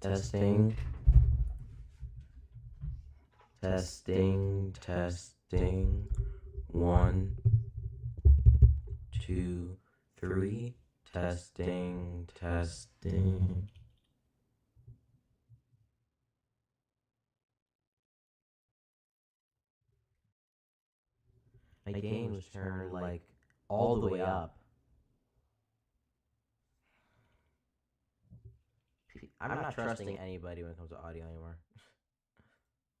Testing. Testing. Testing. 1, 2, 3. Testing. Testing. My gain was turned like all the way up. I'm not trusting anybody when it comes to audio anymore.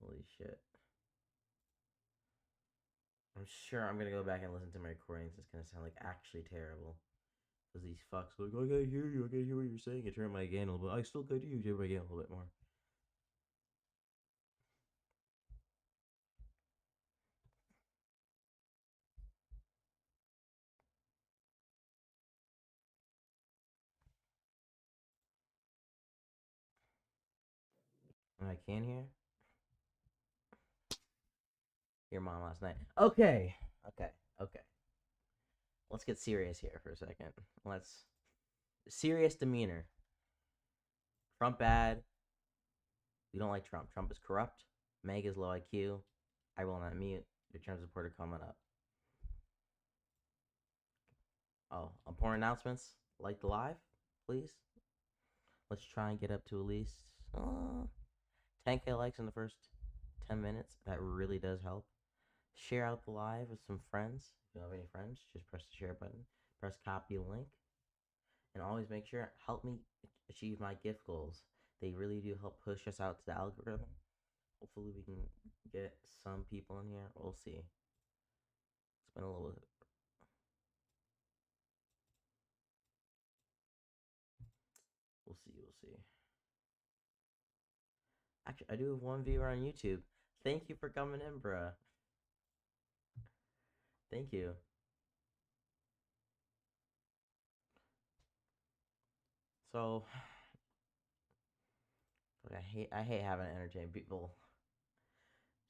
Holy shit. I'm sure I'm gonna go back and listen to my recordings. It's gonna sound like actually terrible. Because these fucks are like, I gotta hear you, I gotta hear what you're saying. I turn my gain a little bit. I still gotta hear you, turn my gain a little bit more. And I can hear your mom last night. Okay. Let's get serious here for a second. Serious demeanor. Trump bad. We don't like Trump. Trump is corrupt. Meg is low IQ. I will not mute. Your term supporter coming up. Oh, important announcements. Like the live, please. Let's try and get up to at least 10K likes in the first 10 minutes. That really does help. Share out the live with some friends. If you don't have any friends, just press the share button. Press copy link. And always make sure, help me achieve my gift goals. They really do help push us out to the algorithm. Hopefully we can get some people in here. We'll see. It's been a little bit. We'll see. Actually, I do have one viewer on YouTube. Thank you for coming in, bruh. Thank you. So, I hate having to entertain people.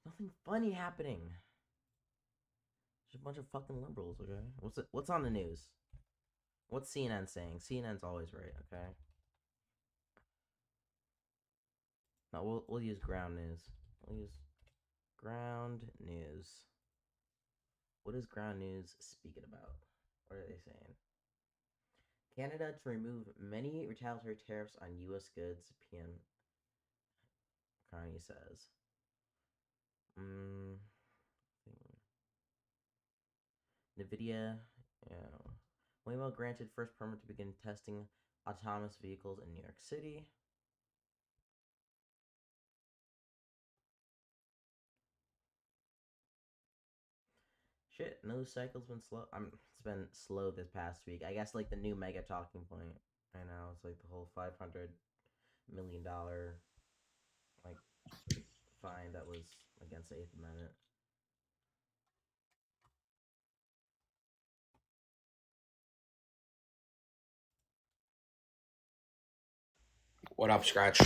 Nothing funny happening. Just a bunch of fucking liberals, okay? What's on the news? What's CNN saying? CNN's always right, okay? No, we'll use ground news. We'll use ground news. What is ground news speaking about? What are they saying? Canada to remove many retaliatory tariffs on U.S. goods, PM Carney says. NVIDIA, yeah. Waymo granted first permit to begin testing autonomous vehicles in New York City. Shit, news cycle's been slow. It's been slow this past week. I guess like the new mega talking point. I know it's like the whole $500 million like fine that was against the Eighth Amendment. What up, Scratch?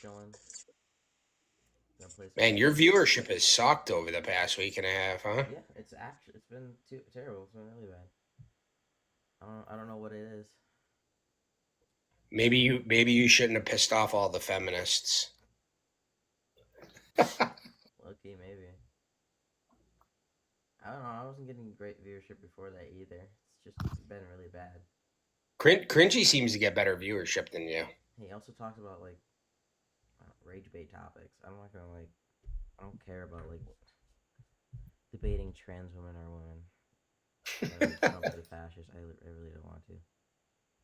Chilling. Man, your viewership has sucked over the past week and a half, huh? Yeah, it's been terrible. It's been really bad. I don't know what it is. Maybe you shouldn't have pissed off all the feminists. Okay, maybe. I don't know. I wasn't getting great viewership before that either. It's just been really bad. Cringy seems to get better viewership than you. He also talks about like rage bait topics. I'm not gonna like. I don't care about like debating trans women or women. Trump is a fascist. I really don't want to.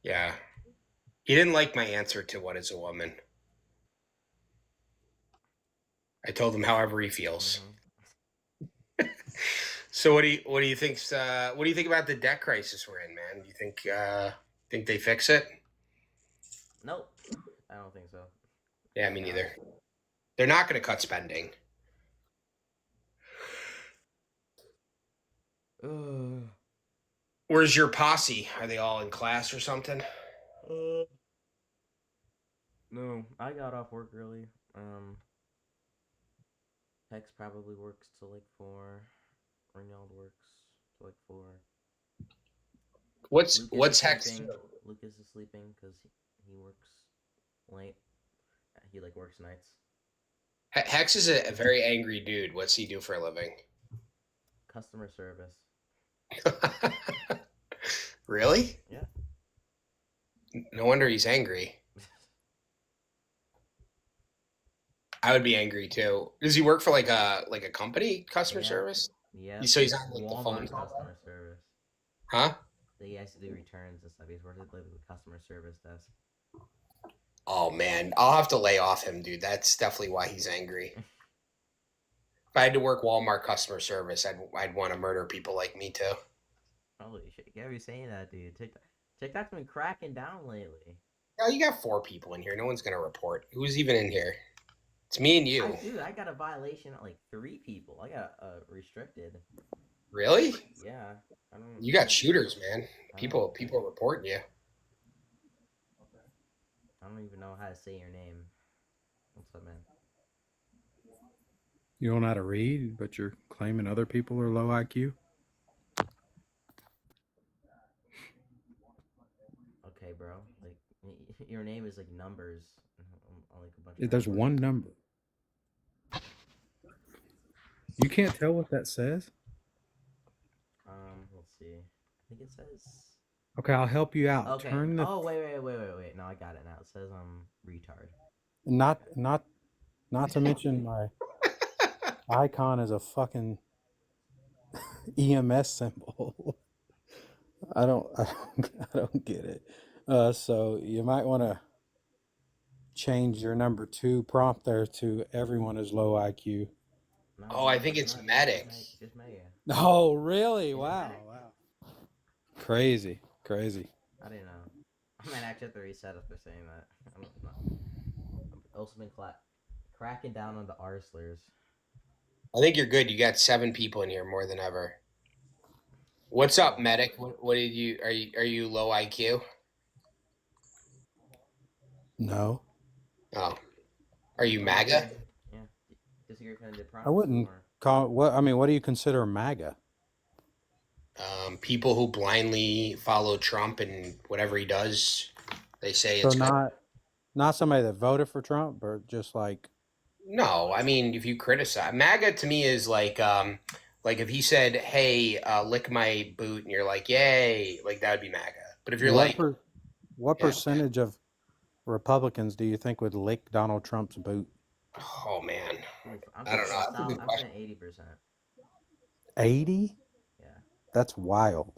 Yeah, he didn't like my answer to what is a woman. I told him however he feels. Mm-hmm. So what do you think? What do you think about the debt crisis we're in, man? Do you think they fix it? Nope, I don't think so. Yeah, me neither. They're not going to cut spending. Where's your posse? Are they all in class or something? No, I got off work early. Hex probably works till like 4. Reynald works till like 4. What's Hex? Lucas is sleeping because he works late. He like works nights. Hex is a very angry dude. What's he do for a living? Customer service. Really? Yeah. No wonder he's angry. I would be angry too. Does he work for like a company customer Yeah. service? Yeah. So he's on like the phone. Walmart customer service. Huh? He has to do returns and stuff. He's working like the customer service desk. Oh man, I'll have to lay off him, dude. That's definitely why he's angry. If I had to work Walmart customer service, I'd want to murder people like me too. Holy shit! You gotta be saying that, dude. TikTok's been cracking down lately. Oh, you got 4 people in here. No one's gonna report. Who's even in here? It's me and you. Dude, I got a violation of like 3 people. I got restricted. Really? Yeah. I don't. You got shooters, man. I People don't- reporting you. I don't even know how to say your name. What's up, man? You don't know how to read, but you're claiming other people are low IQ? Okay, bro. Like your name is like numbers. Like a bunch. There's one number. You can't tell what that says? Let's see. I think it says. Okay, I'll help you out. Okay. Turn the Oh wait. No, I got it now. It says retard. not to mention my icon is a fucking EMS symbol. I don't get it. So you might want to change your number 2 prompt there to everyone is low IQ. No, Oh, I think it's medic. Just Mega. Oh, really? It's Wow. medic. Wow. Crazy. I didn't know. I might actually have to reset if they're saying that. I don't know. I've also been cracking down on the R slurs. I think you're good. You got 7 people in here, more than ever. What's up, medic? What did you? Are you low IQ? No. Oh, are you MAGA? Yeah. Disagree with the I wouldn't call what do you consider MAGA? People who blindly follow Trump and whatever he does, they say So it's good. not somebody that voted for Trump, but just like No, I mean if you criticize MAGA to me is like if he said, "Hey, lick my boot," and you're like, "Yay!" Like that would be MAGA. But if you're what Yeah. percentage of Republicans do you think would lick Donald Trump's boot? oh man, I'm I don't know. That's a good I'm question. saying 80%. 80? Yeah. That's wild.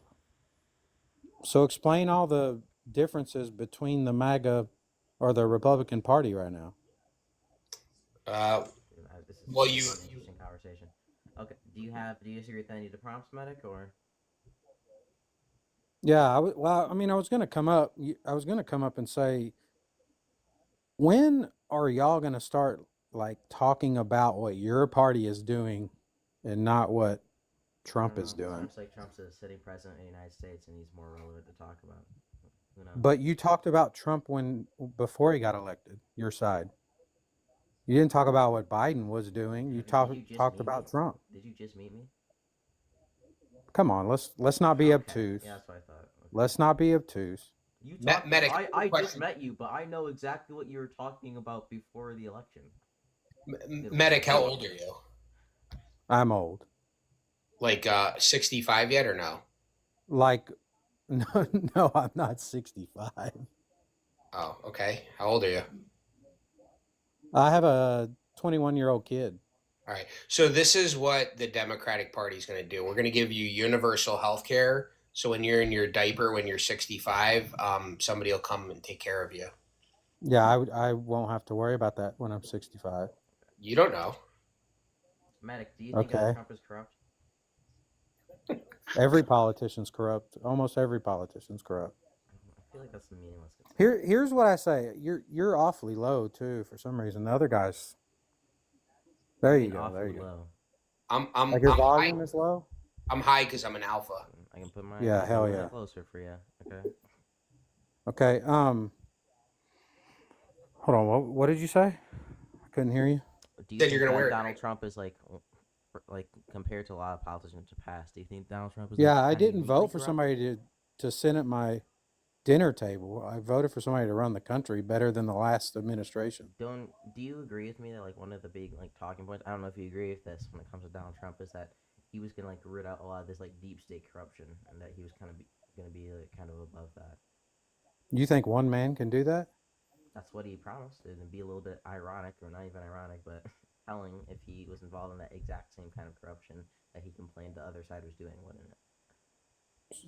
So explain all the differences between the MAGA or the Republican Party right now. This is Well, an you- interesting conversation. Okay. Do you disagree with any of the prompts, medic, or? Yeah, I was going to come up. I was going to come up and say, when are y'all going to start like talking about what your party is doing, and not what Trump is doing? Seems like Trump's a sitting president of the United States, and he's more relevant to talk about. Who knows? But you talked about Trump before he got elected. Your side. You didn't talk about what Biden was doing. You Did you just talked meet about me? Trump. Did you just meet me? Come on, let's not be Okay. obtuse. Yeah, that's what I thought. Okay. Let's not be obtuse. You Me- talked. medic, I just question. met you, but I know exactly what you were talking about before the election. medic, how old are you? I'm old. Like 65 yet or no? Like, no, I'm not 65. Oh, okay. How old are you? I have a 21-year-old kid. All right. So this is what the Democratic Party is going to do. We're going to give you universal health care. So when you're in your diaper, when you're 65, somebody will come and take care of you. Yeah, I won't have to worry about that when I'm 65. You don't know. Medic, do you think Okay. Trump is corrupt? Every politician's corrupt. Almost every politician's corrupt. I feel like that's the meaningless. Here's what I say. You're awfully low too for some reason. The other guys. There you go. There you go. Low. I'm Like your I'm volume high. is low. I'm high because I'm an alpha. I can put my Yeah, hell yeah. closer for you. Okay. Okay. Hold on. What did you say? I couldn't hear you. Do you Said think you're gonna that wear it, Donald right? Trump is like compared to a lot of politicians in the past? Do you think Donald Trump is? Yeah, like, I kinda didn't vote uniquely for corrupt? somebody to sit at my dinner table. I voted for somebody to run the country better than the last administration. Do you agree with me that like one of the big like talking points? I don't know if you agree with this when it comes to Donald Trump is that he was gonna like root out a lot of this like deep state corruption, and that he was gonna be like kind of above that. You think one man can do that? That's what he promised. It'd be a little bit ironic, or not even ironic, but telling if he was involved in that exact same kind of corruption that he complained the other side was doing, wouldn't it?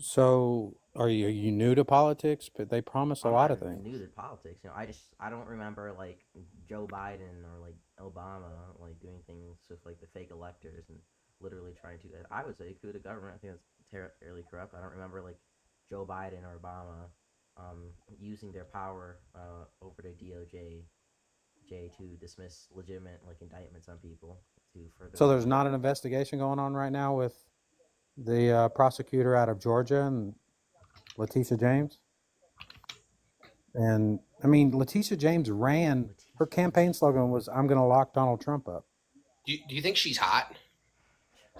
So are you new to politics? But they promise a I'm lot not of things. new to politics. I don't remember like Joe Biden or like Obama like doing things with like the fake electors and literally trying to. I would say coup de government. I think that's fairly corrupt. I don't remember like Joe Biden or Obama using their power over the DOJ to dismiss legitimate like indictments on people to further. So there's not an investigation going on right now with the prosecutor out of Georgia and Letitia James. And I mean, Letitia James ran. Her campaign slogan was, "I'm going to lock Donald Trump up." Do you think she's hot?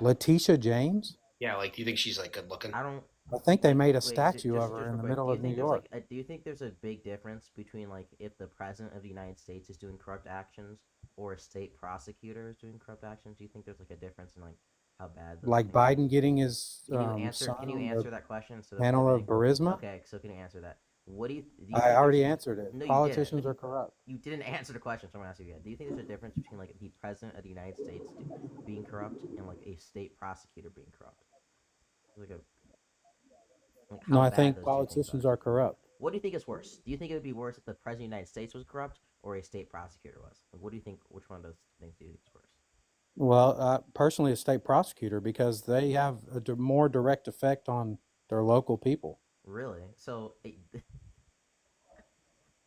Letitia James? Yeah, like do you think she's like good looking? I think they made a Wait, statue of her in the middle of New York. do you think there's a big difference between like if the president of the United States is doing corrupt actions or a state prosecutor is doing corrupt actions? Do you think there's like a difference in like how bad? Like Biden getting his Can you answer? son Can you on answer the that question? So panel of Burisma? Okay, so can you answer that? What do you? I already answered it. No, you Politicians didn't. are corrupt. You didn't answer the question, so I'm gonna ask you again. Do you think there's a difference between like the president of the United States being corrupt and like a state prosecutor being corrupt? Like how No, I bad think those two things politicians are corrupt. What do you think is worse? Do you think it would be worse if the president of the United States was corrupt or a state prosecutor was? Like, what do you think? Which one of those things do you think is worse? Well, personally, a state prosecutor, because they have a more direct effect on their local people. Really? So,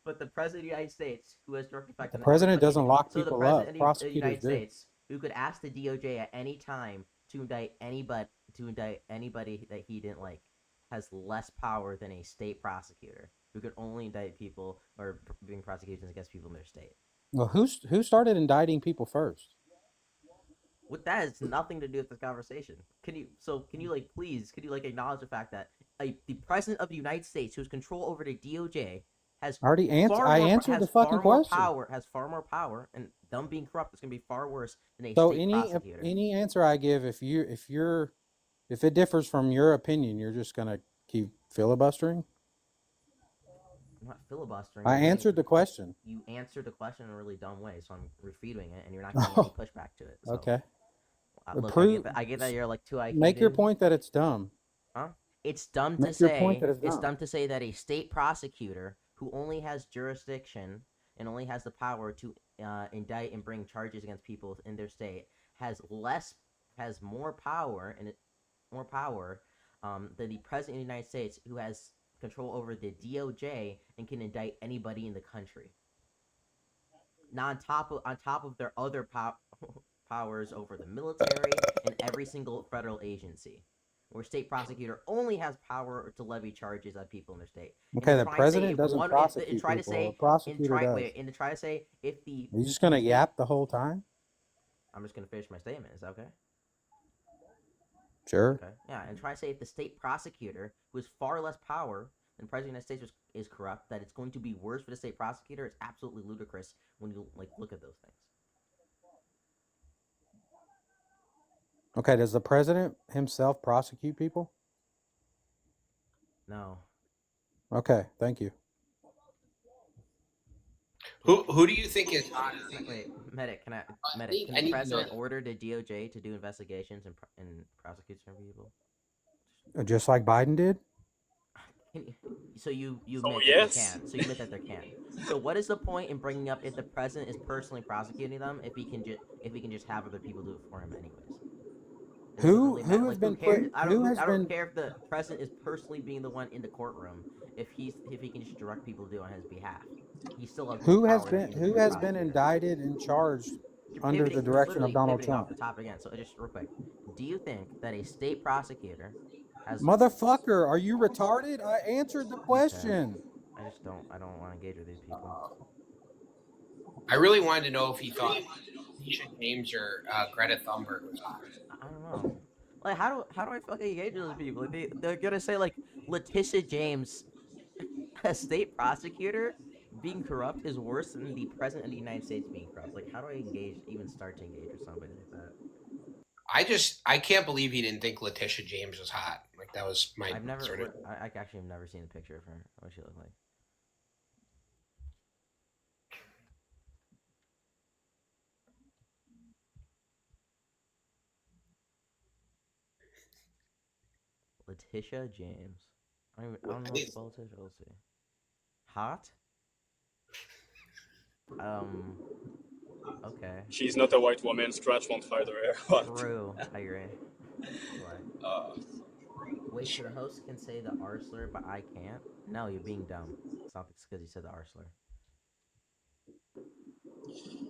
but the president of the United States, who has direct effect on The president doesn't lock so the people president up. of the Prosecutors United do. States, who could ask the DOJ at any time to indict anybody that he didn't like, has less power than a state prosecutor who could only indict people or bring prosecutions against people in their state. Well, who started indicting people first? What that has nothing to do with this conversation. Can you like please acknowledge the fact that the president of the United States, who has control over the DOJ, has I answered the fucking question. Has far more power, and them being corrupt is going to be far worse than a So state prosecutor. any answer I give, if it differs from your opinion, you're just gonna keep filibustering. I'm not filibustering. I answered the question. You answered the question in a really dumb way, so I'm refuting it, and you're not getting any pushback to it. So. Okay. Look, I get that you're like too IQ. Make your point that it's dumb. Huh? It's dumb Make to your say. point that it's It's dumb. dumb to say that a state prosecutor who only has jurisdiction and only has the power to indict and bring charges against people in their state has more power than the president of the United States, who has control over the DOJ and can indict anybody in the country. Now, on top of their other powers over the military and every single federal agency, where state prosecutor only has power to levy charges on people in their state. Okay, the president doesn't prosecute people. The prosecutor does. And to try to say if the... Are you just gonna yap the whole time? I'm just gonna finish my statement. Is that okay? Sure. Okay. Yeah, and try to say if the state prosecutor, who has far less power than the president of the United States, is corrupt, that it's going to be worse for the state prosecutor. It's absolutely ludicrous when you like look at those things. Okay, does the president himself prosecute people? No. Okay, thank you. Who do you think is Wait, Medic, can the president order the DOJ to do investigations and prosecute some people? Just like Biden did? So you admit that they can. So you admit that they can. So what is the point in bringing up if the president is personally prosecuting them if he can just have other people do it for him anyways? Who has been put? I don't care if the president is personally being the one in the courtroom. If he can just direct people to do it on his behalf, he still has who has been indicted and charged under the direction of Donald Trump? Off the top again. So just real quick, do you think that a state prosecutor has... Motherfucker, are you retarded? I answered the question. Okay. I don't want to engage with these people. I really wanted to know if he thought Letitia James or Greta Thunberg was hot. I don't know. Like, how do I fucking engage with those people? They're gonna say like Letitia James a state prosecutor being corrupt is worse than the president of the United States being corrupt. Like, how do I even start to engage with somebody like that? I can't believe he didn't think Letitia James was hot. Like that was my I've never, sort of. I actually have never seen a picture of her. What she look like? Letitia James. I don't know what spell Letitia. Let's see. Hot. Okay. She's not a white woman. Scratch won't fight her. True. I agree. Uh, Wait, so the host can say the R slur, but I can't? No, you're being dumb. It's not because you said the R slur.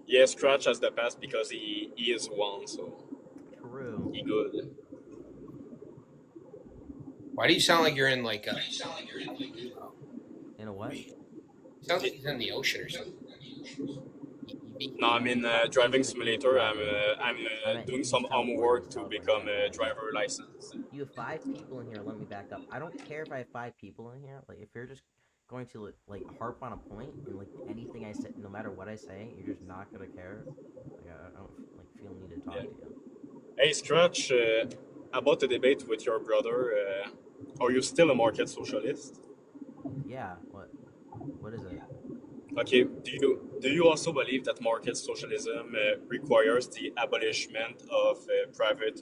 yeah, Scratch has the pass because he is one, so True. he good. Why do you sound like you're in like a? In a what? Sounds like he's in the ocean or something. No, I'm in driving simulator. I'm doing some homework to become a driver license. You have 5 people in here. Let me back up. I don't care if I have 5 people in here. Like, if you're just going to like harp on a point and like anything I say, no matter what I say, you're just not gonna care. Like, I don't like feel need to talk to you. Hey, Scratch, about the debate with your brother, are you still a market socialist? Yeah. What is it? Okay. Do you also believe that market socialism requires the abolishment of private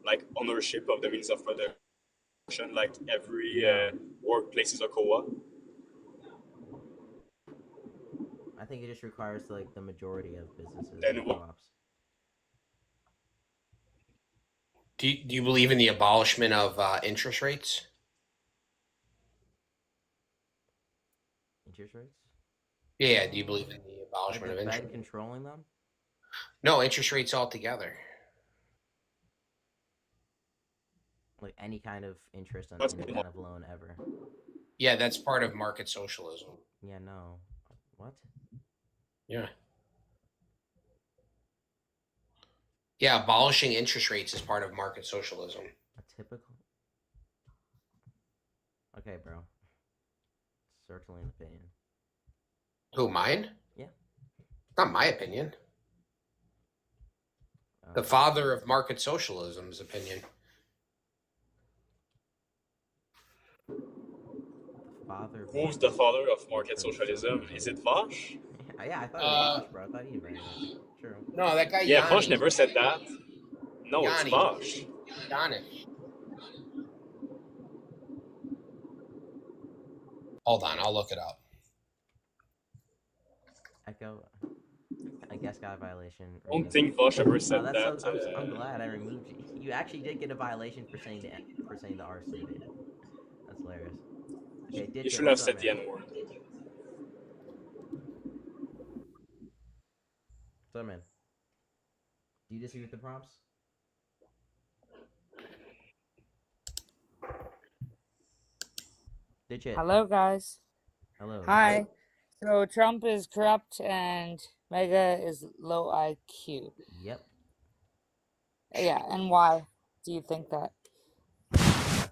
like ownership of the means of production, like every workplace is a co-op? I think it just requires like the majority of businesses Then and what? co-ops. Do you believe in the abolishment of interest rates? Interest rates? Yeah. Do you believe in the Like abolishment the of Fed interest? controlling them? No, interest rates altogether. Like any kind of interest on That's any good. kind of loan ever? Yeah, that's part of market socialism. Yeah. No. What? Yeah. Yeah, abolishing interest rates is part of market socialism. A typical. Okay, bro. Certainly an opinion. Who, mine? Yeah. Not my opinion. The father of market socialism's opinion. Father. Who's the father of market socialism? Is it Vash? Yeah, I thought it was Vosh, bro. I thought he invented it. True. No, that guy Yeah, Yanni. Vash never said that. No, Yanni. it's Vash. Yanni. Hold on, I'll look it up. Echo. I guess got a violation. I don't think Vash ever Oh, said that's that. so, I'm glad I removed you. You actually did get a violation for saying the R slur, dude. That's hilarious. Okay, You should have said the N-word. So, man, do you disagree with the prompts? Digit. Hello, guys. Hello. Hi. So Trump is corrupt and Mega is low IQ. Yep. Yeah, and why do you think that? I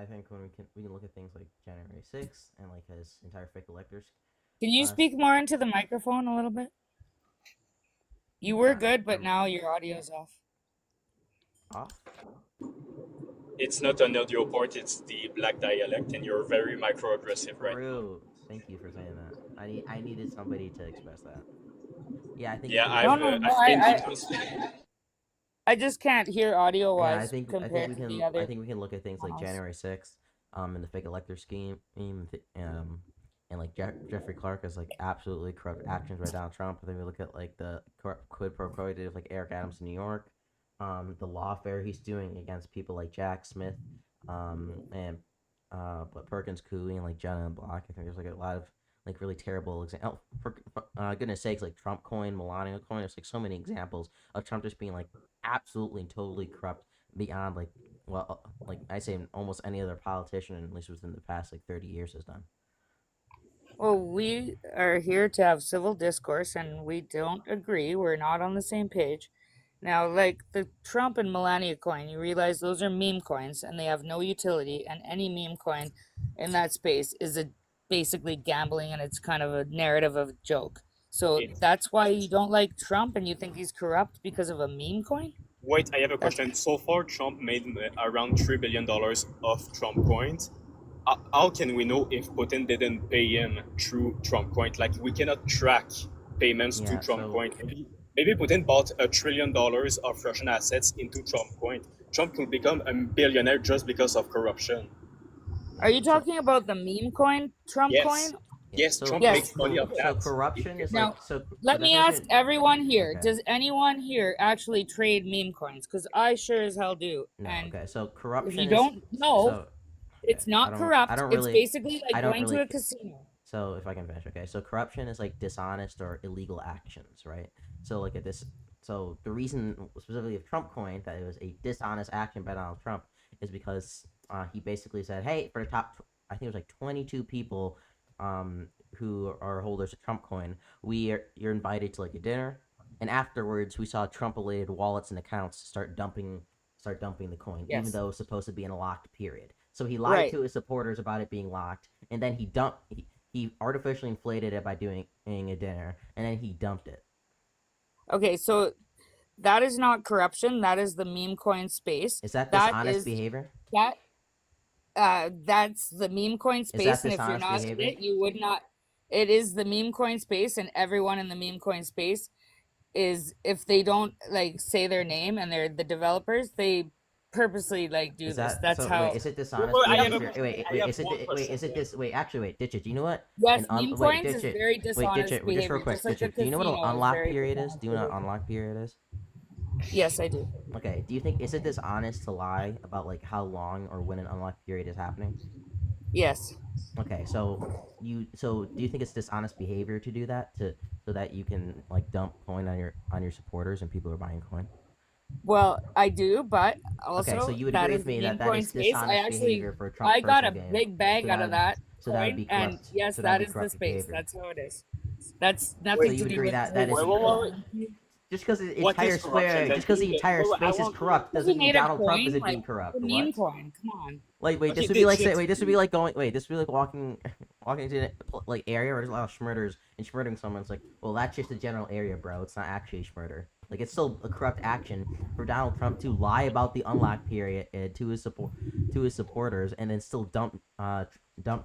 think when we can look at things like January 6th and like his entire fake electors. Can you speak more into the microphone a little bit? You were good, but now your audio's off. Off? It's not an audio port, it's the black dialect, and you're very microaggressive right now. Thank you for saying that. I needed somebody to express that. Yeah, I think. Yeah, I just can't hear audio wise. I think we can look at things like January 6th, and the fake elector scheme, and like Jeffrey Clark has like absolutely corrupt actions by Donald Trump. I think we look at like the quid pro quo of like Eric Adams in New York, the lawfare he's doing against people like Jack Smith, and but Perkins Coie and like Jenna and Block. I think there's like a lot of like really terrible examples. For goodness sakes, like Trump coin, Melania coin. There's like so many examples of Trump just being like absolutely and totally corrupt beyond like I say almost any other politician, at least within the past like 30 years, has done. Well, we are here to have civil discourse, and we don't agree. We're not on the same page. Now, like the Trump and Melania coin, you realize those are meme coins and they have no utility, and any meme coin in that space is basically gambling and it's kind of a narrative of a joke. So It- that's why you don't like Trump and you think he's corrupt because of a meme coin? Wait, I have a That's question. So far, Trump made around $3 billion of Trump coins. How can we know if Putin didn't pay him through Trump coin? Like, we cannot track payments to Yeah, Trump so coin. Maybe Putin bought $1 trillion of Russian assets into Trump coin. Trump could become a billionaire just because of corruption. Are you so talking about the meme coin, Trump Yes. coin? yeah, Yes, so Trump Yes. makes money off so that. corruption is Now, like so let the me ask definition. everyone here, Okay. does anyone here actually trade meme coins? Because I sure as hell do. No. And Okay. So if corruption you is don't know, so. it's Okay. not I corrupt. don't It's really. basically I like don't going to really. a casino. So if I can finish, okay. So corruption is like dishonest or illegal actions, right? So like at this, so the reason specifically of Trump coin that it was a dishonest action by Donald Trump is because he basically said, hey, for the top, I think it was like 22 people, who are holders of Trump coin, you're invited to like a dinner, and afterwards we saw Trump-related wallets and accounts start dumping the coin, even Yes. though it's supposed to be in a locked period. So he lied Right. to his supporters about it being locked, and then he artificially inflated it by doing a dinner, and then he dumped it. Okay, so that is not corruption. That is the meme coin space. Is that That dishonest is behavior? that's the meme coin Is that space, and if you're dishonest not in behavior? it, you would not. It is the meme coin space, and everyone in the meme coin space is, if they don't like say their name and they're the developers, they purposely like do Is this. that That's so? how. Wait, is it dishonest Well, I have behavior? a- Wait, I wait, have is it? one Wait, question. is it this? Wait, actually, wait, Ditch it. Do you know what? Yes, An meme wait, coins Ditch is it. very Wait, Ditch dishonest it. Just behavior, real quick, just like Ditch a it. Do you know what an casino is unlock very period is? dishonest Do you know what an behavior. unlock period is? Yes, I do. Okay. Do you think is it dishonest to lie about like how long or when an unlock period is happening? Yes. Okay, so do you think it's dishonest behavior to do that so that you can like dump coin on your supporters and people are buying coin? Well, I do, but Okay, so also you would that agree is with the me meme that coin is space. dishonest behavior for a Trump I got a personal gain. big bag So out of that so that would be coin, and corrupt. yes, So that would that be is the corrupt space. behavior. That's how it is. That's So nothing you to would do agree with that that is politics. just because the What entire is corruption? square, Then just because the you- entire well, I space is want- corrupt Because doesn't we mean made a Donald Trump coin, isn't being like corrupt. the What? meme coin. Come on. Like, wait, Okay, this would be like Ditch it. this would be like going, wait, this would be like walking into an, like area where there's a lot of schmurders and schmurdering someone. It's like, well, that's just a general area, bro. It's not actually a schmurder. Like, it's still a corrupt action for Donald Trump to lie about the unlock period to his supporters and then still dump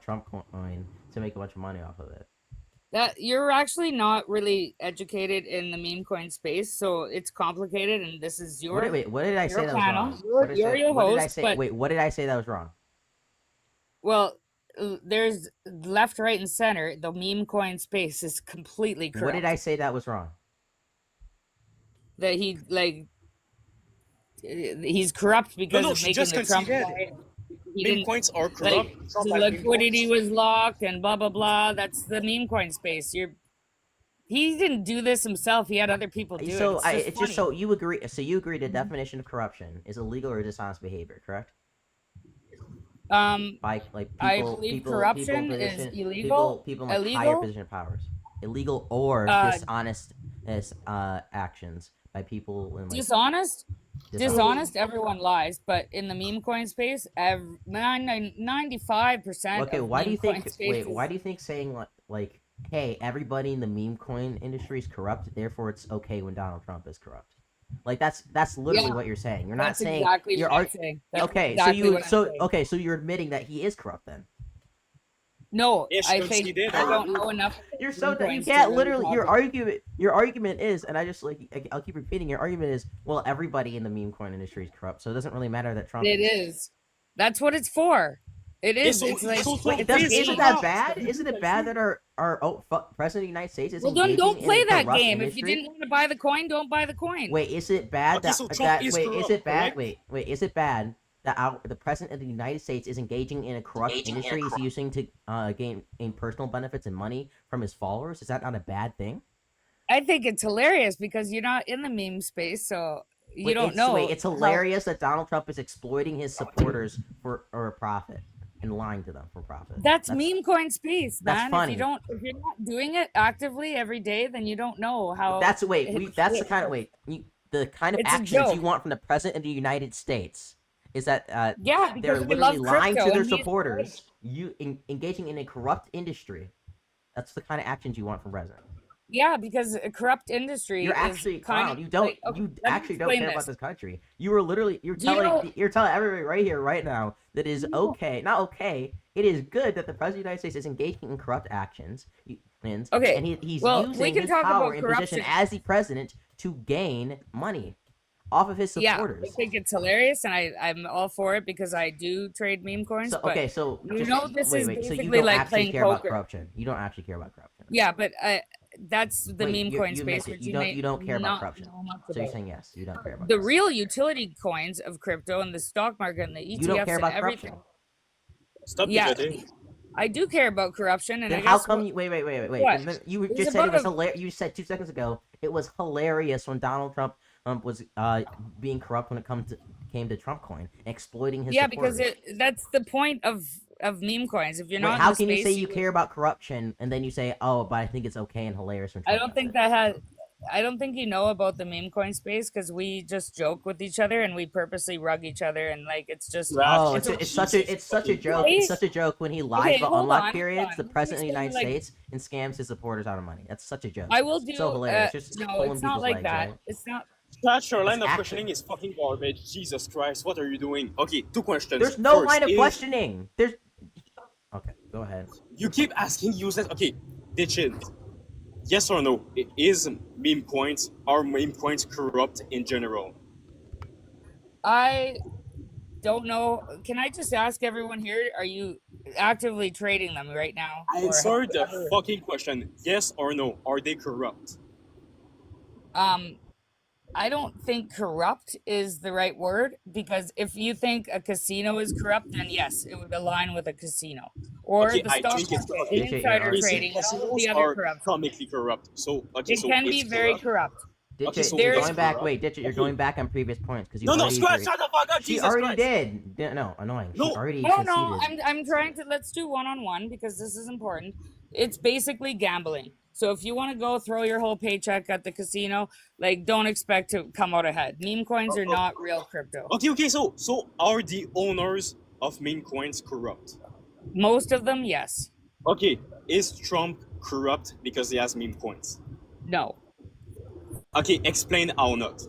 Trump coin to make a bunch of money off of it. That you're actually not really educated in the meme coin space, so it's complicated. And this is your What did I say your that was panel. wrong? You're your What did I host, say? but Wait, what did I say that was wrong? well, there's left, right, and center. The meme coin space is completely correct. What did I say that was wrong? That he like he's corrupt because no, of she making just the Trump conceded. coin. He Meme didn't coins are like corrupt. Trump the has meme liquidity coins. was locked and blah blah blah. That's the meme coin space. He didn't do this himself. He had other people do So it. it's just so funny. you agree. So you agree the definition of corruption is illegal or dishonest behavior, correct? I believe people corruption in is position, illegal, people in like higher illegal. position of powers, illegal or Uh, dishonest actions by people in like Dishonest. dishonest. Dishonest, everyone lies, but in the meme coin space, 95% Okay, of why do meme you coin think? space Wait, is why do you think saying like, hey, everybody in the meme coin industry is corrupt, therefore it's okay when Donald Trump is corrupt? Like that's literally Yeah, what you're saying. You're not that's saying exactly you're what I'm saying. That's okay. exactly So what I'm saying. okay, so you're admitting that he is corrupt then. No, Ish I think conceded. I don't know enough You're meme so that you coins to can't really literally talk about it. your argument is, and I just I'll keep repeating your argument is, well, everybody in the meme coin industry is corrupt, so it doesn't really matter that Trump It is. That's what it's for. It Yeah, is. so- It's like so Wait, Trump doesn't, is isn't corrupt. that bad? Isn't it bad that our president of the United States is well, then engaging don't in play a that corrupt game. If you industry? didn't want to buy the coin, don't buy the coin. Wait, is it bad Okay, that so Trump that is wait, is corrupt, it bad? correct? Wait, is it bad that the president of the United States is engaging in a corrupt industry he's using to gain personal benefits and money from his followers? Is that not a bad thing? I think it's hilarious because you're not in the meme space, so you don't know. Wait, it's hilarious that Donald Trump is exploiting his supporters for a profit and lying to them for profit. That's meme coin space, that's man. funny. If you're not doing it actively every day, then you don't know how. That's it that's the hits. kind of the kind of It's a actions you joke. want from the president of the United States is that Yeah, they're because we love literally lying to crypto their and he's supporters, engaging in a corrupt industry. That's the kind of actions you want from president. Yeah, because a corrupt industry You're is actually kind clown. of You don't. like, okay, You let me actually don't explain care about this. this country. You were literally. You're Do you know? telling everybody right here, right now, that it is No. okay. Not okay. It is good that the president of the United States is engaging in corrupt actions. And Okay, he's well, we using can his talk power about and position corruption. as the president to gain money off of his Yeah, I supporters. think it's hilarious, and I'm all for it because I do trade meme coins. So but okay, so you just know this is wait. So you basically don't like actually playing care about poker. corruption. You don't actually care about corruption. Yeah, but that's the Wait, meme you coin you space, admit it. which You you may don't care about not corruption. know much So you're about. saying yes, you don't care about The corruption. real utility coins of crypto and the stock market and the You don't ETFs care and about everything. corruption. Stop Yeah, pivoting. I do care about corruption, and I Then how guess come what? you wait? What? Then you There's just said it about was a hilarious. You said 2 seconds ago it was hilarious when Donald Trump was being corrupt when it came to Trump coin, exploiting his yeah, because supporters. that's the point of meme coins. If you're Wait, not in how the can you say space, you care about corruption and then you say, oh, but I think it's okay and hilarious when I Trump don't does think it? that has. I don't think you know about the meme coin space because we just joke with each other and we purposely rug each other and like it's just Oh, it's a it's such a joke. It's such a joke when he lies Okay, about hold unlock on, periods, hold the on. Let me president of the United explain, like- States, and scams his supporters out of money. That's such a joke. I will do. So hilarious. Just no, pulling it's not people's like legs, that. right? It's not. That your line It's of acting. questioning is fucking garbage. Jesus Christ, what are you doing? Okay, 2 questions. There's no First line of is, questioning. There's okay. Go ahead. You keep asking useless. Okay, ditch it. Yes or no? Is meme coins, are meme coins corrupt in general? I don't know. Can I just ask everyone here? Are you actively trading them right now? or Answer the have- fucking question. Yes or no? Are they corrupt? I don't think corrupt is the right word because if you think a casino is corrupt, then yes, it would align with a casino or Okay, the I stock think it's market, okay. the insider Basic trading, and all of Casinos the other are corruption. comically corrupt. So, okay, It so can be it's very corrupt. corrupt. Ditch Okay, it. so You're it's going back. corrupt. Wait, ditch it. You're Okay. going back on previous points because you No, already Scratch, agreed. shut the fuck up, She Jesus already Christ. did. No, annoying. No. She already No, conceded. I'm trying to let's do one-on-one because this is important. It's basically gambling. So if you want to go throw your whole paycheck at the casino, like don't expect to come out ahead. Meme coins are not real crypto. Okay, so are the owners of meme coins corrupt? Most of them, yes. Okay, is Trump corrupt because he has meme coins? No. Okay, explain how not.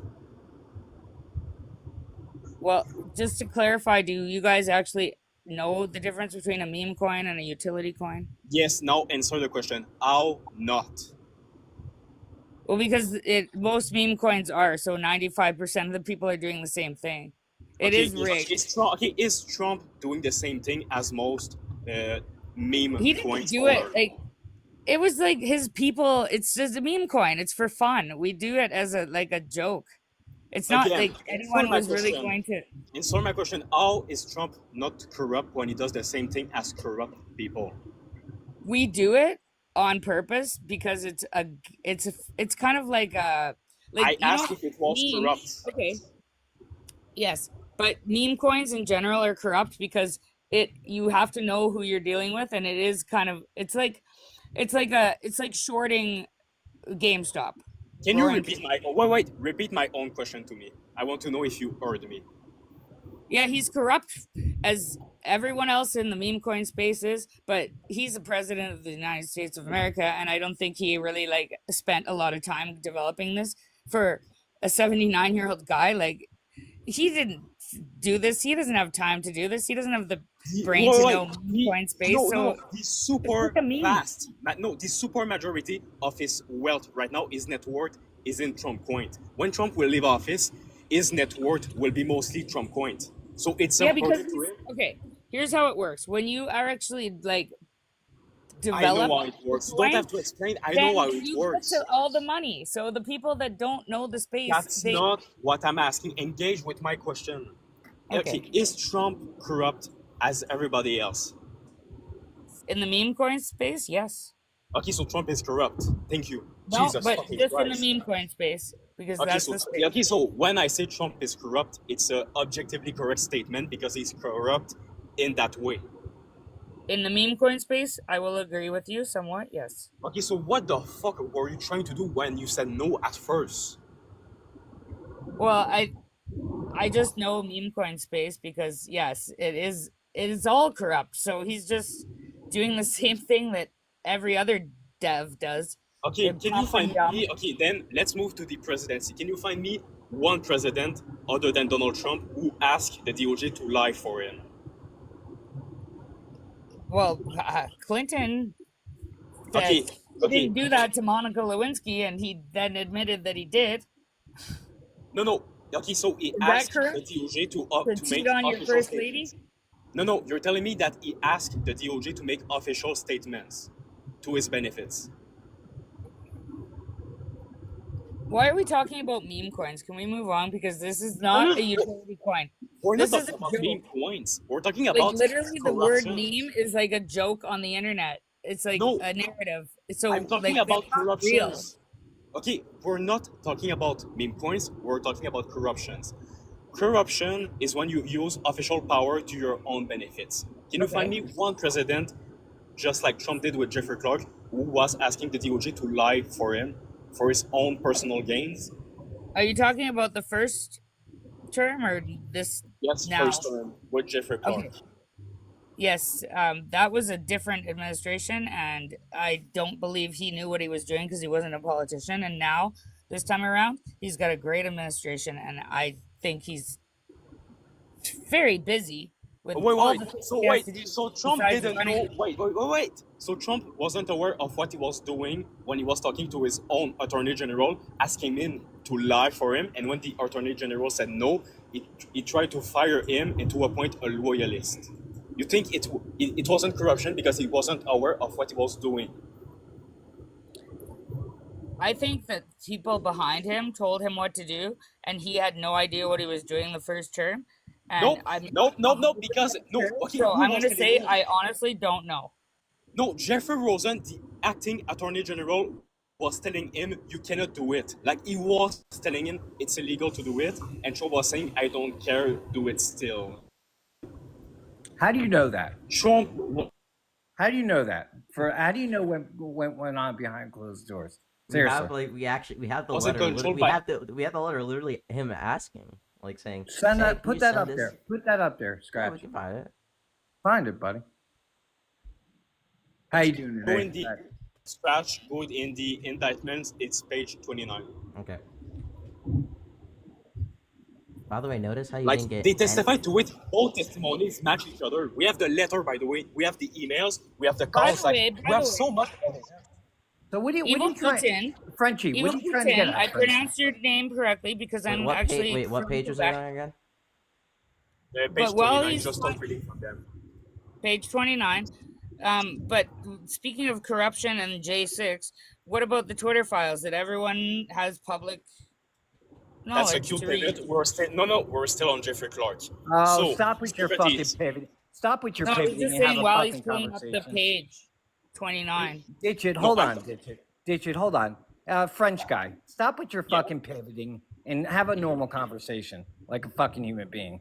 Well, just to clarify, do you guys actually know the difference between a meme coin and a utility coin? Yes, now answer the question. How not? Well, because most meme coins are, so 95% of the people are doing the same thing. It Okay, is rigged. Is Trump doing the same thing as most meme He didn't coins do it owners? like it was like his people. It's just a meme coin. It's for fun. We do it as a joke. It's not Again, like answer anyone my was really question. going to. Answer my question. How is Trump not corrupt when he does the same thing as corrupt people? We do it on purpose because it's kind of like I you asked know, if it was memes- corrupt. Okay. Yes, but meme coins in general are corrupt because you have to know who you're dealing with, and it is kind of it's like shorting GameStop. Can you Or- repeat repeat my own question to me. I want to know if you heard me. Yeah, he's corrupt as everyone else in the meme coin space is, but he's the president of the United States of America, and I don't think he really spent a lot of time developing this for a 79-year-old guy. Like he didn't do this. He doesn't have time to do this. He doesn't have the brain to know meme coin space. The super like a meme. vast, the super majority of his wealth right now, his net worth is in Trump coin. When Trump will leave office, his net worth will be mostly Trump coin. So it's yeah, a because hurdle to him. okay, here's how it works. When you are actually I develop, know how it works. You don't have to explain. I know how it works. Get to all the money. So the people that don't know the space, That's not what I'm asking. Engage with my question. Okay. Is Trump corrupt as everybody else? in the meme coin space. Yes. Okay, so Trump is corrupt. Thank you. No, Jesus but fucking just Christ. in the meme coin space because Okay, that's so, the space. okay, so when I say Trump is corrupt, it's a objectively correct statement because he's corrupt in that way. In the meme coin space, I will agree with you somewhat. Yes. Okay, so what the fuck were you trying to do when you said no at first? Well, I just know meme coin space because yes, it is all corrupt. So he's just doing the same thing that every other dev does. Okay, They're can you pump and find dump. me? Okay, then let's move to the presidency. Can you find me one president other than Donald Trump who asked the DOJ to lie for him? Well, Clinton said Okay, he okay. didn't do that to Monica Lewinsky, and he then admitted that he did. No. Okay, so he Is that asked the correct? DOJ To to make cheat on your official first lady? statements. No, you're telling me that he asked the DOJ to make official statements to his benefits. Why are we talking about meme coins? Can we move on? Because this is not a utility coin. We're This not is talking a about meme joke. coins. We're talking Like about literally, the word corruption. meme is like a joke on the internet. It's like No, a narrative. So I'm talking like about it's not real. corruptions. Okay, we're not talking about meme coins. We're talking about corruptions. Corruption is when you use official power to your own benefits. Can you find me one president, just like Trump did with Jeffrey Clark, who was asking the DOJ to lie for him for his own personal gains? Are you talking about the first term or this Yes, now? first term with Jeffrey Clark. Okay. Yes, that was a different administration, and I don't believe he knew what he was doing because he wasn't a politician. And now, this time around, he's got a great administration, and I think he's very busy with all the things he has to do. So Trump besides didn't running- know. Wait. So Trump wasn't aware of what he was doing when he was talking to his own attorney general, asking him to lie for him. And when the attorney general said no, he tried to fire him and to appoint a loyalist. You think it wasn't corruption because he wasn't aware of what he was doing? I think that people behind him told him what to do, and he had no idea what he was doing the first term. And No, because no. Okay, So who I'm was gonna telling say him? I honestly don't know. No, Jeffrey Rosen, the acting attorney general, was telling him you cannot do it. Like he was telling him it's illegal to do it, and Trump was saying I don't care, do it still. How do you know that? Trump, How do you know that? How do you know what went on behind closed doors? We have Seriously. we have the Was it letter. controlled We by- have the letter literally him asking, like saying, Send "Hey, that. can Put you that send up this?" there. Put that up there. Yeah, we Scratch. can find it. Find it, buddy. How you doing go today? in the scratch, go in the indictments. It's page 29. Okay. By the way, notice how you Like didn't get they any- testified to it. All testimonies match each other. We have the letter, by the way. We have the emails. We have the By calls. the way, We have so much. So what do you Evil trying, Putin. Frenchie? What Evil are you trying to get Putin. at? I Frenchie? pronounced your name correctly because Wait, I'm what actually. wait, what from page was Quebec. that on again? Page But while 29. he's Just start reading from them. Page 29. But speaking of corruption and J6, what about the Twitter files that everyone has public That's a knowledge cute to read? pivot. We're still on Jeffrey Clark. Oh, So, stop with your Securities. fucking pivot. Stop with your No, I was pivoting just and have saying a while he's fucking pulling up the conversation. page 29. Ditch it. No, Hold I'm- on. Ditch it. Hold on. French guy, stop with your fucking pivoting and have a normal conversation like a fucking human being.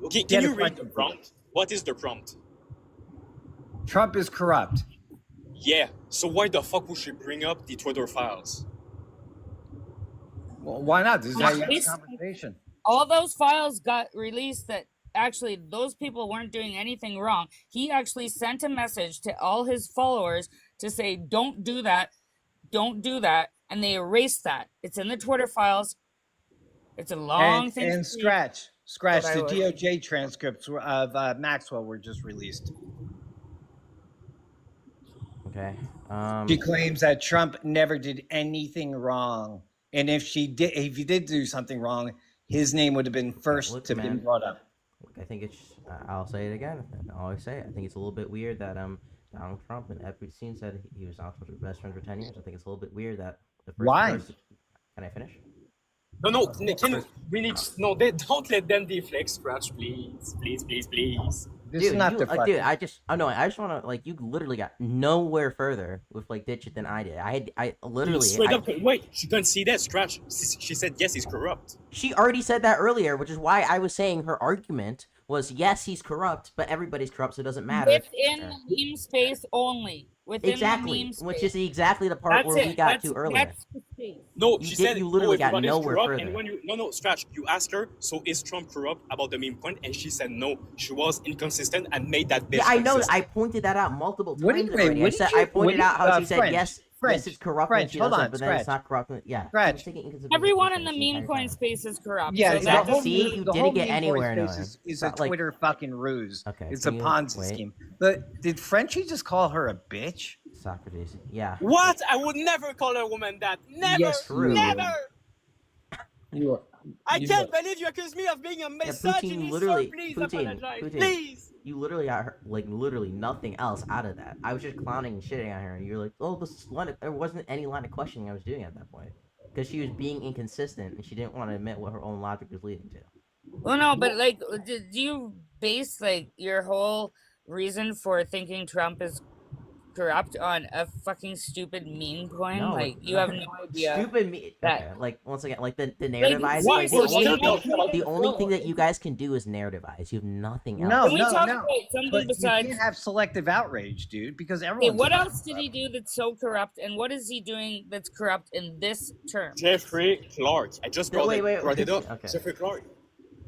Okay, Get can you a read the question. prompt? What is the prompt? Trump is corrupt. Yeah. So why the fuck would she bring up the Twitter files? Well, why not? This is how you have a Please. conversation. All those files got released that actually those people weren't doing anything wrong. He actually sent a message to all his followers to say, don't do that. Don't do that. And they erased that. It's in the Twitter files. It's a long And, thing. to and read. scratch. But I The would- DOJ transcripts of Maxwell were just released. Okay. She claims that Trump never did anything wrong, and if he did do something wrong, his name would have been first Look, to be man. brought up. Look, I think it's. I'll say it again. I always say it. I think it's a little bit weird that Donald Trump and Epstein said he was Donald Trump's best friend for 10 years. I think it's a little bit weird that the first Why? person. Can I finish? No, we need. No, they don't let them deflect. Scratch, please. This is not deflecting. dude, I just want to like you literally got nowhere further with like ditch it than I did. I literally Straight I- up. Wait, she couldn't see that. Scratch. She said yes, he's corrupt. She already said that earlier, which is why I was saying her argument was yes, he's corrupt, but everybody's corrupt, so it doesn't matter. Within the meme space only. Within the Exactly, meme space. which is exactly the part That's where it. we got That's- to earlier. That's space. No, You she did- said you literally got everybody's nowhere corrupt. further. And when you no scratch, you asked her, so is Trump corrupt about the meme coin? And she said no. She was inconsistent and made that bitch Yeah, I know. consistent. I pointed that out multiple What did- times wait, already. what I did said you- I what pointed did- out how she said French, yes, French, it's corrupt when French, she hold does it, on, but then it's Scratch. not corrupt. Yeah, she Scratch. was taking inconsistent Everyone in positions the the meme entire coin time. space is corrupt. Yeah, so Exactly. that doesn't See, mean- you the didn't whole get meme anywhere, coin Noah. space is It's a not like- Twitter fucking ruse. Okay, It's can a you Ponzi wait? scheme. But did Frenchie just call her a bitch? Socrates. Yeah. What? I would never call a woman that. Never. Yes, True. Never. You are. I You can't are. believe you accuse me of being a Poutine misogynist. literally- Sir, please Poutine, apologize. Poutine. Please. You literally got her, like literally nothing else out of that. I was just clowning and shitting on her, and you're like, "Oh, this line of, there wasn't any line of questioning I was doing at that point because she was being inconsistent and she didn't want to admit what her own logic was leading to." Well, no, but like, do you base like your whole reason for thinking Trump is corrupt on a fucking stupid meme coin? No, Like, it's you have not. no idea. Stupid me. that- Okay, like once again, like the narrativized. why? Like, Well, the only shut thing, up. the only thing that you guys can do is narrativize. You have nothing else. No, Can we talk no. about something But you besides? can't have selective outrage, dude, because Okay, everyone. what else did he do that's so corrupt, and what is he doing that's corrupt in this term? Jeffrey Clark. I just No, brought wait. it up. Okay. Jeffrey Clark.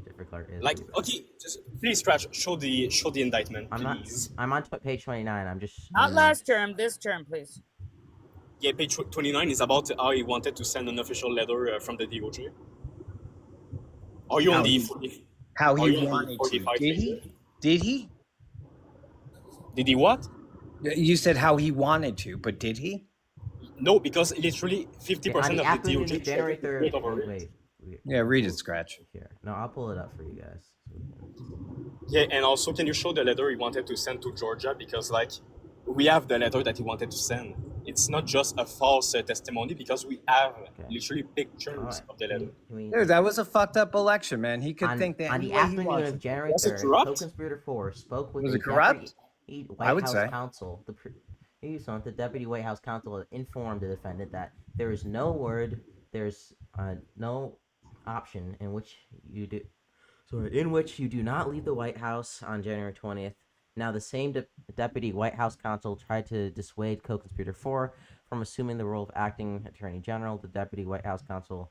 Jeffrey Clark is. Like, okay, just please scratch. Show the indictment, I'm not. please. I'm on page 29. I'm just. Not last term, this term, please. Yeah, page 29 is about how he wanted to send an official letter from the DOJ. Are you on How the he- 40? How Are he you on the wanted to. 45 Did he? pages? Did he? Did he what? You said how he wanted to, but did he? No, because literally 50% on the of the afternoon DOJ of January checked it 3rd. over it. Wait. Yeah, read it, Scratch. Here. No, I'll pull it up for you guys. Yeah, and also, can you show the letter he wanted to send to Georgia? Because, like, we have the letter that he wanted to send. It's not just a false testimony because we have literally pictures Alright. of the letter. Can we- Dude, that was a fucked up election, man. He could on, think that on any the way he afternoon wants. of January Was it 3rd, corrupt? Co-Conspirator 4 spoke with Was the it corrupt? Deputy I White would House say. counsel. The Deputy White House counsel informed the defendant that there is no word, there's no option in which you do not leave the White House on January 20th. Now, the same Deputy White House counsel tried to dissuade Co-Conspirator 4 from assuming the role of acting Attorney General. The Deputy White House counsel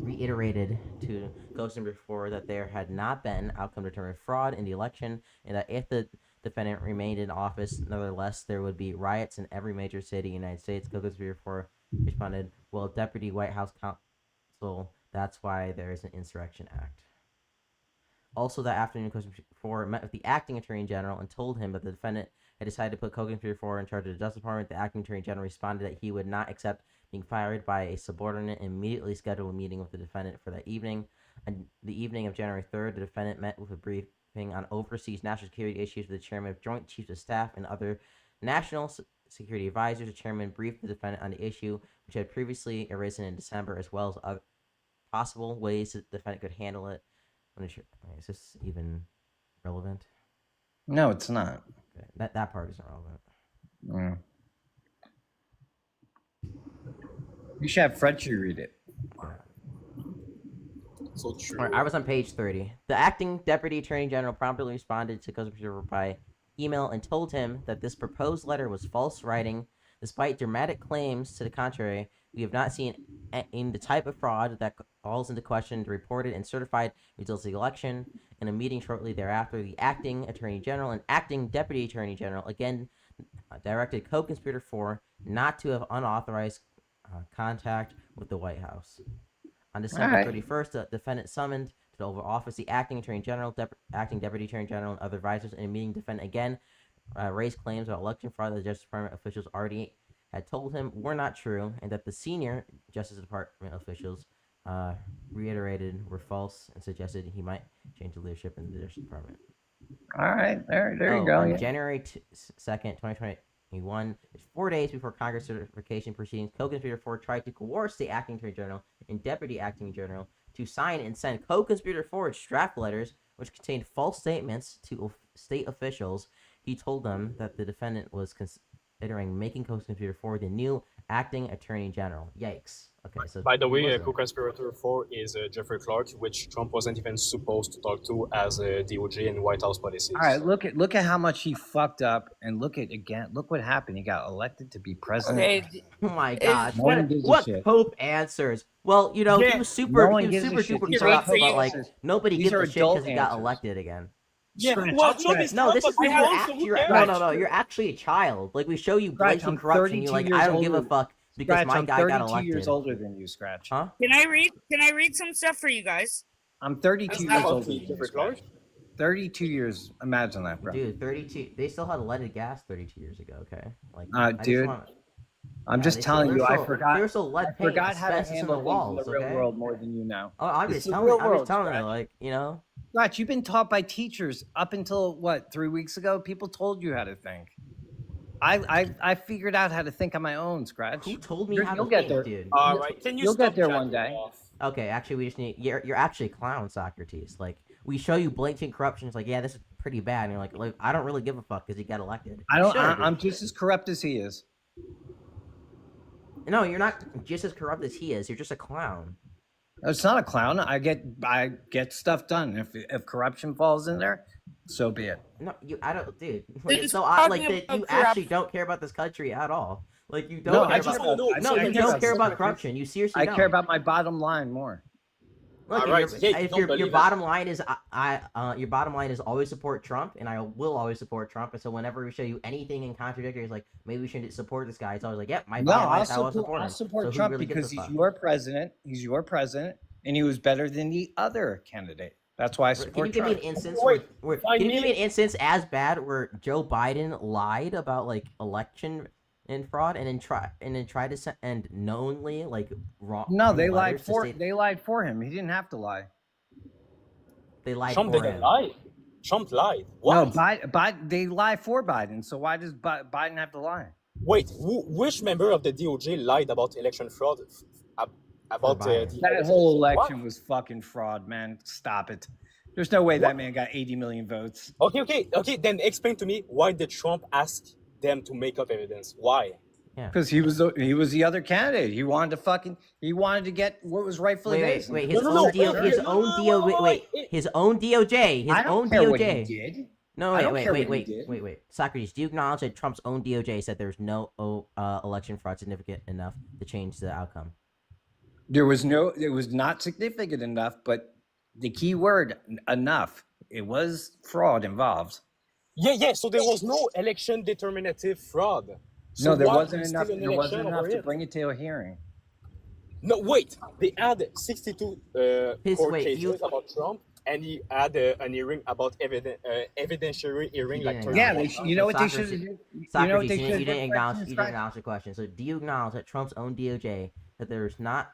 reiterated to Co-Conspirator 4 that there had not been outcome-determined fraud in the election, and that if the defendant remained in office, nevertheless, there would be riots in every major city in the United States. Co-Conspirator 4 responded, "Well, Deputy White House counsel, that's why there is an Insurrection Act." Also, that afternoon, Co-Conspirator 4 met with the acting Attorney General and told him that the defendant had decided to put Co-Conspirator 4 in charge of the Justice Department. The acting Attorney General responded that he would not accept being fired by a subordinate and immediately scheduled a meeting with the defendant for that evening. On the evening of January 3rd, the defendant met with a briefing on overseas national security issues with the chairman of Joint Chiefs of Staff and other national security advisors. The chairman briefed the defendant on the issue, which had previously arisen in December, as well as other possible ways that the defendant could handle it. Is this even relevant? No, it's not. Okay. That part isn't relevant. Mm. You should have Frenchie read it. So true. All right, I was on page 30. The acting Deputy Attorney General promptly responded to Co-Conspirator by email and told him that this proposed letter was false writing. Despite dramatic claims to the contrary, we have not seen in the type of fraud that calls into question the reported and certified results of the election. In a meeting shortly thereafter, the acting Attorney General and acting Deputy Attorney General again directed Co-Conspirator 4 not to have unauthorized contact with the White House. On December 31st, the defendant summoned to the Oval Office the acting Attorney General, acting Deputy Attorney General, and other advisors. In a meeting, the defendant again raised claims about election fraud that the Justice Department officials already had told him were not true, and that the senior Justice Department officials reiterated were false and suggested he might change the leadership in the Justice Department. All right, there you go. On Yeah. January 2nd, 2021, it's 4 days before Congress certification proceedings, Co-Conspirator 4 tried to coerce the acting Attorney General and Deputy Acting General to sign and send Co-Conspirator 4's draft letters, which contained false statements to state officials. He told them that the defendant was considering making co-conspirator for the new acting attorney general. Yikes. Okay, so By the who way, was it? co-conspirator 4 is Jeffrey Clark, which Trump wasn't even supposed to talk to as DOJ and White House policies. All right, look at how much he fucked up, and look what happened. He got elected to be president. Okay, Oh my Is- God! No one gives a What shit. Pope answers? Well, you know, Yeah, he was super, no one he was gives a super, shit. super These are corrupt, answers. but like nobody These gives are a shit adult because he got answers. elected again. Yeah, Scratch, well, scratch. this No, this is Trump, you're, but act, you're Scratch. no, you're actually a child. Like we show you Scratch, blatant I'm corruption. You're 32 like, years I don't give a older. fuck because Scratch, my I'm guy got 32 elected. years older than you, Scratch. Huh? Can I read some stuff for you guys? I'm 32 years older than you, Jeffrey Clark. Scratch. 32 years. Imagine that, bro. Dude, 32. They still had leaded gas 32 years ago. Okay, like Dude, I'm just telling you, I forgot. There's still lead I paint, forgot how to asbestos in handle the things walls. in the real Okay. world more than you now. Oh, I'm It's just the telling. real I'm world, just telling you, Scratch. like you know. Scratch, you've been taught by teachers up until what, 3 weeks ago? People told you how to think. I figured out how to think on my own, Scratch. Who told me You're- how you'll to get think, there. dude? All right, can you You'll stop get there chatting one day. off? Okay, actually, we just need. You're actually a clown, Socrates. Like we show you blatant corruption. It's like, yeah, this is pretty bad. And you're like I don't really give a fuck because he got elected. I You don't. should. I'm just as corrupt as he is. No, you're not just as corrupt as he is. You're just a clown. It's not a clown. I get stuff done. If corruption falls in there, so be it. No, I don't, dude. Like, It's it's so odd. Like talking that about you actually corrupt- don't care about this country at all. Like you don't No, care I just about. wanna know- No, I you care don't about care about corruption. corruption. You seriously I don't. care about my bottom line more. Look, All right, if yeah, your, you if don't your believe it. bottom line is your bottom line is always support Trump, and I will always support Trump. And so whenever we show you anything in contradictory, it's like maybe we shouldn't support this guy. It's always like, yep, my No, bottom line I'll is I will support, support I'll him. support So who Trump really gives because a he's fuck? your president. He's your president, and he was better than the other candidate. That's why I Can you support give me an Trump. instance Wait, where find can you give me- me an instance as bad where Joe Biden lied about like election and fraud and then try to send and knowingly like wrong? No, they letters lied to for state- they lied for him. He didn't have to lie. They lied Trump for didn't him. lie. Trump lied. What? No, Biden, they lie for Biden. So why does Biden have to lie? Wait, which member of the DOJ lied about election fraud? About Biden. the That whole What? election was fucking fraud, man. Stop it. There's no way that man got 80 million votes. Okay. Then explain to me why did Trump ask them to make up evidence? Why? Because he was the other candidate. He wanted to get what was rightfully his. Wait, No, his no, own no, DO, wait, his no, own no, DO, wait, wait, wait. his own DOJ, his I don't own care what he DOJ. did. No, I don't wait, care wait, what he wait, did. wait. Socrates, do you acknowledge that Trump's own DOJ said there's no election fraud significant enough to change the outcome? It was not significant enough, but the key word enough. It was fraud involved. Yeah. So there was no election determinative fraud. So No, there why wasn't is enough. still an There wasn't election enough over to it? bring it to a hearing. No, wait. They had 62 court wait, cases you- about Trump, and he had an hearing about evidentiary hearing You like didn't 30 Yeah, acknowledge- you know what they Socrates- should have done? You know Socrates, what they should you didn't acknowledge the question. So, do you acknowledge that Trump's own DOJ that there's not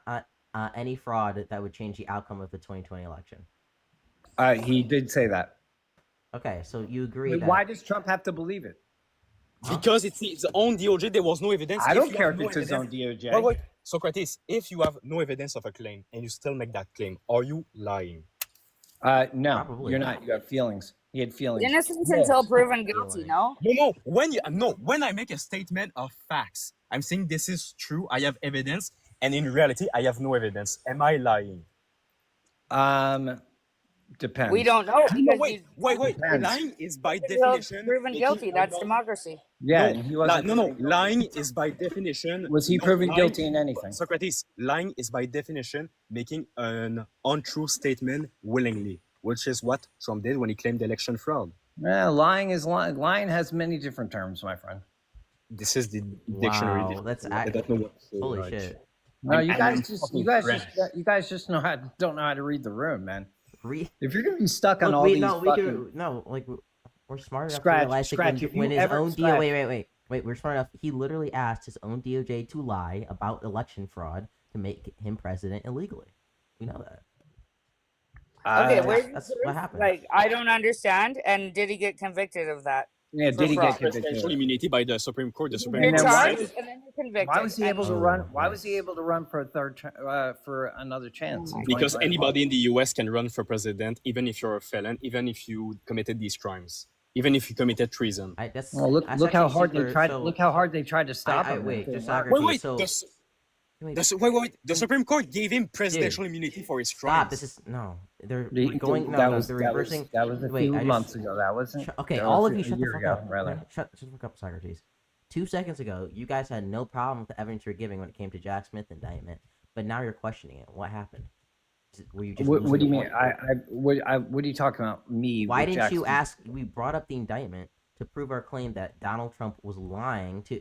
any fraud that would change the outcome of the 2020 election? He did say that. Okay, so you agree Wait, that why does Trump have to believe it? Because it's his own DOJ. There was no evidence. I If don't you care have if no it's his own evidence- DOJ. Wait. Socrates, if you have no evidence of a claim and you still make that claim, are you lying? No, Probably you're not. not. You got feelings. He had feelings. Innocent until proven guilty, no? No. When I make a statement of facts, I'm saying this is true. I have evidence, and in reality, I have no evidence. Am I lying? Depends. We don't know. No, because wait. Depends. Lying is by he's definition proven making guilty. a That's non- democracy. Yeah, and he wasn't. No. Lying is by definition. Was he not proven lying- guilty in anything? Socrates, lying is by definition making an untrue statement willingly, which is what Trump did when he claimed election fraud. Yeah, lying is lying. Lying has many different terms, my friend. This is the dictionary. Wow, that's I don't know what to say, holy like. shit. No, you I'm guys just fucking you guys just don't know how to read the room, man. Re- If you're gonna be stuck on Look, all we these no, we fucking, could no, like we're smart enough Scratch, to realize that Scratch, if you when his ever- own Scratch. wait, we're smart enough. He literally asked his own DOJ to lie about election fraud to make him president illegally. We know that. Okay, uh, where's that's the what proof? happened. Like, I don't understand. And did he get convicted of that? yeah, for did he fraud. get convicted? Presidential immunity by the Supreme Court. The Supreme You're then Court. why- charged and then you're convicted. Why was he able to Oh, run? Why was yes. he able to run for a for another chance? in Because 2021? anybody in the US can run for president, even if you're a felon, even if you committed these crimes. even if he committed treason. That's Well, look that's look how actually hard super. they tried. So Look how hard they tried to stop I him. wait, It just didn't work. Wait, Socrates. wait, So wait. The Supreme Court gave him presidential dude, immunity for his stop. crimes. This is no. They're The- going. No, that no. was They're that was reversing. that was a Wait, few I months just ago. That wasn't. okay. That All was of you, a shut the year fuck ago, up. rather. Okay, shut the fuck up, Socrates. 2 seconds ago, you guys had no problem with the evidence you're giving when it came to Jack Smith indictment, but now you're questioning it. What happened? Were you just What losing do you your mean? point? What are you talking about? Me? Why with didn't Jack you Smith? ask? We brought up the indictment to prove our claim that Donald Trump was lying to,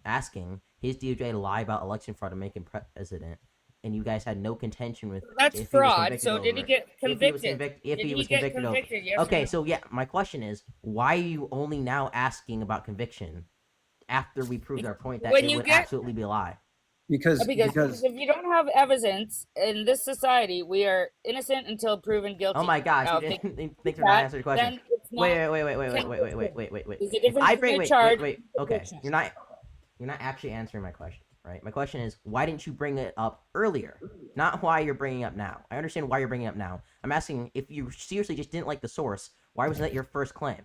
asking his DOJ to lie about election fraud to make him president, and you guys had no contention with That's if fraud. He was So convicted did he over it. get If he was convicted? if Did he he was get convicted over. convicted? Yes or Okay, no? so yeah, my question is, why are you only now asking about conviction after we proved our point that When it you would get- absolutely be a lie? Because Because if you don't have evidence in this society, we are innocent until proven guilty. Oh my gosh, Now, you if didn't think they for not answer the question. then it's not Wait. There's a If difference I between bring a wait, charge wait. and Okay, conviction. you're not actually answering my question, right? My question is, why didn't you bring it up earlier? Not why you're bringing it up now. I understand why you're bringing it up now. I'm asking if you seriously just didn't like the source. Why wasn't that your first claim?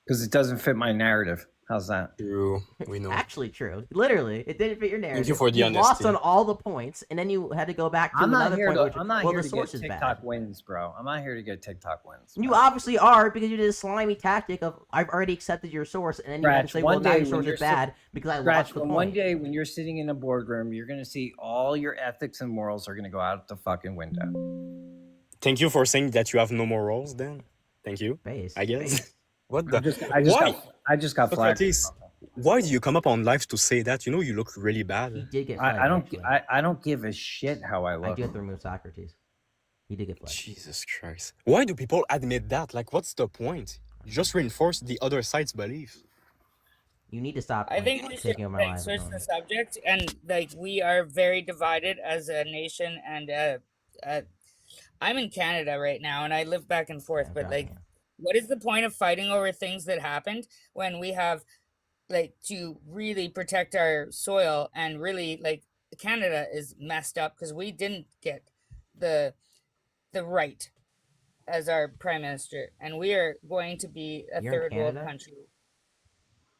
it doesn't fit my narrative. How's that? True, we It's know. actually true. Literally, it didn't fit your narrative. Thank you for the lost honesty. on all the points, and then you had to go back to I'm not another here point. to. Which, I'm not well, here the to source get is TikTok bad. wins, bro. I'm not here to get TikTok wins. You bro. obviously are, because you did a slimy tactic of I've already accepted your source, and then you have to Scratch, say, well, one now day your when source you're is bad because I Scratch, lost the when point. one day when you're sitting in a boardroom, you're gonna see all your ethics and morals are gonna go out the fucking window. Thank you for saying that you have no morals. Then, thank you. Base. I guess. What I the? just got flagged. Socrates, why do you come up on live to say that? You know you look really He bad. did get flagged. I don't. actually. I don't give a shit how I I look. do have to remove Socrates. He did get flagged. Jesus Christ. Why do people admit that? Like, what's the point? You just reinforce the other side's belief. You need to stop. I think we should taking over my like, life. switch the subject, and like we are very divided as a nation. And I'm in Canada right now, and I live back and forth. But like, what is the point of fighting over things that happened when we have like to really protect our soil and really like Canada is messed up because we didn't get the right as our prime minister, and we are going to be a You're in third world Canada? country.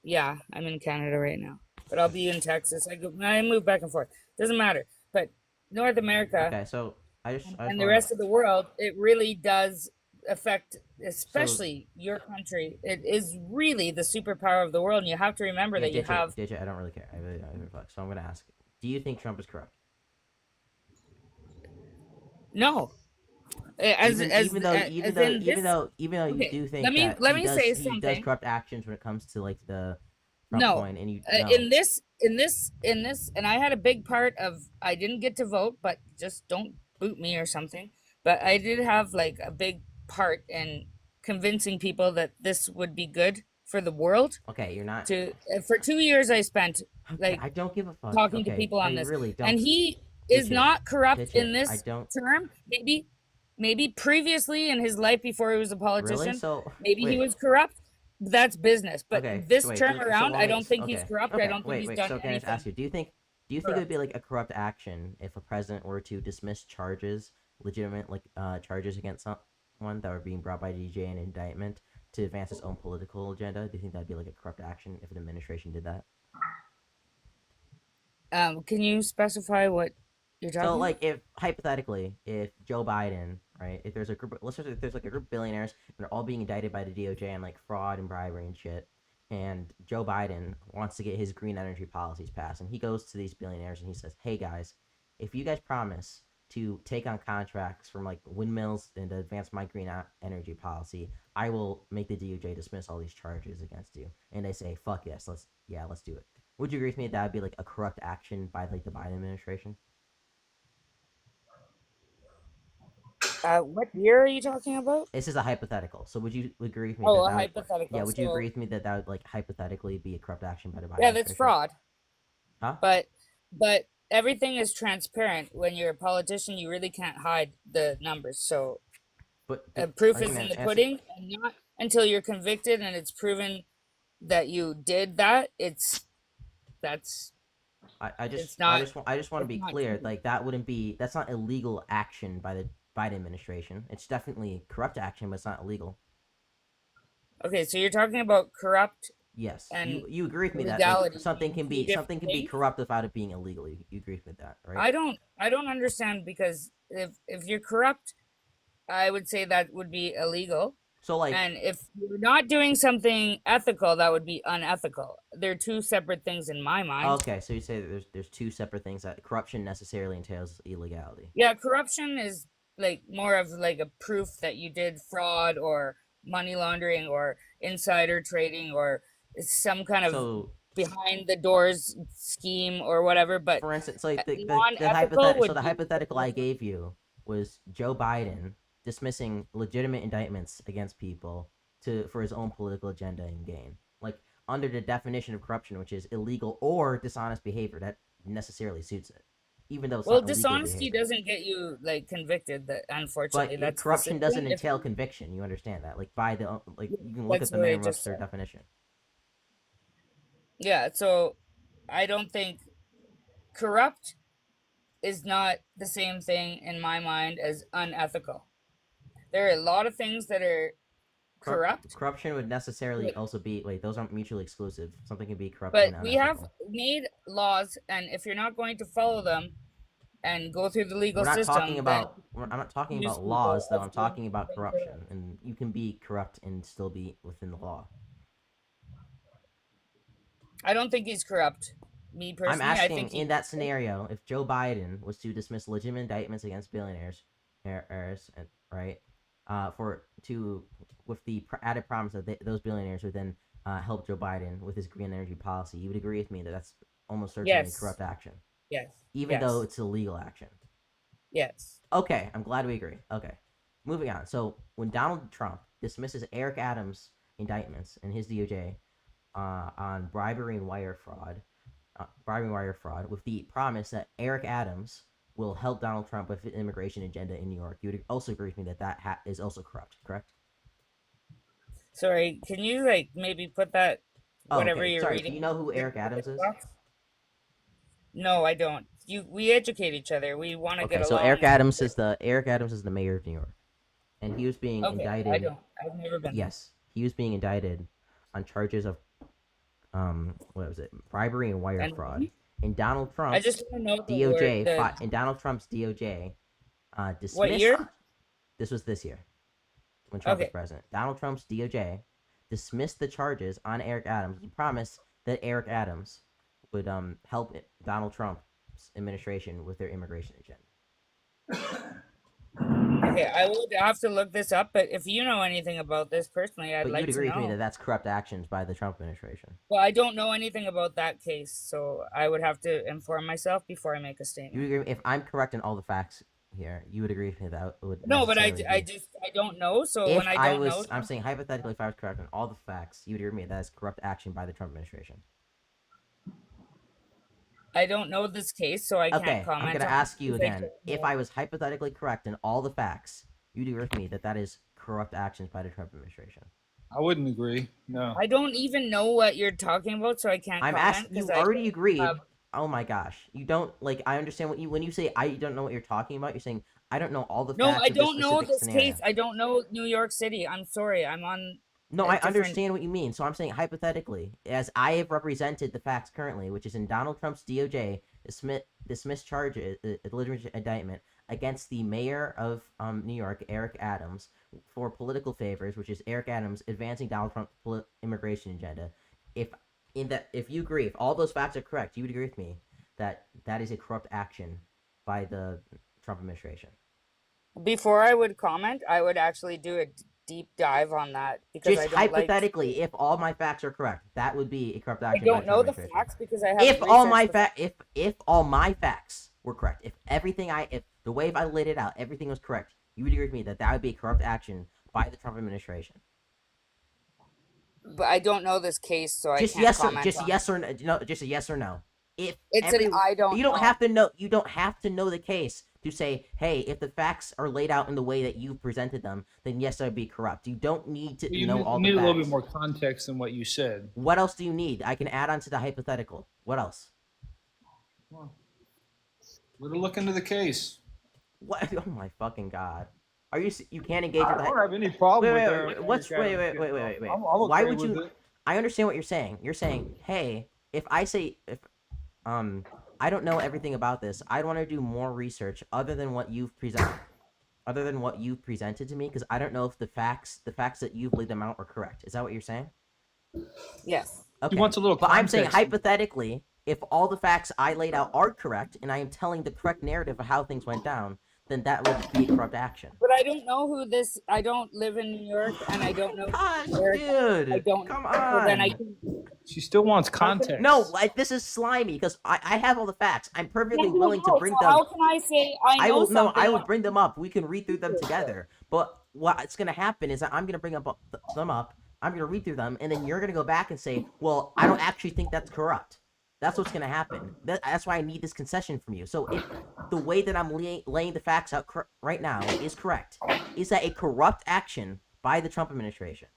Yeah, I'm in Canada right now, but I'll be in Texas. I move back and forth. Doesn't matter. But North America Okay, so I just and the rest of the world, it really does affect, especially your country. It is really the superpower of the world, and you have to remember that you have. Ditch it. I don't really care. I really don't give a fuck. So I'm gonna ask: do you think Trump is corrupt? No. Even though you Okay, do think let me- that let he me does, say he does something. corrupt actions when it comes to like the Trump No, coin, and you in this, and I had a big part of. I didn't get to vote, but just don't boot me or something. But I did have like a big part in convincing people that this would be good for the world. okay, you're not. To for 2 years, I spent like I don't give a fuck. talking to Okay, people on I this, really don't. and he is Ditch it. not corrupt Ditch in it. this I don't. term. Maybe previously in his life before he was a politician, Really? So maybe he wait. was corrupt. That's business. But Okay, this so wait, term so around, let I me- don't think he's okay, corrupt. okay, I don't think wait, he's wait, done so can I just anything. ask you? Do you think it would be like a corrupt action if a president were to dismiss charges, legitimate like charges against someone that were being brought by DJ in indictment to advance his own political agenda? Do you think that'd be like a corrupt action if an administration did that? Can you specify what you're talking? So, like, if hypothetically, if Joe Biden, right, if there's a group, let's just say there's like a group of billionaires and they're all being indicted by the DOJ on like fraud and bribery and shit, and Joe Biden wants to get his green energy policies passed, and he goes to these billionaires and he says, "Hey guys, if you guys promise to take on contracts from like windmills and to advance my green energy policy, I will make the DOJ dismiss all these charges against you." And they say, "Fuck yes, let's do it." Would you agree with me that would be like a corrupt action by like the Biden administration? What year are you talking about? This is a hypothetical. So would you agree with me? Oh, that a that would- hypothetical. Yeah, would you so- agree with me that would like hypothetically be a corrupt action by the Biden? Yeah, that's administration? fraud. Huh? But everything is transparent. When you're a politician, you really can't hide the numbers. So But proof okay, is man, in the answer- pudding, and not until you're convicted and it's proven that you did that. That's I just it's not- I just want to it's be not clear. true. Like that's not illegal action by the Biden administration. It's definitely corrupt action, but it's not illegal. Okay, so you're talking about corrupt Yes, and you agree with me that legality something being can two be different things? corrupt without it being illegal. You agree with that, right? I don't understand, because if you're corrupt, I would say that would be illegal. So like, And if you're not doing something ethical, that would be unethical. They're two separate things in my mind. okay, so you say that there's two separate things, that corruption necessarily entails illegality. Yeah, corruption is like more of like a proof that you did fraud or money laundering or insider trading or some kind of So behind the doors scheme or whatever. But for instance, like non-ethical would the be hypothetical I gave you was Joe Biden dismissing legitimate indictments against people for his own political agenda and gain. Like under the definition of corruption, which is illegal or dishonest behavior, that necessarily suits it. Even though it's well, not illegal dishonesty behavior. doesn't get you like convicted. That unfortunately, But that's the corruption doesn't system. If entail you- conviction. You understand that? Like by the like, you can look That's at the what I Merriam just Webster said. definition. Yeah, so I don't think corrupt is not the same thing in my mind as unethical. There are a lot of things that are corrupt, Corruption would necessarily but- also be wait. Those aren't mutually exclusive. Something can be corrupt. but and we have unethical. made laws, and if you're not going to follow them and go through the legal We're not system, talking then about. I'm not talking use about people laws though. as I'm talking good about as corruption, and you can be corrupt and still be within the law. I don't think he's corrupt. Me personally, I'm I asking think in that scenario, if Joe Biden was to dismiss legitimate indictments against billionaires, heirs, and right, with the added promise that those billionaires would then help Joe Biden with his green energy policy, you would agree with me that that's almost certainly Yes. corrupt action, yes, even yes, though it's illegal action. yes. Okay, I'm glad we agree. Okay, moving on. So when Donald Trump dismisses Eric Adams' indictments and his DOJ on bribery and wire fraud, with the promise that Eric Adams will help Donald Trump with the immigration agenda in New York, you would also agree with me that is also corrupt, correct? Sorry, can you like maybe put that Oh, whatever okay. you're Sorry, reading? do you know who Eric Adams is? No, I don't. We educate each other. We want to Okay, get so along. Eric Adams is the mayor of New York, and he was being Okay, indicted. I don't. I've never been. Yes, he was being indicted on charges of what was it? Bribery and wire And fraud. And Donald Trump's I just want to know the DOJ word, and Donald Trump's DOJ dismissed. What year? This was this year when Trump was Okay. president. Donald Trump's DOJ dismissed the charges on Eric Adams. He promised that Eric Adams would help Donald Trump's administration with their immigration agenda. Okay, I will have to look this up. But if you know anything about this personally, I'd But like you'd to agree with me know. that that's corrupt actions by the Trump administration. Well, I don't know anything about that case, so I would have to inform myself before I make a statement. You agree if I'm correct in all the facts here, you would agree with me that would No, but I necessarily be- don't know. So if when I don't know, I'm saying hypothetically, if I was correct in all the facts, you would agree with me that is corrupt action by the Trump administration. I don't know this case, so I can't Okay, comment. I'm gonna on ask it you because I again. don't If know. I was hypothetically correct in all the facts, you'd agree with me that that is corrupt actions by the Trump administration. I wouldn't agree. No. I don't even know what you're talking about, so I can't. I'm comment asking. You 'cause I already don't agreed. have- Oh my gosh, you don't like. I understand when you say I don't know what you're talking about. You're saying I don't know all the No, facts. I of this don't know specific this scenario. case. I don't know New York City. I'm sorry. I'm on. No, a I different- understand what you mean. So I'm saying hypothetically, as I have represented the facts currently, which is in Donald Trump's DOJ dismissed charges, legitimate indictment against the mayor of New York, Eric Adams, for political favors, which is Eric Adams advancing Donald Trump's immigration agenda. If you agree, if all those facts are correct, you would agree with me that that is a corrupt action by the Trump administration. Before I would comment, I would actually do a deep dive on that because I Just don't like. hypothetically, if all my facts are correct, that would be a corrupt I action. by don't know the administration. facts because I have. If all my if all my facts were correct, if the way I laid it out, everything was correct, you would agree with me that that would be a corrupt action by the Trump administration. But I don't know this case, so Just I can't yes or comment. just on yes or no, just a yes or no. If It's an I don't. you don't know. have to know. You don't have to know the case to say, hey, if the facts are laid out in the way that you presented them, then yes, that would be corrupt. You don't need to You know need, all you need the a facts. little bit more context than what you said. What else do you need? I can add on to the hypothetical. What else? We're to look into the case. What? Oh my fucking god. Are you? You can't engage with I the. don't have any problem Wait, with wait, their. wait, what's? Wait, wait, wait, wait, wait, wait. I'm Why okay would with you? it. I understand what you're saying. You're saying, hey, if I say if I don't know everything about this. I want to do more research other than what you've presented to me, because I don't know if the facts that you've laid them out are correct. Is that what you're saying? Yes. Okay. He wants a little But I'm saying context. hypothetically, if all the facts I laid out are correct, and I am telling the correct narrative of how things went down, then that would be a corrupt action. But I don't know who this. I don't live in New York, and I don't know. Gosh, where- dude, I don't. come So then I on. can. She still wants context. No, like this is slimy because I have all the facts. I'm perfectly Yeah, willing to no, bring so them. how can I say I know will no. something? I will when- bring them up. We can read through them together. But what's gonna happen is that I'm gonna bring them up. I'm gonna read through them, and then you're gonna go back and say, "Well, I don't actually think that's corrupt." That's what's gonna happen. That's why I need this concession from you. So if the way that I'm laying the facts out right now is correct, is that a corrupt action by the Trump administration?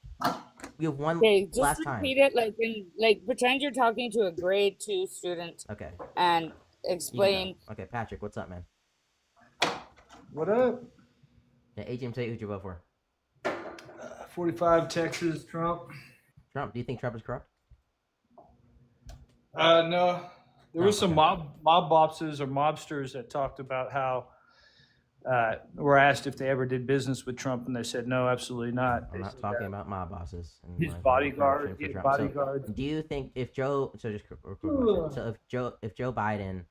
We have one Okay, just last time. repeat it like pretend you're talking to a grade 2 student Okay. and You can explain. go. Okay, Patrick, what's up, man? What up? Yeah, AGM, tell you who'd you vote for? 45 Texas Trump. Trump. Do you think Trump is corrupt? No. There No, was some okay. mob bosses or mobsters that talked about how were asked if they ever did business with Trump, and they said no, absolutely not. I'm They not said talking that about mob bosses. And his like, bodyguard, corruption for his Trump. bodyguard. So, do you think if Joe? So just a quick question. So if Joe Biden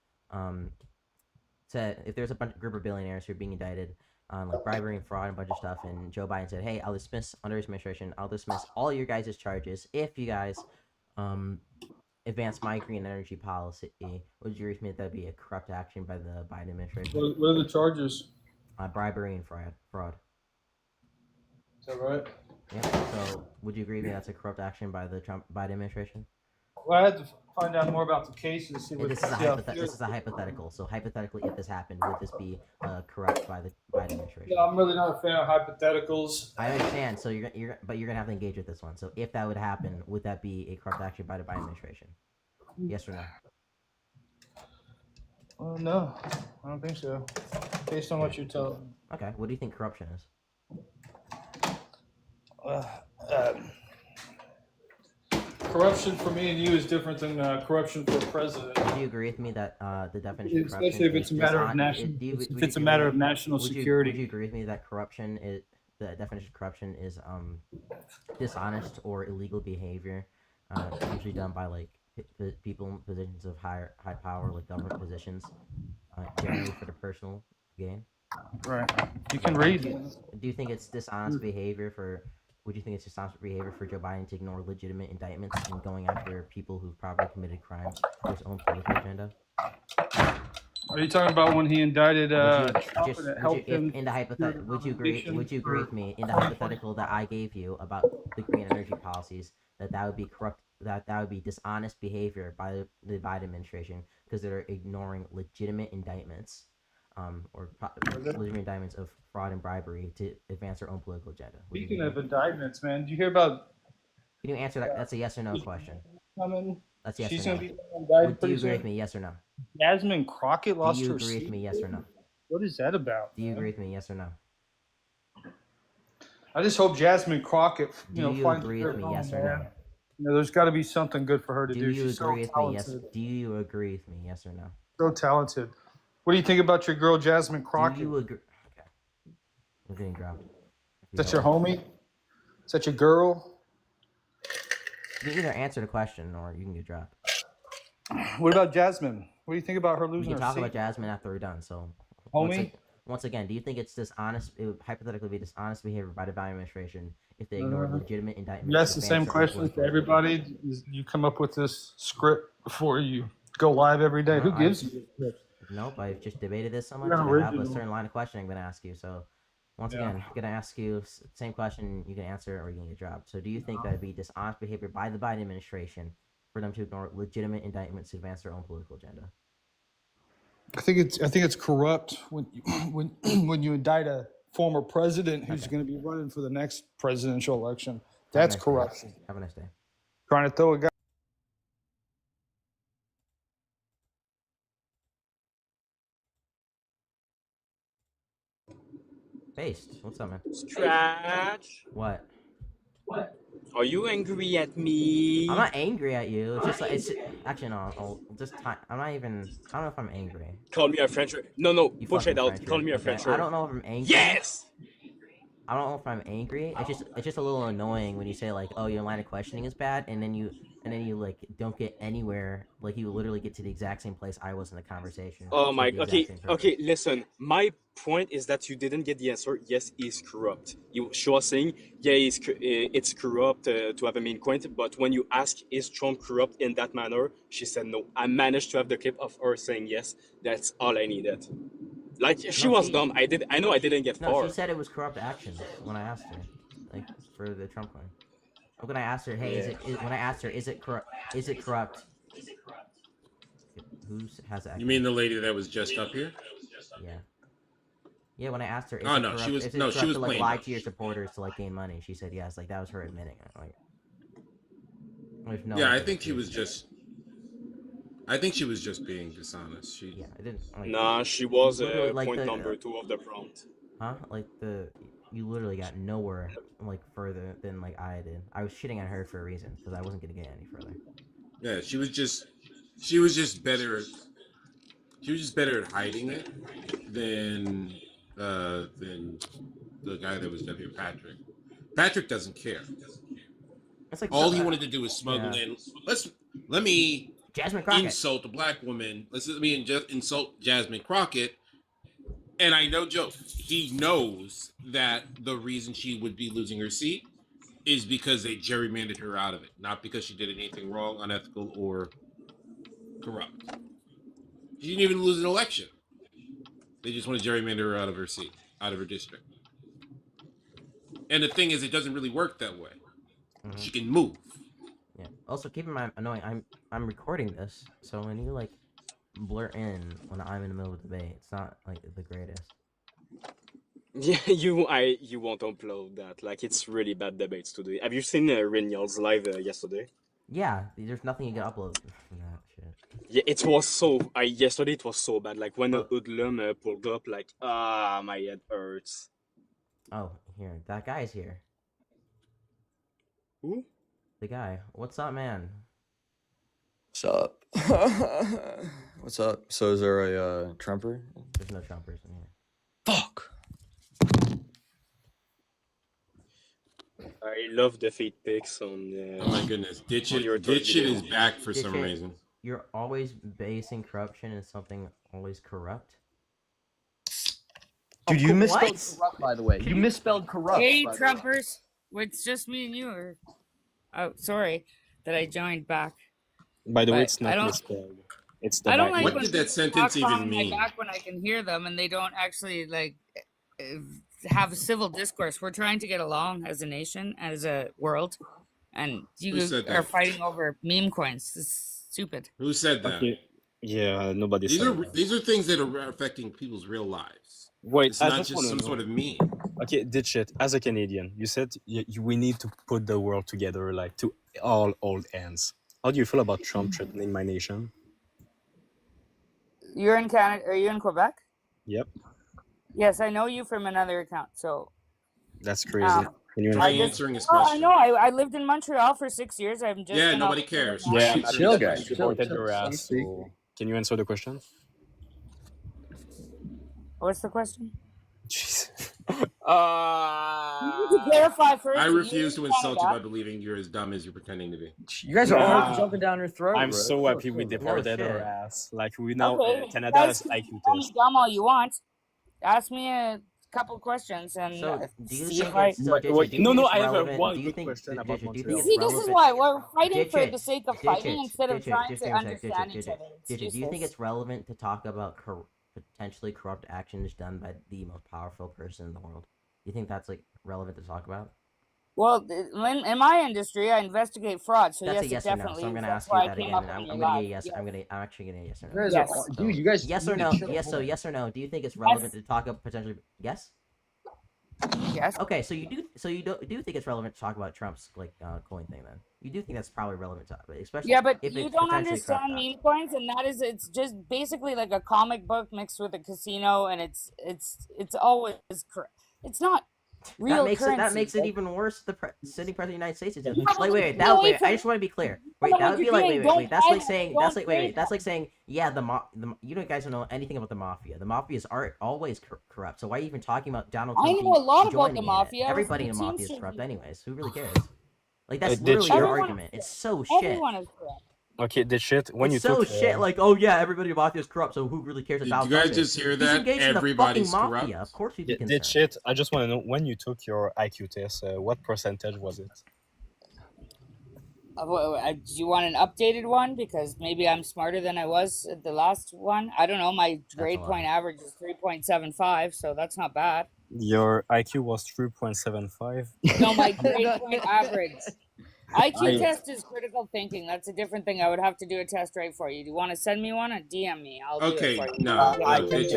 said if there's a group of billionaires who are being indicted on like bribery and fraud and a bunch of stuff, and Joe Biden said, "Hey, I'll dismiss under his administration. I'll dismiss all your guys' charges if you guys advance my green energy policy." Would you agree with me that that'd be a corrupt action by the Biden administration? What are the charges? Bribery and fraud. Is that right? Yeah. So would you agree with me that's a corrupt action by the Trump Biden administration? Well, I had to find out more about the case and see And what. this is a hypothetical. So hypothetically, if this happened, would this be corrupt by the Biden administration? Yeah, I'm really not a fan of hypotheticals. I understand. So you're gonna have to engage with this one. So if that would happen, would that be a corrupt action by the Biden administration? Yes or no? No, I don't think so. Based on what you're telling. Okay. What do you think corruption is? Corruption for me and you is different than corruption for a president. Do you agree with me that the definition of corruption Especially if it's a is matter of dishon- national, do you- if would it's a you matter agree- of national would security. Would you agree with me that corruption is the definition of corruption is dishonest or illegal behavior, usually done by like people in positions of high power, like government positions, generally for the personal gain? Right. You can read. Do you think it's dishonest behavior for? Would you think it's dishonest behavior for Joe Biden to ignore legitimate indictments and going after people who've probably committed crimes for his own political agenda? Are you talking about when he indicted Trump and it helped him? In the hypothetical, would you agree with me in the 2020? hypothetical that I gave you about the green energy policies that would be corrupt, that would be dishonest behavior by the Biden administration because they're ignoring legitimate indictments, legitimate indictments of fraud and bribery to advance their own political agenda? Would you Speaking agree? of indictments, man, did you hear about Can you answer that? That's a yes or no question. coming? That's yes She's or gonna no. be indicted Do you pretty agree with soon. me? Yes or no? Jasmine Crockett Do lost you her agree with seat. me? Yes or no? What is that about? Do you man? agree with me? Yes or no? I just hope Jasmine Crockett, Do you finds agree her with me? home, Yes or man. no? There's got to be something good for her to Do do. you She's so agree with me? Yes. talented. Do you agree with me? Yes or no? So talented. What do you think about your girl Jasmine Crockett? Do you agree? Okay. We're getting dropped. Is that your homie? Is that your girl? You can either answer the question or you can get dropped. What about Jasmine? What do you think about her We losing can her talk seat? about Jasmine after we're done. So, Homie? once again, do you think it's dishonest? It would hypothetically be dishonest behavior by the Biden administration if they ignore legitimate indictments. That's to the same advance their own question to political everybody. You come up with this script before you go live every day. Who No, gives you this script? agenda. Nope, I've just debated this so much. You're And I have a original. certain line of questioning I'm going to ask you. So, once Yeah. again, I'm going to ask you same question. You can answer or you can get dropped. So, do you think that would be dishonest behavior by the Biden administration for them to ignore legitimate indictments to advance their own political agenda? I think it's corrupt when when you indict a former president who's going to be running for the next presidential election. That's nice day. corruption. Have a nice day. Trying to throw a guy. Based. What's up, man? Scratch. What? Are you angry at me? I'm not angry at you. It's just like it's actually no. I'll just I'm not even. I don't know if I'm angry. Call me a Frencher. No, You push fucking it out. Frencher. Call me a Okay, Frencher. I don't know if I'm angry. Yes! I don't know if I'm angry. It's just a little annoying when you say like, "Oh, your line of questioning is bad," and then you like don't get anywhere. Like you literally get to the exact same place I was in the conversation. Oh with my. the exact Okay, same purpose. okay. Listen. My point is that you didn't get the answer. Yes, he's corrupt. She was saying, yeah, it's corrupt to have a meme coin. But when you ask, is Trump corrupt in that manner? She said no. I managed to have the clip of her saying yes. That's all I needed. Like she No, was she- dumb. I know I didn't get No, far. she said it was corrupt actions when I asked her, like for the Trump claim. Like, when I asked her, hey, when I asked her, is it corrupt? Is it corrupt? Who has that? You mean the lady that was just up here? Yeah. Yeah, when I asked her, is Oh, it no, corrupt, she was- is it no, she corrupt was to like playing lie dumb. to your supporters to like gain money? She said yes. Like that was her admitting it. Like, there's no Yeah, I other think she was excuse. just. I think she was just being dishonest. She. Yeah, I didn't. Like, Nah, she was literally, like, point the- number 2 of the prompt. Huh? Like you literally got nowhere like further than like I did. I was shitting on her for a reason because I wasn't gonna get any further. Yeah, she was just better. She was just better at hiding it than the guy that was up here, Patrick. Patrick doesn't care. It's like All he wanted to do was smuggle Yeah. in. Let me Jasmine Crockett. insult a black woman. Let me insult Jasmine Crockett. And I know Joe. He knows that the reason she would be losing her seat is because they gerrymandered her out of it, not because she did anything wrong, unethical, or corrupt. She didn't even lose an election. They just want to gerrymander her out of her seat, out of her district. And the thing is, it doesn't really work that way. Mhm. She can move. Yeah. Also, keep in mind, annoying. I'm recording this, so when you like blur in when I'm in the middle of a debate, it's not like the greatest. Yeah, you won't upload that. Like it's really bad debates today. Have you seen Rignol's live yesterday? Yeah, there's nothing you can upload from that shit. Yeah, it was so. Yesterday it was so bad. Like when a Oh. hoodlum pulled up, like my head hurts. Oh, here, that guy's here. Who? The guy. What's up, man? What's up? What's up? So is there a Trumper? There's no Trumpers in here. Fuck. I love the feed pics on. Oh my goodness. Ditch On your It. Ditch It video. is back for Ditch some It. reason. You're always basing corruption in something always corrupt. Dude, you misspelled What? corrupt, by the way. You misspelled corrupt. Hey, by the way. Trumpers. It's just me and you. Or... Oh, sorry that I joined back. By the way, But it's I not don't- misspelled. It's the I don't back- like What when did that people sentence talk behind even my mean? back when I can hear them and they don't actually like have a civil discourse. We're trying to get along as a nation, as a world, and you Who said are that? fighting over meme coins. This is stupid. Who said that? Okay. Yeah, nobody These said are that. these are things that are affecting people's real lives. Wait, It's I not just just want some to sort of meme. Okay, ditch it. As a Canadian, you said we need to put the world together, like to all old ends. How do you feel about Trump threatening my nation? You're in Canada. Are you in Quebec? Yep, Yes, I know you from another account. So that's crazy. Um, Can you Try I just- answering his oh, I question. know. I lived in Montreal for 6 years. I'm just Yeah, been nobody out- cares. Yeah, Shoot, chill, shoot, guys. shoot. Chill. supported your Let me ass. speak. So can you answer the question? What's the question? Jeez. You need to clarify first. I that you refuse to in insult you Canada. by believing you're as dumb as you're pretending to be. You guys are all Nah. jumping down her throat. I'm bro. so Chill, happy chill, we bro. deported shit. our ass. Like we now Okay, Canada guys, has IQ call me test. dumb all you want. Ask me a couple questions and So, do you see think if I. it's so, Wait, Digit, wait, do you no, think no, it's I have a relevant- one do you good think- question about Digit, do you Montreal. think it's See, this is relevant- why we're fighting for Digit, the sake of Digit, fighting instead of Digit, trying just to give me a sec, understand Digit, each other. It's Digit, do you think useless. it's relevant to talk about potentially corrupt actions done by the most powerful person in the world? Do you think that's like relevant to talk about? Well, in my industry, I investigate fraud, so That's yes, a yes it or no. definitely So I'm is. gonna That's ask you why I that came again. up And I'm with gonna your get a live. yes. Yes. I'm actually getting a yes or You no. guys Yes. are, dude. You guys. Yes you or need to no? chill. Yes. Hold So on. yes or no? Do you think it's relevant to talk about potentially? Yes. Yes. Okay. So you do. So you do think it's relevant to talk about Trump's like coin thing? Then you do think that's probably relevant to, especially Yeah, but if you it's don't potentially understand corrupt. meme coins, and that is it's just basically like a comic book mixed with a casino, and it's always correct. It's not real That currency. makes it even worse. The sitting president of the United States is doing. Yeah, Like, wait. I just want to be clear. Wait, that would be like, wait. That's like saying, That's like saying, yeah, you guys don't know anything about the mafia. The mafias are always corrupt. So why are you even talking about Donald Trump? I know a lot about the joining in it? mafia. Everybody in the mafia is corrupt, anyways. Who really cares? Like, that's literally your argument. It's so shit. Everyone is corrupt. Okay, the shit when you It's so took shit. Like, oh yeah, everybody in the mafia is corrupt. So who really cares Did about? you guys others? just hear He's that? engaged in the Everybody's fucking corrupt. mafia. Of course he'd be the concerned. shit. I just want to know when you took your IQ test. What percentage was it? Do you want an updated one? Because maybe I'm smarter than I was at the last one. I don't know. My grade point average is 3.75, so that's not bad. Your IQ was 3.75. No, my grade point average. IQ test is critical thinking. That's a different thing. I would have to do a test right for you. Do you want to send me one or DM me? I'll do it for you. Ditch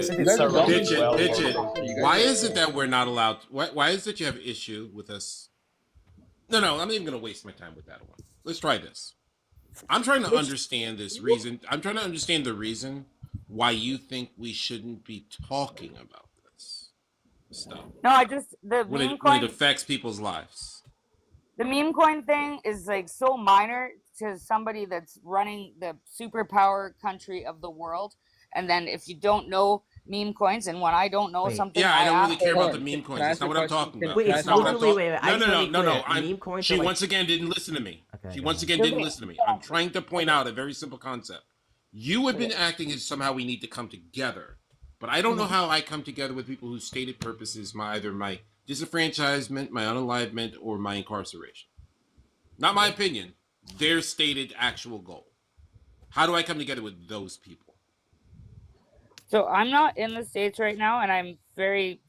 it. Why is it that we're not allowed? Why is it you have an issue with us? No, I'm not even going to waste my time with that one. Let's try this. I'm trying to understand this reason. I'm trying to understand the reason why you think we shouldn't be talking about this stuff. No, when it affects people's lives. The meme coin thing is like so minor to somebody that's running the superpower country of the world. And then if you don't know meme coins, and when I don't know something, I don't really care about the meme coins. That's not what I'm talking about. Wait, That's not what I'm talking. No. Meme coins she once again didn't listen to me. She once again didn't listen to me. I'm trying to point out a very simple concept. You have been acting as somehow we need to come together, but I don't know how I come together with people whose stated purpose is either my disenfranchisement, my unalivement, or my incarceration. Not my opinion. Their stated actual goal. How do I come together with those people? So I'm not in the States right now, and I'm very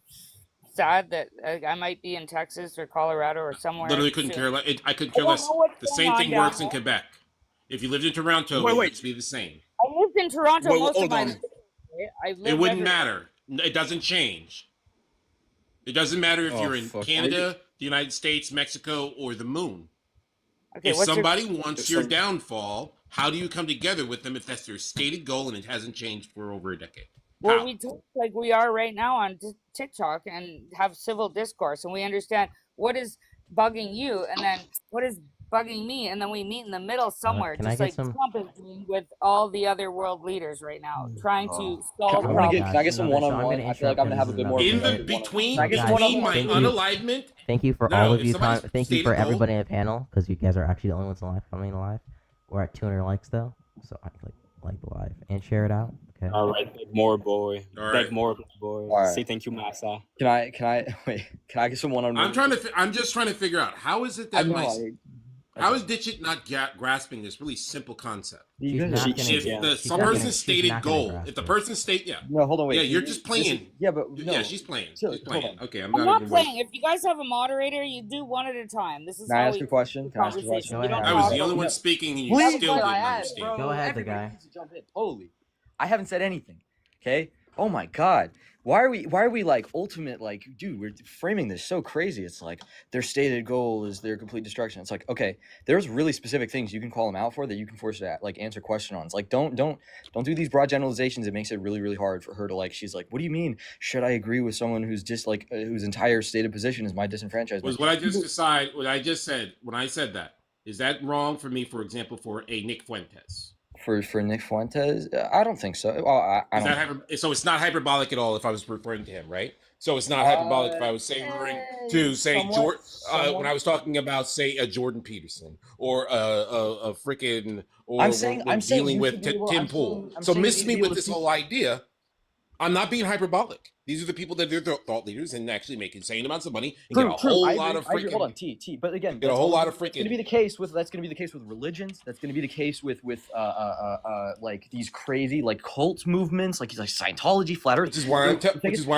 sad that I might be in Texas or Colorado or somewhere. Literally couldn't care less. I couldn't care less. The same thing works in Quebec. If you lived in Toronto, it would be the same. I lived in Toronto most of my life. It wouldn't matter. It doesn't change. It doesn't matter if you're in Canada, the United States, Mexico, or the moon. Okay, if somebody wants your downfall, how do you come together with them if that's their stated goal and it hasn't changed for over a decade? Well, we talk like we are right now on TikTok and have civil discourse, and we understand what is bugging you, and then what is bugging me, and then we meet in the middle somewhere, just like Trump is doing with all the other world leaders right now, trying to solve problems. Can I get some one-on-one? I feel like I'm gonna have a bit more. Between my unalivement. Thank you for all of you. Thank you for everybody in the panel, because you guys are actually the only ones alive coming alive. We're at 200 likes though, so I like the live and share it out. Okay. All right, beg more, boy. Beg more, boy. Right. Say thank you, Massa. Can I get some one-on-one? I'm just trying to figure out how is it that how is Ditchit not grasping this really simple concept? If some person's stated goal, if the person's no, hold on, wait. Yeah, you're just playing. But no. Yeah, she's playing. She's playing. Okay, I'm not playing. If you guys have a moderator, you do one at a time. This is. Can I ask a question? I was the only one speaking, and you still didn't understand. Go ahead, the guy. Totally. I haven't said anything. Okay. Oh my God. Why are we like ultimate, like, dude, we're framing this so crazy. It's like their stated goal is their complete destruction. It's like, okay, there's really specific things you can call them out for that you can force to like answer question on. It's like, don't do these broad generalizations. It makes it really, really hard for her to like, she's like, what do you mean? Should I agree with someone who's just like, whose entire stated position is my disenfranchisement? Was what I just said when I said that, is that wrong for me, for example, for a Nick Fuentes? For Nick Fuentes, I don't think so. Well, so it's not hyperbolic at all if I was referring to him, right? So it's not hyperbolic if I was saying when I was talking about say a Jordan Peterson or a freaking I'm dealing with Tim Pool. So miss me with this whole idea. I'm not being hyperbolic. These are the people that are thought leaders and actually make insane amounts of money and get a whole lot of freaking. Hold on, But again, get a whole lot of freaking. That's going to be the case with. That's going to be the case with religions. That's going to be the case with like these crazy like cult movements, like Scientology, flat Earth. Which is why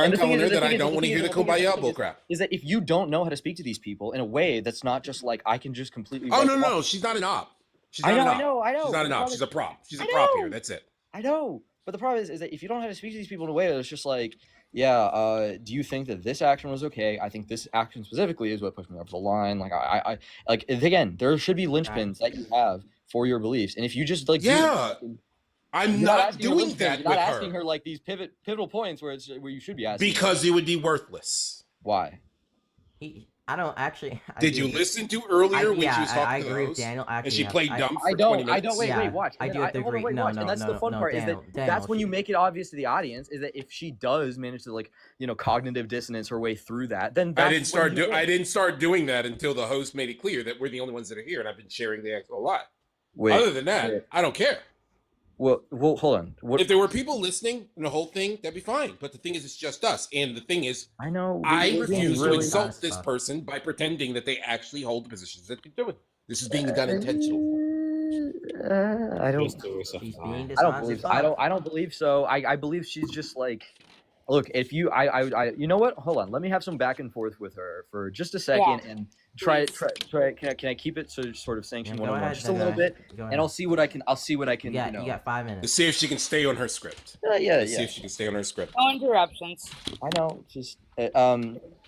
I'm telling her that I don't want to hear the kumbaya bull crap. Is that if you don't know how to speak to these people in a way that's not just like I can just completely. Oh no, she's not an op. I know. She's not an op. She's a prop. She's a prop here. That's it. I know. But the problem is that if you don't know how to speak to these people in a way that's just like, do you think that this action was okay? I think this action specifically is what pushed me over the line. Like I like again, there should be linchpins that you have for your beliefs, and if you just like I'm not doing that. You're not asking her like these pivotal points where you should be asking. Because it would be worthless. Why? I don't actually. Did you listen to earlier when she was talking I to the agree with host? Daniel. And Actually, she played dumb for I 20 don't. minutes? I don't. Wait. Yeah, Wait. Watch. I And do then have to hold on, agree. wait. No, Watch. no, And that's no, the fun no, part is Daniel, that that's when you make it obvious to the audience is that if she does manage to like cognitive dissonance her way through that, then that's I didn't start doing that until the host made it clear that we're the only ones that are here, and I've been sharing the actual lot. Wait, Other than that, wait. I don't care. Well, hold on. If there were people listening in the whole thing, that'd be fine. But the thing is, it's just us. And the thing is, I know I we're being refuse to really insult this person by pretending that they actually hold the positions that they're doing. This is being done intentionally. I don't. He's being I don't believe. I don't believe so. I believe she's just like. Look, if you, you know what? Hold on. Let me have some back and forth with her for just a second and try. Can I keep it sort of sanctioned Yeah, go one-on-one ahead, just a little bit, go and ahead. I'll see what I can. You got 5 minutes. To see if she can stay on her script. Yeah. See if she can stay on her script. No interruptions. I know. Just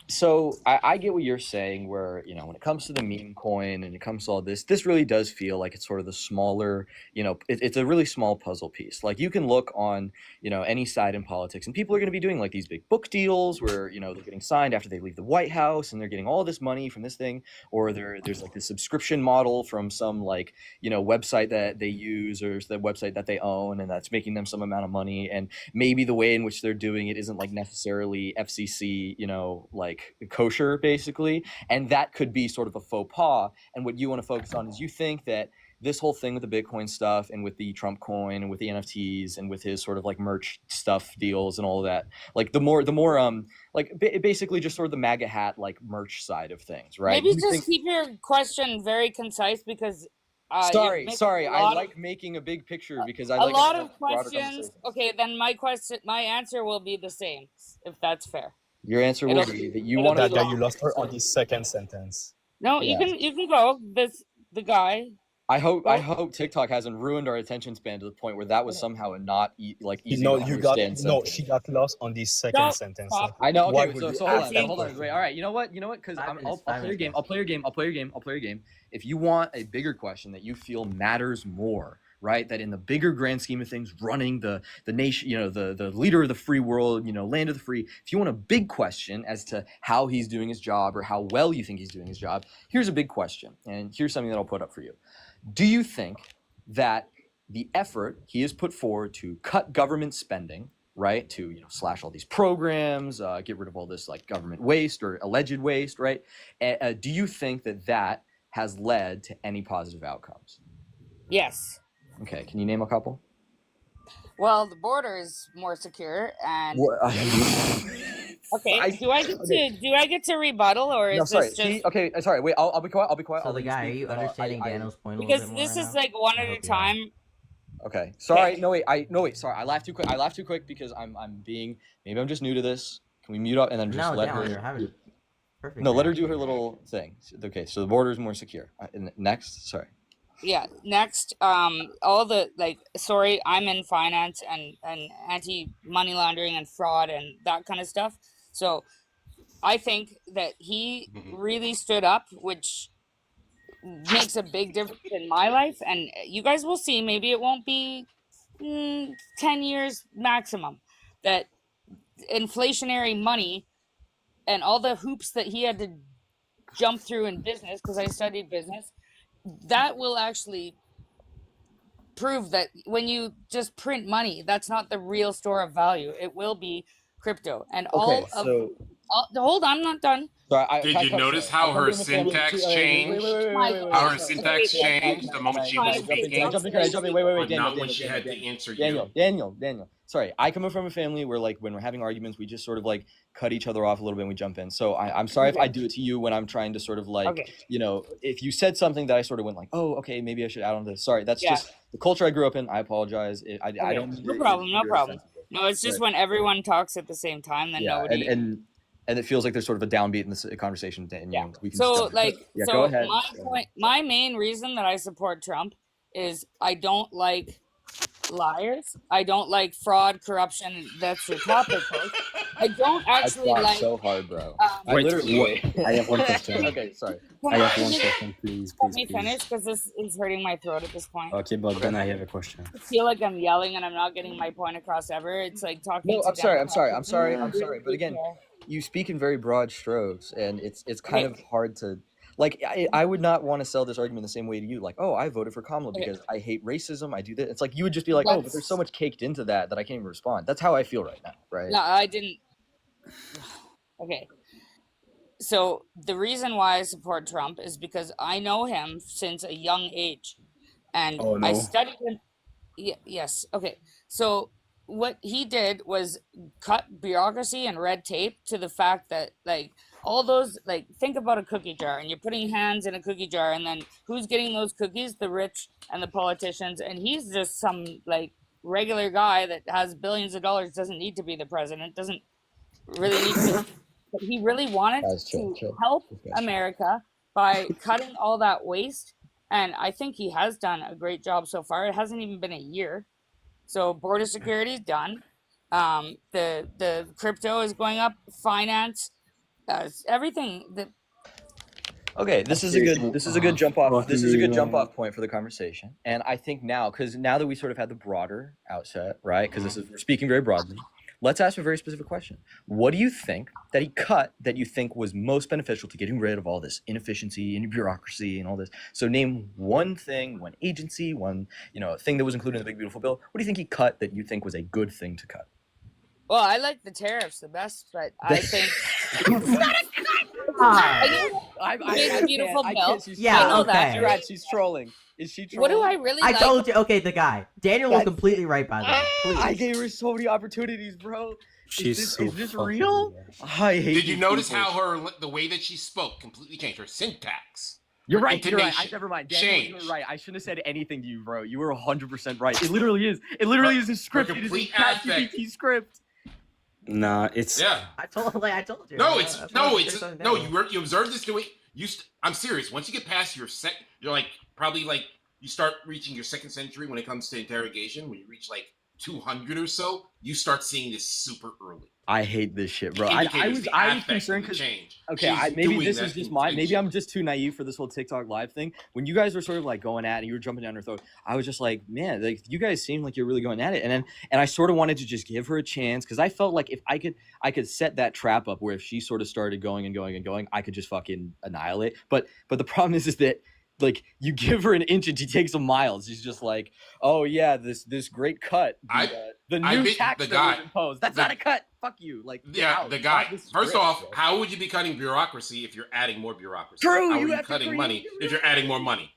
so I get what you're saying. Where when it comes to the meme coin and it comes to all this really does feel like it's sort of the smaller. It's a really small puzzle piece. Like you can look on any side in politics, and people are going to be doing like these big book deals where they're getting signed after they leave the White House, and they're getting all this money from this thing, or there's like this subscription model from some like website that they use or the website that they own, and that's making them some amount of money, and maybe the way in which they're doing it isn't like necessarily FCC like kosher basically, and that could be sort of a faux pas. And what you want to focus on is you think that this whole thing with the Bitcoin stuff and with the Trump coin and with the NFTs and with his sort of like merch stuff deals and all of that, like the more like basically just sort of the MAGA hat like merch side of things, right? Maybe just keep your question very concise because sorry I like making a big picture because I a like lot a of broader questions. conversation. Okay, then my answer will be the same if that's fair. Your answer will be that you want that you lost her on the second sentence. No, Yeah. you can go. The guy. I hope TikTok hasn't ruined our attention span to the point where that was somehow a not easy No, to you got understand no. sentence. She got lost on the second sentence. I know. Why Okay, would so, you so ask hold on. Wait. All right. You know what? Because I'll play your game. I'll play your game. If you want a bigger question that you feel matters more, right? That in the bigger grand scheme of things, running the nation, the leader of the free world, land of the free. If you want a big question as to how he's doing his job or how well you think he's doing his job, here's a big question, and here's something that I'll put up for you. Do you think that the effort he has put forward to cut government spending, right, to slash all these programs, get rid of all this like government waste or alleged waste, right? Do you think that has led to any positive outcomes? Yes. Okay, can you name a couple? Well, the border is more secure, and okay. Do I get to rebuttal, or is this just okay? Sorry, wait. I'll be quiet. I'll be quiet. So I'll the let you guy, are speak, you but understanding Daniel's point a little because bit more this right is now? like one I at a hope you are. time. Okay. Sorry. No wait. Sorry. I laughed too quick. I laughed too quick because maybe I'm just new to this. Can we mute up and then just let her? You're having perfect. No, let her do her little thing. Okay. So the border is more secure. Next. Sorry. Yeah. Next, all the sorry, I'm in finance and anti-money laundering and fraud and that kind of stuff. So I think that he really stood up, which makes a big difference in my life. And you guys will see, maybe it won't be 10 years maximum, that inflationary money and all the hoops that he had to jump through in business, because I studied business, that will actually prove that when you just print money, that's not the real store of value. It will be crypto. And hold on, I'm not done. Did you notice how her syntax changed? How her syntax changed the moment she was speaking? Wait, not when she had to answer you. Daniel. Sorry, I come from a family where when we're having arguments, we just sort of cut each other off a little bit and we jump in. So I'm sorry if I do it to you when I'm trying to sort of if you said something that I sort of went oh, okay, maybe I should add on to this. Sorry, that's just the culture I grew up in. I apologize. I don't. No problem. No, it's just when everyone talks at the same time, then nobody. And it feels like there's sort of a downbeat in this conversation. And, we can so go ahead. My main reason that I support Trump is I don't like liars. I don't like fraud, corruption. That's your topic, folks. I don't actually like. So hard, bro. I have one question. Okay, sorry. I have one question, please. Let me finish because this is hurting my throat at this point. Okay, but then I have a question. I feel like I'm yelling and I'm not getting my point across ever. It's like talking. No, I'm sorry. But again, you speak in very broad strokes, and it's kind of hard to like. I would not want to sell this argument the same way to you. Like, oh, I voted for Kamala because I hate racism. I do that. It's like you would just be like, oh, but there's so much caked into that I can't even respond. That's how I feel right now, right? No, I didn't. Okay. So the reason why I support Trump is because I know him since a young age, and Oh, I no. studied him. Yes. Okay. So what he did was cut bureaucracy and red tape to the fact that like all those like think about a cookie jar and you're putting hands in a cookie jar and then who's getting those cookies? The rich and the politicians, and he's just some like regular guy that has billions of dollars, doesn't need to be the president, doesn't really need to. But he really wanted Guys, chill, to chill. help Discussion. America by cutting all that waste. And I think he has done a great job so far. It hasn't even been a year. So border security is done. The crypto is going up. Finance, everything. Okay, this is a good jump off. This is a good jump off point for the conversation. And I think now, because now that we sort of had the broader outset, right? Because we're speaking very broadly. Let's ask a very specific question. What do you think that he cut that you think was most beneficial to getting rid of all this inefficiency and bureaucracy and all this? So name one thing, one agency, one thing that was included in the Big Beautiful Bill. What do you think he cut that you think was a good thing to cut? Well, I like the tariffs the best, but I think beautiful bill. Yeah, I know okay. that. You're right. She's trolling. Is she trolling? What do I really I like? told you. Okay, the guy. Daniel was completely right by the way. Please. I gave her so many opportunities, bro. She's so is this fucking real? weird. I hate. Did you these notice people. how the way that she spoke completely changed? Her syntax. You're her right. You're right. intonation Never mind. Daniel, you changed. were right. I shouldn't have said anything to you, bro. You were 100% right. It literally is. It literally is a script. It is a complete affect. ChatGPT script. Nah, it's Yeah. I told you. No, man. it's That's no, why it's there's no. something You observe this doing. I'm serious. Once you get past your you're like probably like you start reaching your second century when it comes to interrogation. When you reach like 200 or so, you start seeing this super early. I hate this shit, bro. The I indicators, was the I was affect, concerned the because change. okay, She's maybe doing this that is just maybe I'm intentionally. just too naive for this whole TikTok live thing. When you guys were sort of like going at it and you were jumping down her throat, I was just like, man, like you guys seem like you're really going at it. And I sort of wanted to just give her a chance because I felt like if I could set that trap up where if she sort of started going and going and going, I could just fucking annihilate. But the problem is that like you give her an inch and she takes a mile. She's just like, oh yeah, this great cut. The new tax that was imposed. That's not a cut. Fuck you. Like Yeah, the guy. First off, how would you be cutting bureaucracy if you're adding more bureaucracy? True, How you are you have to cutting create money if you're adding more money?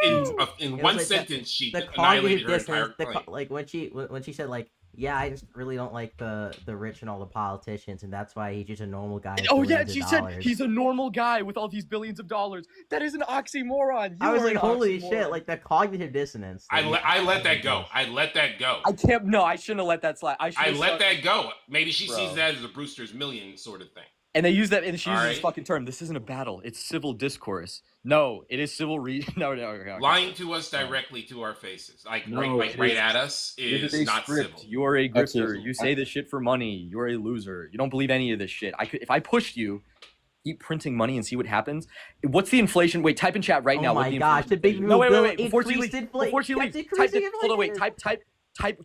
In It was one like sentence, she the annihilated cognitive her entire dissonance. claim. Like when she said like, yeah, I just really don't like the rich and all the politicians, and that's why he's just a normal guy. with Oh yeah, billions of she said dollars. he's a normal guy with all these billions of dollars. That is an oxymoron. I was You are like, an holy oxymoron. shit! Like the cognitive dissonance. I like, let that go. I let that go. I can't. No, I shouldn't have let that slide. I let that go. Maybe she Bro. sees that as a Brewster's Million sort of thing. And they use that, and she uses this Alright. fucking term. This isn't a battle. It's civil discourse. No, it is civil No. Okay. Lying to us directly to our faces, like No, right it is- at us, It is a not script. civil. You are a grifter. Absolutely. You say this shit for money. You're a loser. You don't believe any of this shit. If I pushed you, keep printing money and see what happens. What's the inflation? Wait, type in chat right oh now. what my the gosh, inflation the big is. No, wait. bill Before she increased leaves. inflation. Before she kept leaves. increasing Hold on. Wait. inflation.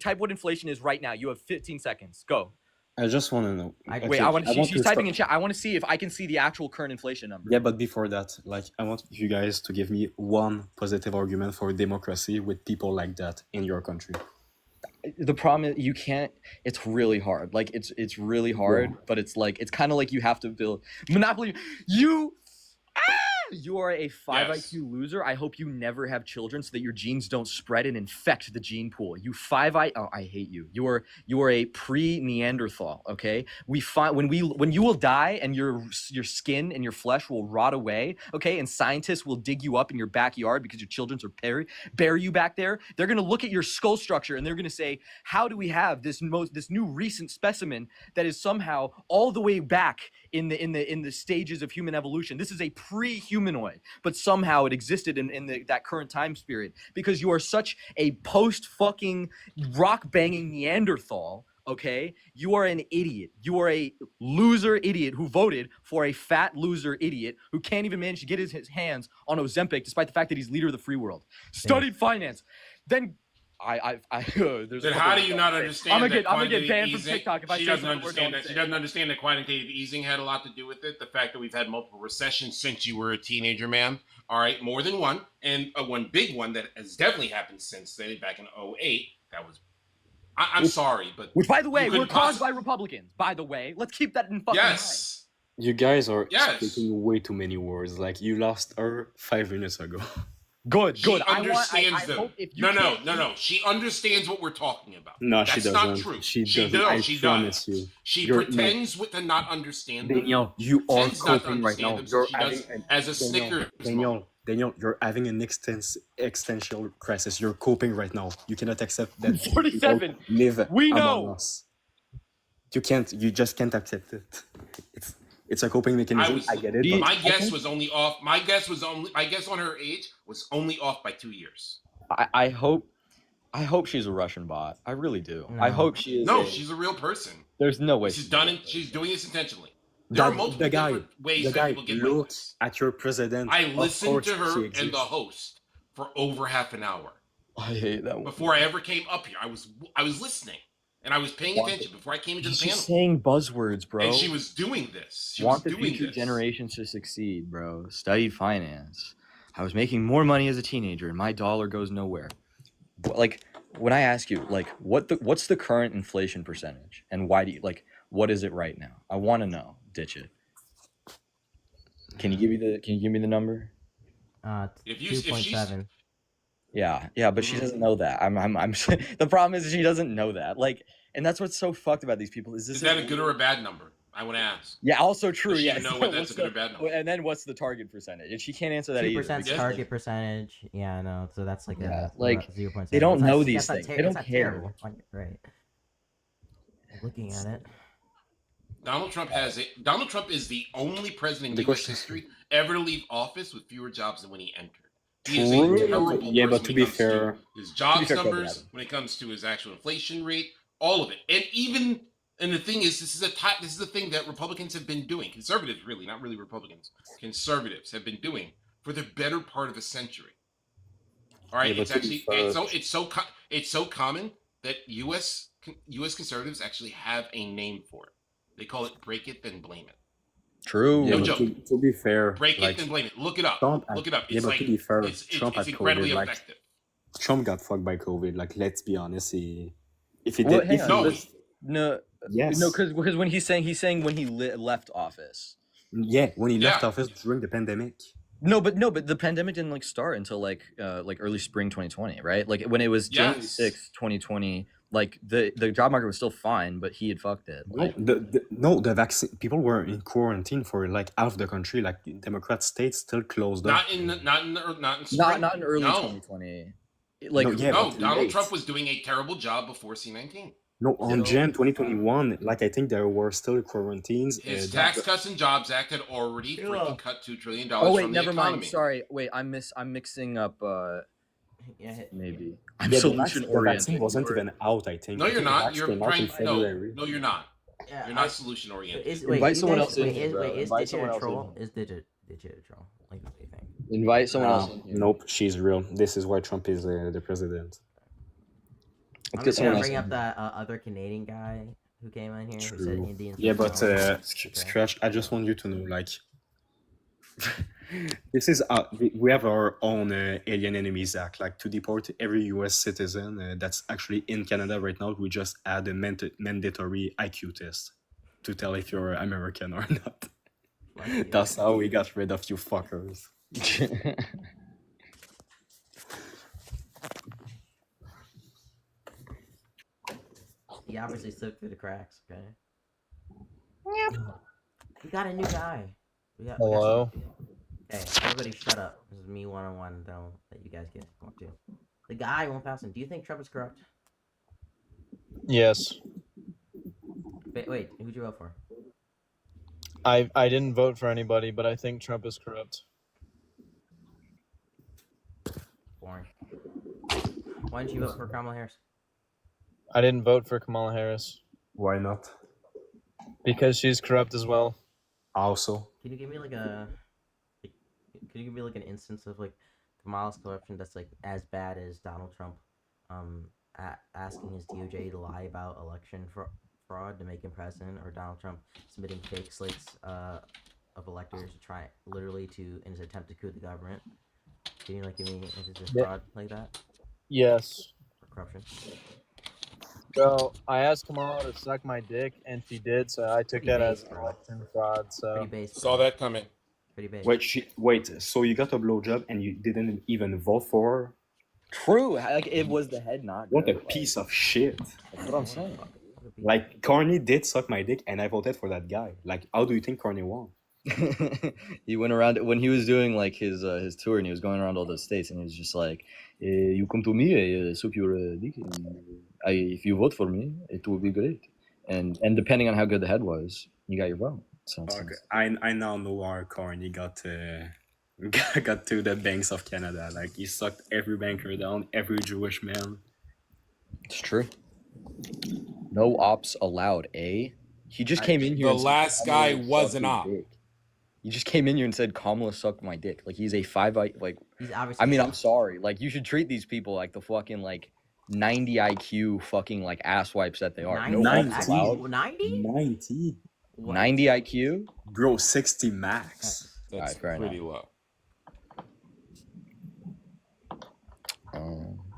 Type what inflation is right now. You have 15 seconds. Go. I just want to know. Wait, I want. She's to typing in start- chat. I want to see if I can see the actual current inflation number. Yeah, but before that, like, I want you guys to give me one positive argument for democracy with people like that in your country. The problem is you can't. It's really hard. Like it's really hard, but it's like it's kind of like you have to build Monopoly. You are a 5 Yes. IQ loser. I hope you never have children so that your genes don't spread and infect the gene pool. You 5 I oh I hate you. You are a pre-Neanderthal, okay? When you will die and your skin and your flesh will rot away, okay? And scientists will dig you up in your backyard because your children are bury you back there. They're going to look at your skull structure and they're going to say, "How do we have this new recent specimen that is somehow all the way back in the stages of human evolution? This is a pre-humanoid, but somehow it existed in that current time period because you are such a post-fucking rock-banging Neanderthal." Okay, you are an idiot. You are a loser idiot who voted for a fat loser idiot who can't even manage to get his hands on Ozempic despite the fact that he's leader of the free world. Studied finance. Then there's a Then couple how of do you things not I'll say. understand I'm that gonna get quantitative banned from easing? TikTok if I She say doesn't something we're understand going that. to She say. doesn't understand that quantitative easing had a lot to do with it. The fact that we've had multiple recessions since you were a teenager, ma'am. All right, more than one, and one big one that has definitely happened since then, back in 2008. That was. I'm sorry, but Which, by the way, you were couldn't caused by possibly. Republicans. By the way, let's keep that in fucking mind. Yes, You guys are yes. speaking way too many words. Like you lost her 5 minutes ago. Good, She good. I understands them. hope if you No. can't She understands what we're talking about. No, she That's not doesn't. true. She doesn't. I promise you. She You're no. pretends to not understand them. Daniel, you are Pretends not to coping right now. understand them, so You're she having does as a Snickers bar. Daniel, you're having an existential crisis. You're coping right now. You cannot accept that 47. people live We among know. us. You can't. You just can't accept it. It's a coping mechanism. I get it. My guess was only off. My guess on her age was only off by 2 years. I hope she's a Russian bot. I really do. I No. hope she is. No, she's a real person. There's no way She's doing this intentionally. There are multiple the guy, different ways the that guy people get like looks this. at your president. I Of listened course to her she and exists. the host for over half an hour I hate that one. before I ever came up here. I was listening and I was paying attention before I came into the She's panel. saying buzzwords, bro. And she was doing this. She Want was the doing future this. generations to succeed, bro. Studied finance. I was making more money as a teenager, and my dollar goes nowhere. Like, when I ask you, like, what's the current inflation percentage, and why do you what is it right now? I want to know. Ditch it. Can you give me the number? If she's 2.7. Yeah, but she doesn't know that. I'm the problem is she doesn't know that. Like, and that's what's so fucked about these people. Is that a good or a bad number? I want to ask. Yeah, also true. Does she Yeah, know whether that's a good or bad number? And then what's the target percentage? And she can't answer that 2% either. target percentage. Yeah, no. So that's like Yeah, a like, 0.7. they don't That's not- know that's these not things. ter- They don't that's not care. terrible. Right. Looking at it. Donald Trump is the only president in Because- U.S. history ever to leave office with fewer jobs than when he entered. He True. is a terrible Yeah, but person to when be it comes fair- to his jobs fair, numbers, Adam. when it comes to his actual inflation rate, all of it. And the thing is, this is a thing that Republicans have been doing. Conservatives, really, not really Republicans. Conservatives have been doing for the better part of a century. All right, Yeah, it's but to be actually fair- it's so common that U.S. conservatives actually have a name for it. They call it "break it then blame it." True. Yeah, No but joke. to be fair, Break like, it then blame it. Look it up. Trump had- Look it up. yeah, It's but like to be fair, it's Trump it's had incredibly COVID, like- effective. Trump got fucked by COVID. Like, let's be honest. If he Well, did, hang if on. he No, was- No, yes, no, because when he's saying when he left office. yeah, when he left Yeah. office during the pandemic. No, but the pandemic didn't start until like early spring 2020, right? Like when it was January Yes. 6th, 2020. Like the job market was still fine, but he had fucked it. No, the vaccine. People were in quarantine for like half the country. Like Democrat states still closed up. Not in spring. Not in early No. 2020. Like No, yeah, No, but Donald late. Trump was doing a terrible job before C-19. No, on So- Jan 2021, like I think there were still quarantines. His Tax Cuts and Jobs Act had already freaking cut $2 trillion oh wait, from the never economy. mind. Sorry, wait, I'm mixing up. Yeah. Maybe I'm Yeah, solution the vaccine oriented. wasn't even out. I think. No, I you're think the not. vaccine You're came out trying. in February. No, you're not. Yeah, You're not solution oriented. Invite someone else in Wait, here, bro. is Invite Digit someone a else in troll? here. Is Digit a troll? Like, what do you think? Invite someone else in here. Nope, she's real. This is why Trump is the president. I'm get just someone gonna else bring in up that other Canadian guy who came in here. Who said True. Indians. Yeah, were but troll. Okay. Scratch. I just want you to know, like, this is we have our own Alien Enemies Act. Like, to deport every U.S. citizen that's actually in Canada right now, we just add a mandatory IQ test to tell if you're American or not. Lucky That's how we got rid of you fuckers. He obviously slipped through the cracks. Okay. We got a new guy. Hello? Hey, everybody shut up. This is me one-on-one. Don't let you guys get talked to. The guy won't pass him. Do you think Trump is corrupt? Yes. Wait, who'd you vote for? I didn't vote for anybody, but I think Trump is corrupt. Boring. Why didn't you vote for Kamala Harris? I didn't vote for Kamala Harris Why not? because she's corrupt as well. Also, Can you give me an instance of like Kamala's corruption that's like as bad as Donald Trump asking his DOJ to lie about election fraud to make him president, or Donald Trump submitting fake slates of electors to try literally to in his attempt to coup the government. Can you like give me instances of Yeah. fraud like that Yes. or corruption? So I asked Kamala to suck my dick, and she did. So I took Pretty that base, as bro. election fraud. Pretty So base. Saw bro. that coming. Pretty base. Wait. So you got a blowjob and you didn't even vote for her? True. Like it was the head not. What a good, like, piece of shit! That's what I'm saying. Like Carney did suck my dick, and I voted for that guy. Like, how do you think Carney won? He went around when he was doing like his tour, and he was going around all those states, and he was just like, "You come to me, suck your dick. If you vote for me, it will be great." And depending on how good the head was, you got your vote. So it's- Okay, I now know why Carney got got to the banks of Canada. Like he sucked every banker down, every Jewish man. it's true. No ops allowed, eh? He just came in here. The and said, last guy "Kamala was sucked an your op." dick." He just came in here and said Kamala sucked my dick. Like he's a like. He's obviously. I mean, I'm sorry. Like you should treat these people like the fucking like 90 IQ fucking like ass wipes that they are. No 90? ops allowed. 90? 90, 90 IQ. bro, 60 max. That's Alright, fair pretty low.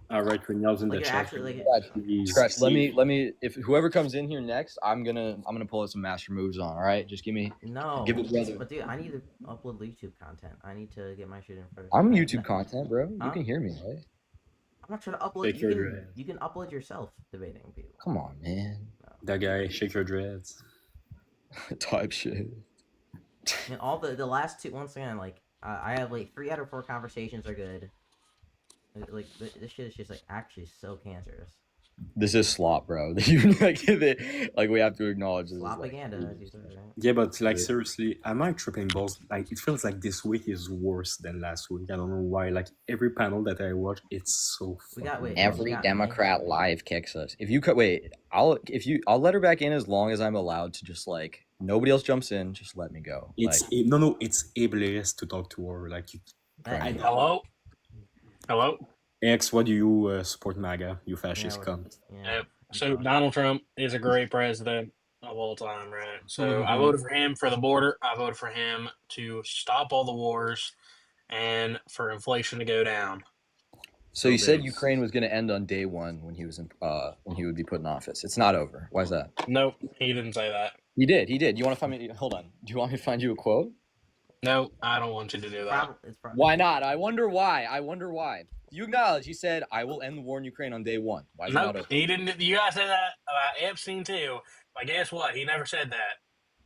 All right, Rinaldo's in Like the you're chat. actually like. Please, Scratch. Let Steve. me. If whoever comes in here next, I'm gonna pull out some master moves on. All right, just give me. No. Give it, brother. But dude, I need to upload YouTube content. I need to get my shit in first. I'm YouTube content, bro. You Huh? can hear me, right? I'm not trying to upload. Take your You dread. can upload yourself debating people. Come on, man. That guy, shake your dreads. Type shit. And all the last two, once again, like I have like 3 out of 4 conversations are good. Like this shit is just like actually so cancerous. This is slop, bro. You like we have to acknowledge this. Is, like, Propaganda, as you said, right? Yeah, but like seriously, am I tripping balls? Like it feels like this week is worse than last week. I don't know why. Like every panel that I watch, it's so. We got wait. Every we got Democrat live kicks us. If you could wait, I'll let her back in as long as I'm allowed to just like nobody else jumps in. Just let me go. It's Like, no, it's ableist to talk to her. Like, Hey, Hello? Hello? X, what do you support MAGA? You fascist Yeah, cunt. Yeah. So Donald Trump is a great president of all time, right? So I voted for him for the border. I voted for him to stop all the wars and for inflation to go down. so you said there's- Ukraine was going to end on day 1 when he was in when he would be put in office. It's not over. Why is that? Nope, he didn't say that. He did. You want to find me? Hold on. Do you want me to find you a quote? No, I don't want you to do that. It's probably, Why not? I wonder why. You acknowledge he said, "I will end the war in Ukraine on day 1." Why is it not Nope, over? he didn't. You guys said that about Epstein too. But guess what? He never said that.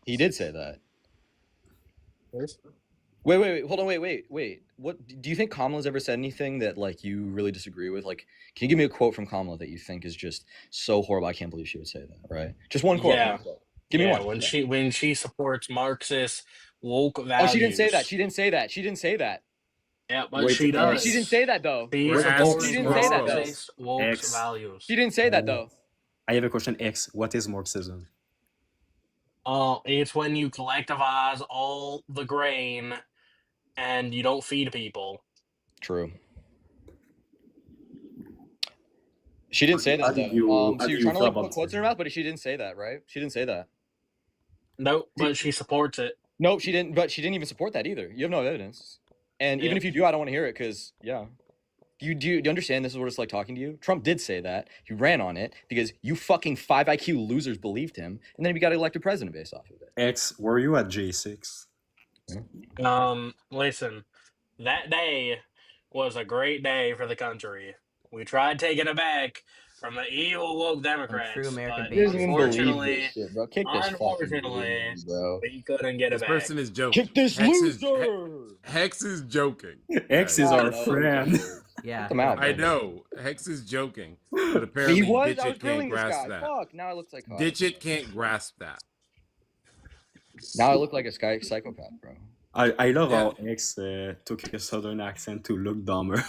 He did say that. Wait. Hold on. Wait. What do you think Kamala's ever said anything that like you really disagree with? Like, can you give me a quote from Kamala that you think is just so horrible? I can't believe she would say that. Right? Just one quote. Yeah. One quote. Give me Yeah, one. when she supports Marxist woke Oh, values. she didn't say that. She didn't say that. Yeah, but Wait, she does. She didn't say that though. She We're supports asking She didn't say that, though. Marxist woke X. values. She didn't say that though. I have a question. X, what is Marxism? It's when you collectivize all the grain and you don't feed people. True. She didn't say How that do though. you- So how do you're you trying to feel like put about quotes in her mouth, but she didn't say that, right? She didn't say that. Nope, but she supports it. No, she didn't. But she didn't even support that either. You have no evidence. And even Yeah. if you do, I don't want to hear it because yeah. Do you understand this is what it's like talking to you? Trump did say that. He ran on it because you fucking 5 IQ losers believed him, and then he got elected president based off of it. X, were you at J6? Listen, that day was a great day for the country. We tried taking it back from the evil woke Democrats, true American but patriots. He doesn't even believe unfortunately, this shit, bro. Kick this fucking unfortunately, loser, bro. we couldn't get it This back. person is joking. Kick this Hex is- loser. Hex is joking. X is I our know. friend. Yeah. Come out, I bro. know. Hex is joking. But apparently He was. I was Ditchit can't grilling this grasp guy. that. Fuck. Now I look like. Ditchit can't grasp that. Now I look like a psychopath, bro. I love Yeah. how X took a southern accent to look dumber.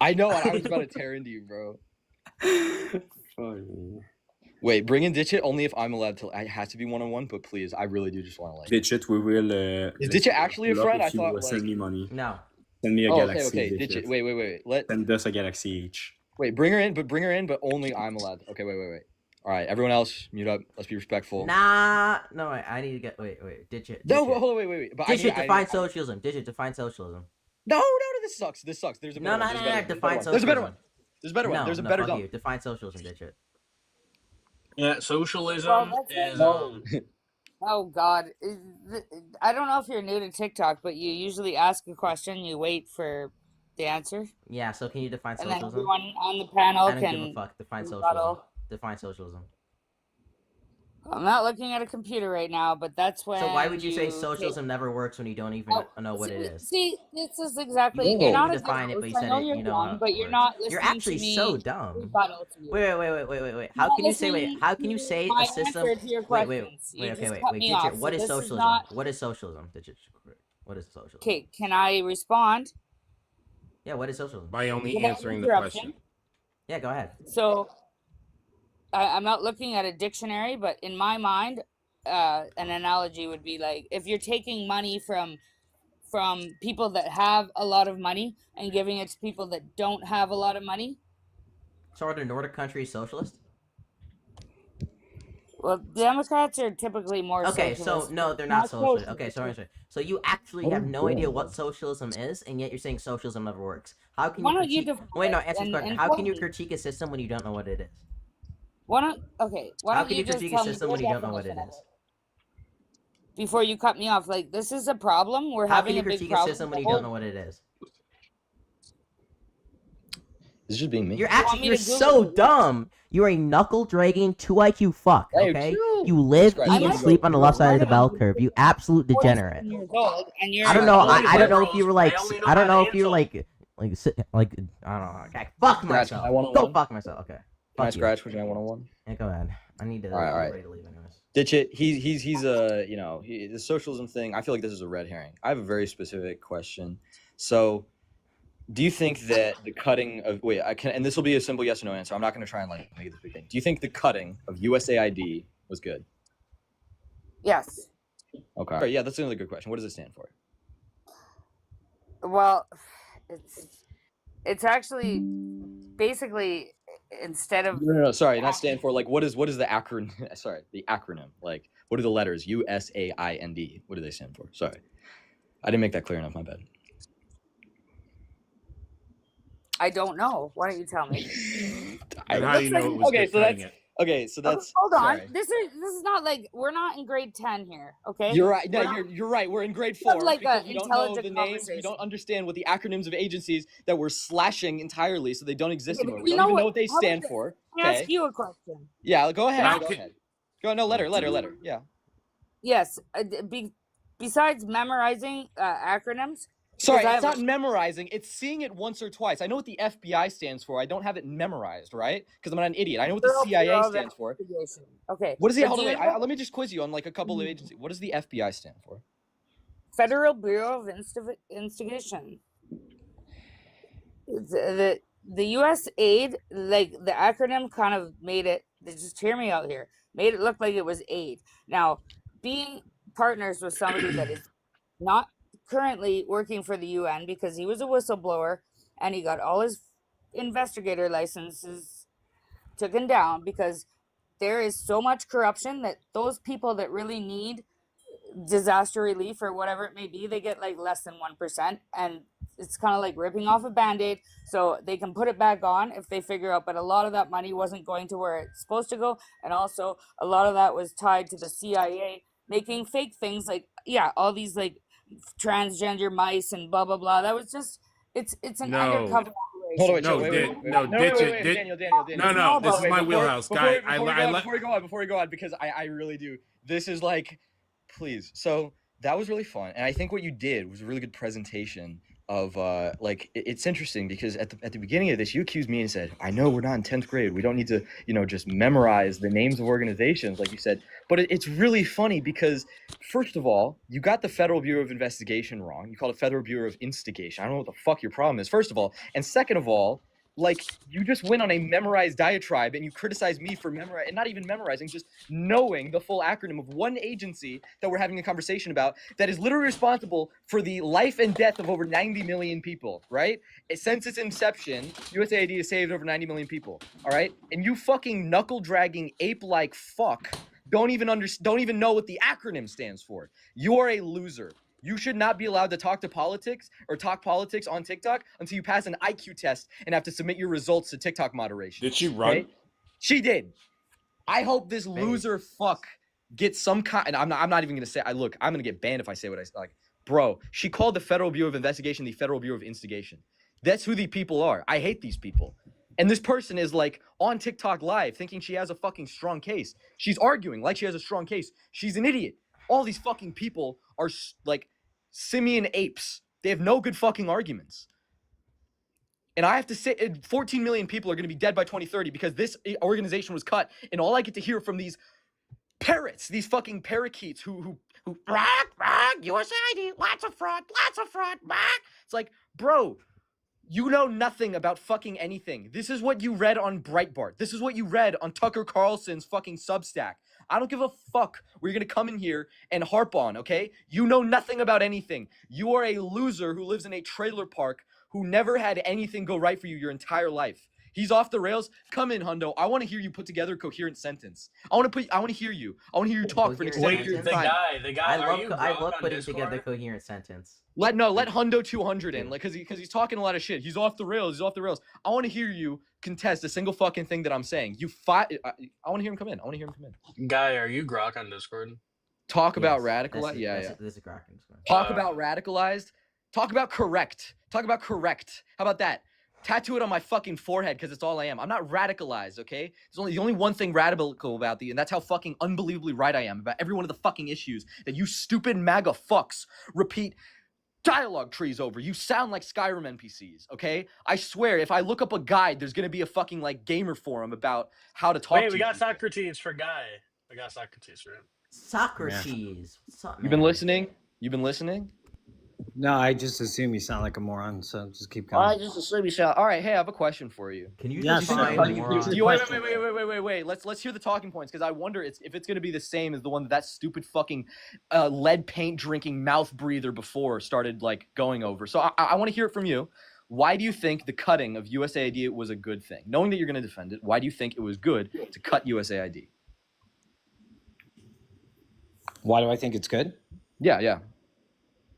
I know. I was about to tear into you, bro. Funny. Wait, bring in Ditch It only if I'm allowed to. It has to be 1-on-1, but please, I really do just want to like. Ditch it, we will. Is Ditch It actually a pull up friend? if I you thought send like. me money. No. Send me a Oh, galaxy. okay. Ditch Ditch It. it. Wait. Let. Send us a galaxy each. Wait, bring her in, but only I'm allowed. Okay, wait. All right, everyone else, mute up. Let's be respectful. Nah, no, wait, I need to get. Wait, ditch it. No, but hold on, wait. But Ditch it. Define socialism. Ditch it. Define socialism. No, this sucks. There's a better one. Define socialism. There's a better one. There's a better one. No, There's a no, better fuck one. you. Define socialism. Ditch it. Yeah, socialism is. Oh God, I don't know if you're new to TikTok, but you usually ask a question, you wait for the answer, Yeah. So can you define and then socialism? everyone on the panel I don't can give a fuck. Define socialism. rebuttal. Define socialism. I'm not looking at a computer right now, but that's when. So why would you say take- socialism never works when you don't even know what it is? See, this is exactly. You You're didn't not a define it, but good you host. I said know it. you're You know dumb, how but it you're works. not listening You're actually to me so dumb. rebuttal to you. Wait. How Not can you say listening How can you to say my a system? answer to your Wait. questions. You Okay, just wait. cut me Ditch off, it. What so is this is socialism? not- What is socialism? Ditch it. What is socialism? Okay, can I respond? Yeah. What is socialism? By only Without answering the interruption? question. Yeah. Go ahead. So I'm not looking at a dictionary, but in my mind, an analogy would be like if you're taking money from people that have a lot of money and giving it to people that don't have a lot of money. So are the Nordic countries socialist? Well, Democrats are typically more Okay, so socialist, no, but they're not socialist. socialist. Okay, sorry. So you actually have no idea what socialism is, and yet you're saying socialism never works. How can Why you don't you critique? define Wait, no, it answer the and- question. and How tell can you me? critique a system when you don't know what it is? Why don't How you can you just critique a tell me system your when you don't know what it definition of is? before you cut me off? Like this is a problem. We're How having can you a big critique a problem. system when The you don't whole- know what it is? This is just being me. You're want actually me you're to Google so it? dumb. You're a knuckle dragging 2 IQ fuck. Hey, Okay, chill. you live, Scratch eat, that. and sleep on the left side of the bell I'm curve. You absolute degenerate. 47 years old, and you're I don't know. like, I don't know if you were like. I only know I don't how know to if you were answer. like I don't know. Okay, fuck Scratch, myself. I want Go one. fuck myself. Okay. Can I Fuck you. scratch question I 101? Yeah, go ahead. I need to. All right, I'm all right. ready to leave anyways. Ditch it. He's a the socialism thing. I feel like this is a red herring. I have a very specific question. So, do you think that the cutting of and this will be a simple yes or no answer. I'm not going to try and like make this big thing. Do you think the cutting of USAID was good? yes. Okay. All right, yeah, that's another good question. What does it stand for? Well, it's actually basically instead of No, sorry, not stand for. Like, what is the acronym? Sorry, the acronym. Like, what are the letters? USAIND. What do they stand for? Sorry, I didn't make that clear enough. My bad. I don't know. Why don't you tell me? And how do you know it was Okay, good so cutting that's it? okay. So that's Hold on. sorry. This is not like we're not in grade 10 here, okay? You're right. No, We're not- you're right. We're in grade We have, 4 like, because a we don't know the intelligent names. We conversation. don't understand what the acronyms of agencies that we're slashing entirely, so they don't exist Okay, but anymore. We you don't know even know what- what they how about stand this? for. Let me Okay. ask you a question. Yeah, go ahead. Now Go can- ahead. Go. No, letter. Yeah. Yes. Besides memorizing acronyms, Sorry, because it's not memorizing. It's seeing it once or twice. I know what the FBI stands for. I don't have it memorized, right? Because I'm not an idiot. I know what the Bureau CIA of stands for. Investigation. Okay. What does the but hold do on? you Wait, know let me just quiz you on like a couple of agencies. What does the FBI stand for? Federal Bureau of Investigation. The U.S. aid, like the acronym, kind of made it. Just hear me out here. Made it look like it was aid. Now, being partners with somebody that is not currently working for the UN because he was a whistleblower and he got all his investigator licenses taken down because there is so much corruption that those people that really need disaster relief or whatever it may be, they get like less than 1%, and it's kind of like ripping off a band-aid so they can put it back on if they figure out. But a lot of that money wasn't going to where it's supposed to go, and also a lot of that was tied to the CIA making fake things like all these like transgender mice and blah blah blah. That was just it's an No. undercover Hold on, operation. wait, No, wait, ditch- wait, wait. no, ditch wait, it, wait, ditch- Daniel. No, this is my wheelhouse, guy. Before we go on, because I really do. This is like, please. So that was really fun, and I think what you did was a really good presentation of it's interesting because at the beginning of this, you accused me and said, I know we're not in 10th grade. We don't need to, just memorize the names of organizations, like you said. But it's really funny because, first of all, you got the Federal Bureau of Investigation wrong. You called it Federal Bureau of Instigation. I don't know what the fuck your problem is, first of all. And second of all, Like, you just went on a memorized diatribe and you criticize me for and not even memorizing, just knowing the full acronym of one agency that we're having a conversation about that is literally responsible for the life and death of over 90 million people, right? Since its inception, USAID has saved over 90 million people, all right? And you fucking knuckle-dragging ape-like fuck don't even know what the acronym stands for. You are a loser. You should not be allowed to talk politics on TikTok until you pass an IQ test and have to submit your results to TikTok moderation. Did she run? Okay? She did. I hope this loser fuck gets some kind. And I'm not even gonna say. I'm gonna get banned if I say what I like. Bro, she called the Federal Bureau of Investigation the Federal Bureau of Instigation. That's who the people are. I hate these people. And this person is like on TikTok live thinking she has a fucking strong case. She's arguing like she has a strong case. She's an idiot. All these fucking people are like simian apes. They have no good fucking arguments. And I have to say 14 million people are going to be dead by 2030 because this organization was cut. And all I get to hear from these parrots, these fucking parakeets who USAID, lots of fraud, It's like, bro, you know nothing about fucking anything. This is what you read on Breitbart. This is what you read on Tucker Carlson's fucking Substack. I don't give a fuck where you're going to come in here and harp on, okay? You know nothing about anything. You are a loser who lives in a trailer park who never had anything go right for you your entire life. He's off the rails. Come in, Hundo. I want to hear you put together a coherent sentence. I want to hear you. I want to hear you talk for an extended period of time. The guy. I love putting together a coherent sentence. Let Hundo 200 in, like, cause he's talking a lot of shit. He's off the rails. I want to hear you contest a single fucking thing that I'm saying. I want to hear him come in. Guy, are you Grok on Discord? Talk about radicalized. This is Grok on Discord. Talk about radicalized. Talk about correct. How about that? Tattoo it on my fucking forehead because it's all I am. I'm not radicalized, okay? There's only one thing radical about and that's how fucking unbelievably right I am about every one of the fucking issues that you stupid MAGA fucks repeat dialogue trees over. You sound like Skyrim NPCs, okay? I swear, if I look up a guide, there's gonna be a fucking like gamer forum about how to talk to we got Socrates for Guy. We got Socrates for him. Socrates. What's up, man? You've been listening? No, I just assume you sound like a moron, so just keep Well, going. I just assume you sound. All right, hey, I have a question for you. Can you Yes, define fine. moron? Wait. Let's hear the talking points because I wonder if it's gonna be the same as the one that stupid fucking lead paint drinking mouth breather before started like going over. So I want to hear it from you. Why do you think the cutting of USAID was a good thing? Knowing that you're gonna defend it, why do you think it was good to cut USAID? Why do I think it's good? Yeah.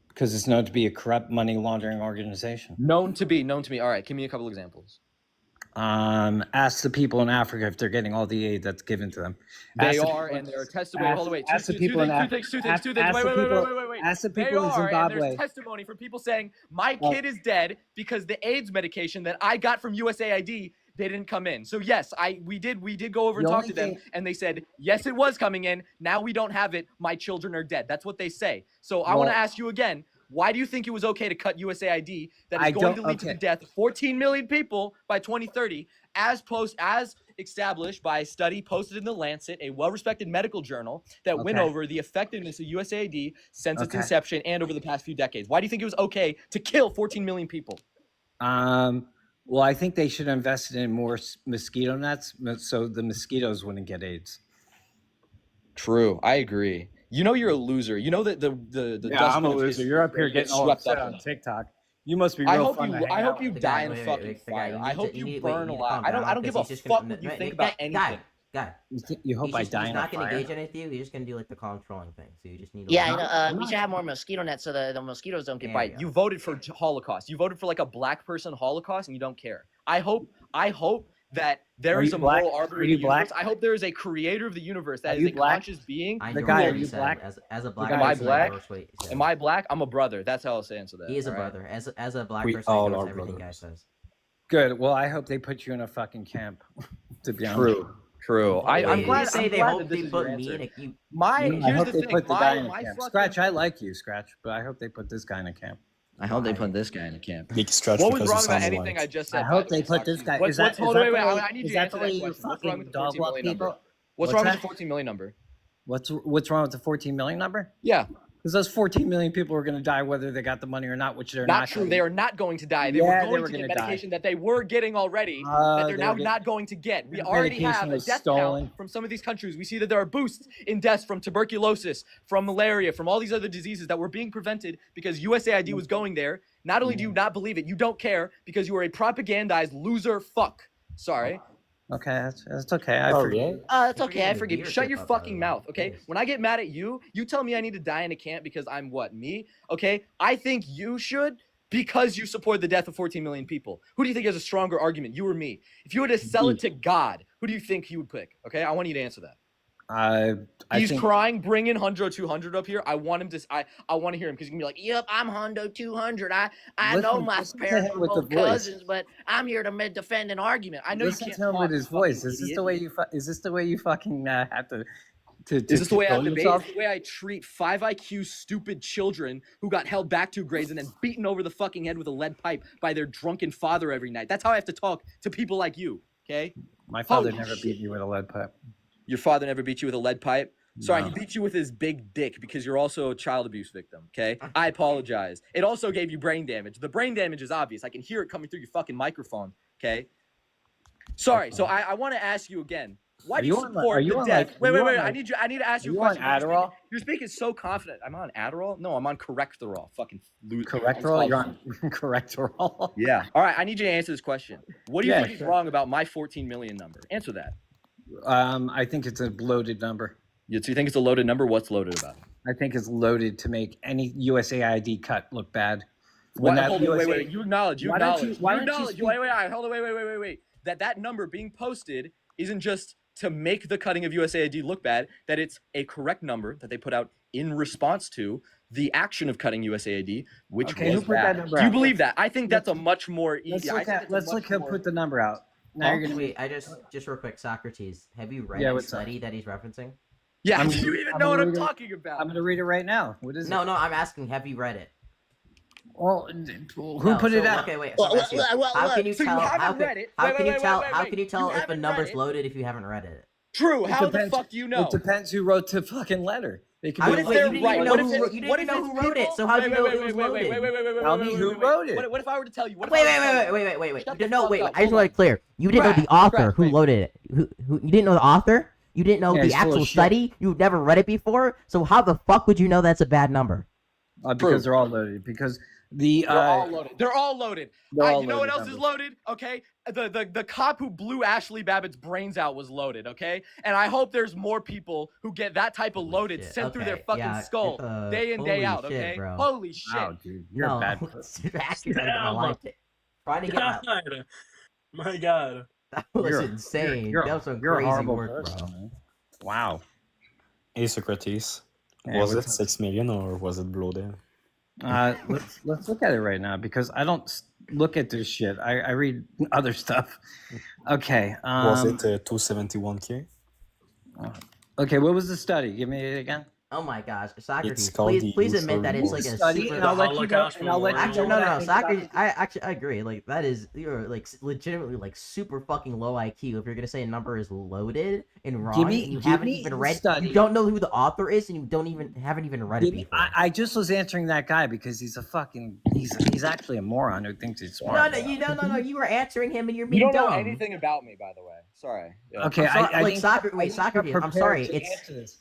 Because it's known to be a corrupt money laundering organization. Known to be. All right, give me a couple examples. Ask the people in Africa if they're getting all the aid that's given to them. They are, and there are testimony. Hold on, wait. Ask the people in Africa. Two things. Ask the They people in are, and Zimbabwe. there's testimony from people saying my kid is dead because the AIDS medication that I got from USAID they didn't come in. So yes, we did go over and talk to them, and they said yes, it was coming in. Now we don't have it. My children are dead. That's what they say. So I want to ask you again. Why do you think it was okay to cut USAID that is going to lead to the death of 14 million people by 2030, as established by a study posted in The Lancet, a well-respected medical journal that went over the effectiveness of USAID since its inception and over the past few decades? Why do you think it was okay to kill 14 million people? Well, I think they should have invested in more mosquito nets so the mosquitoes wouldn't get AIDS. True, I agree. You know you're a loser. You know that the yeah, I'm a loser. You're up here getting all upset on TikTok. You must be real fun to hang I hope out you with. die in a fucking fire. I hope you burn alive. I don't give a fuck what you think about anything. Guy. You hope I die in a fire. He's not going to engage anything with you. He's just going to do like the controlling thing. So you just need to... Yeah, I know. We should have more mosquito nets so the mosquitoes don't get bite. You voted for Holocaust. You voted for like a black person Holocaust and you don't care. I hope that there is a moral arbiter of the universe. I hope there is a creator of the universe that is a conscious being. The guy, are you black? As a black Am I black? Am I black? I'm a brother. That's how I'll answer that. He is a brother. As a black We person, all he knows are everything brothers. Guy says. Good. Well, I hope they put you in a fucking camp. To be honest. True. I'm glad. Say they hope they put me in a... I hope they put the guy in a camp. Scratch, I like you, Scratch, but I hope they put this guy in a camp. I hope they put this guy in a camp. What was wrong about anything I just said? I hope they put this guy. Is that the way you fucking dog walk people? What's wrong with the 14 million number? What's wrong with the 14 million number? Yeah. Because those 14 million people are going to die whether they got the money or not, which they're Not not. true. They are not going to die. They Yeah, were they going were to get gonna die. medication that they were getting already, that they're They now were not going to get. We that already medication have a was death stolen. count from some of these countries. We see that there are boosts in deaths from tuberculosis, from malaria, from all these other diseases that were being prevented because USAID was going there. Not only do you not believe it, you don't care because you are a propagandized loser fuck. Sorry. Okay, that's okay. I Oh, forgive. yeah? It's okay. I forgive you. Shut your fucking mouth, okay? When I get mad at you, you tell me I need to die in a camp because I'm what? Me? Okay? I think you should because you support the death of 14 million people. Who do you think has a stronger argument, you or me? If you were to sell it to God, who do you think he would pick? Okay? I want you to answer that. I He's think crying, bringing Hundo 200 up here. I want him to. I want to hear him because he's gonna be like, Yep, I'm Hondo 200. I know Listen- my listen to parents him were with the both voice. cousins, but I'm here to defend an argument. I know listen you to can't him talk, with his you voice. fucking Is this idiot. the way you? Is this the way you fucking have to? Is this the way I control debate? yourself? Is this the way I treat 5 IQ stupid children who got held back 2 grades and then beaten over the fucking head with a lead pipe by their drunken father every night? That's how I have to talk to people like you, okay? My father Holy never shit. beat me with a lead pipe. Your father never beat you with a lead pipe? Sorry, No. he beat you with his big dick because you're also a child abuse victim, okay? I apologize. It also gave you brain damage. The brain damage is obvious. I can hear it coming through your fucking microphone, okay? Sorry, so I want to ask you again. Why Are do you you on, support are you the on, death? like- Wait, are you wait, wait. on, I like- need to ask are you a you on question. Adderall? You're speaking so confident. I'm on Adderall? No, I'm on Correctorol. Fucking Correctorol? You're on Correctorol? Yeah. All right, I need you to answer this question. What do you Yeah, think is sure. wrong about my 14 million number? Answer that. I think it's a bloated number. So you think it's a loaded number? What's loaded about it? I think it's loaded to make any USAID cut look bad. What, that hold on, wait, USA wait. You acknowledge. Why don't you- why You don't you acknowledge. speak- Wait, hold on, wait. That number being posted isn't just to make the cutting of USAID look bad. That it's a correct number that they put out in response to the action of cutting USAID, which Okay, who was put that bad. number Do you out? believe that? I think that's a much more Let's easy. look at who put the number out. Now you're gonna Wait, I just real quick, Socrates. Have you read Yeah, the what's up? study that he's referencing? Yeah, I'm do you gonna- even I'm know what gonna I'm read it. talking about? I'm gonna read it right now. What is No, it? no, I'm asking, have you read it? Well, who No, put it so- out? Okay, wait. So I'm asking, how can you so you tell? haven't How can, read it. how Wait, can wait, you wait, tell? wait, How wait. can you You tell if a haven't number's read it. loaded if you haven't read it? True. It How depends- the fuck do you know? It depends who wrote the fucking letter. They could How be did- What wait, if you they're didn't right? even What know if who it- wrote- you what didn't if even know it's who wrote it, people- so how do you wait, know wait, it was wait, loaded? Tell me who wrote it. What if I were to tell you? What if Wait, I were wait, to tell you- wait. Shut You the no, fuck wait. up. I just Hold want on. to clear. You didn't know the author who loaded it. Who you didn't know the author? You didn't know Yeah, the he's full of actual shit. study. You've never read it before. So how the fuck would you know that's a bad number? Because they're all loaded. Because the They're all loaded. They're all loaded. They're all You know what loaded else is numbers. loaded? Okay, the cop who blew Ashley Babbitt's brains out was loaded. Okay, and I hope there's more people who get that type of loaded shit, sent through their okay, fucking yeah, skull day in day holy out. shit, Okay, bro. holy shit. Wow, dude, you're No, a bad it's actually not gonna like it. Trying to get my, God. My God. that was You're- insane. you're- that was some you're a crazy horrible work, person, bro. man. Wow. Hey, Socrates. Hey, Was it what's up? 6 million or was it bloated? Let's look at it right now because I don't look at this shit. I read other stuff. Okay. Was it 271K? Okay. What was the study? Give me it again. Oh my gosh, Socrates! called Please the admit that it's like a Study, super. and I'll let you Holocaust know. And I'll let you Actually, know no, what I no, think about Socrates. it. I agree. Like that is you're like legitimately like super fucking low IQ if you're gonna say a number is loaded and wrong. me- and you give haven't me even the read. study. You don't know who the author is, and you haven't even read it Give me- before. I just was answering that guy because he's a fucking he's actually a moron who thinks he's smart. No. You were answering him, and you're You being don't know dumb. anything about me, by the way. Sorry. Yeah. Okay, I'm sorry, I like think- Socrates. I Wait, think you're Socrates. I'm prepared sorry. to It's answer this.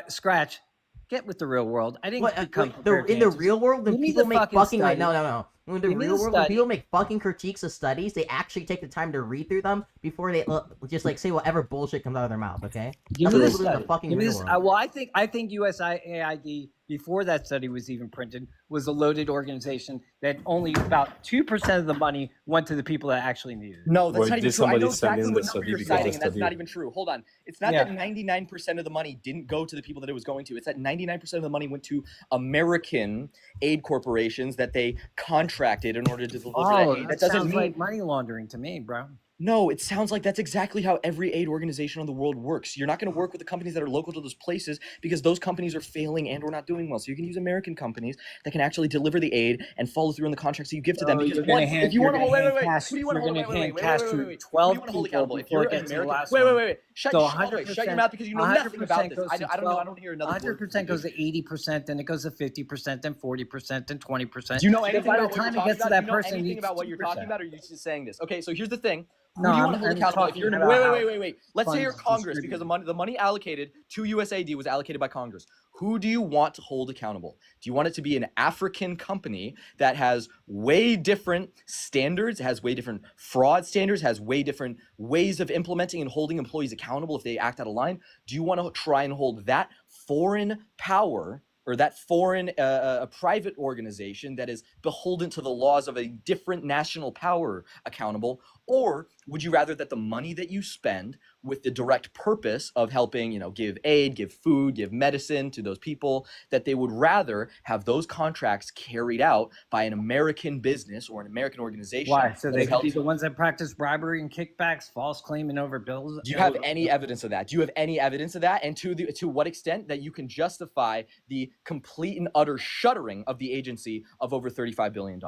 Scratch. Get with the real world. I didn't what, become wait, prepared to in the answer real world when Give me people the make fucking fucking study. no. In the Give me real the world, when study. people make fucking critiques of studies, they actually take the time to read through them before they just like say whatever bullshit comes out of their mouth. Okay. Give That's me what this people do in study. the fucking Give me real this. world. Well, I think USAID before that study was even printed was a loaded organization that only about 2% of the money went to the people that actually needed it. No, that's Wait, not even did true. I know somebody send exactly in what the number study you're because of citing, the and that's not study? even true. Hold on. It's not Yeah. that 99% of the money didn't go to the people that it was going to. It's that 99% of the money went to American aid corporations that they contracted in order to deliver that Oh, aid. that That doesn't sounds mean like money laundering to me, bro. No, it sounds like that's exactly how every aid organization in the world works. You're not going to work with the companies that are local to those places because those companies are failing and or not doing well. So you can use American companies that can actually deliver the aid and follow through on the contracts that you give to them. Oh, Because you're one, gonna hand, if you you're want to gonna hold, hand wait, cash. who do you want You're to hold? gonna hand Wait, cash who to do you 12 want to hold people accountable? If before you're it an gets to the American, last wait, one. shut So shut your mouth because you know nothing about 100% this. goes I to don't 12. know. I don't hear another word. 100% goes to 80%, then it goes to 50%, then 40%, then 20%. Do you know Then anything by the about what you're time it talking gets to about? Do that you know person, anything it's about what you're talking 2%. about, or are you just saying this? Okay, so here's the thing. Who No, do you want to hold I'm accountable? If talking you're about how wait. Let's say you're funds Congress because distributed. the money allocated to USAID was allocated by Congress. Who do you want to hold accountable? Do you want it to be an African company that has way different standards, has way different fraud standards, has way different ways of implementing and holding employees accountable if they act out of line? Do you want to try and hold that foreign power or that foreign a private organization that is beholden to the laws of a different national power accountable? Or would you rather that the money that you spend with the direct purpose of helping, give aid, give food, give medicine to those people, that they would rather have those contracts carried out by an American business or an American organization? Why? So that they have could be helped. the ones that practice bribery and kickbacks, false claiming over bills. Do you have any evidence of that? Do you have any evidence of that? And to what extent that you can justify the complete and utter shuttering of the agency of over $35 billion?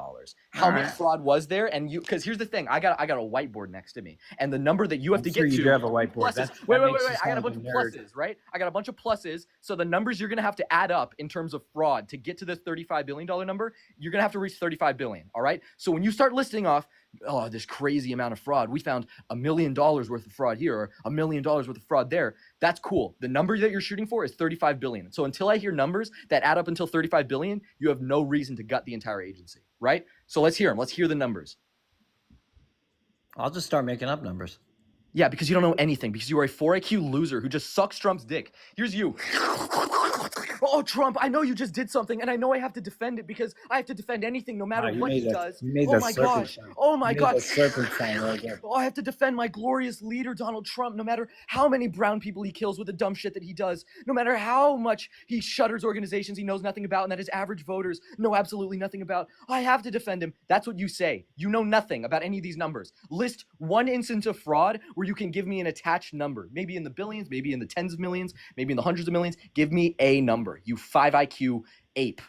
How much fraud was there? And because here's the thing, I got a whiteboard next to me, and the number that you have I'm to sure get you to. do have a whiteboard. Pluses. That Wait. makes you I got a sound bunch like of a nerd. pluses, right? I got a bunch of pluses. So the numbers you're gonna have to add up in terms of fraud to get to this $35 billion number, you're gonna have to reach 35 billion. All right. So when you start listing off, this crazy amount of fraud, we found $1 million worth of fraud here, or $1 million worth of fraud there. That's cool. The number that you're shooting for is 35 billion. So until I hear numbers that add up until 35 billion, you have no reason to gut the entire agency, right? So let's hear them. Let's hear the numbers. I'll just start making up numbers. Yeah, because you don't know anything, because you are a 4 IQ loser who just sucks Trump's dick. Here's you. Oh, Trump, I know you just did something, and I know I have to defend it because I have to defend anything no matter what he does. Oh my gosh. Oh my God. Oh, I have to defend my glorious leader, Donald Trump, no matter how many brown people he kills with the dumb shit that he does, no matter how much he shutters organizations he knows nothing about and that his average voters know absolutely nothing about. I have to defend him. That's what you say. You know nothing about any of these numbers. List one instance of fraud where you can give me an attached number, maybe in the billions, maybe in the tens of millions, maybe in the hundreds of millions. Give me a number. You 5 IQ ape.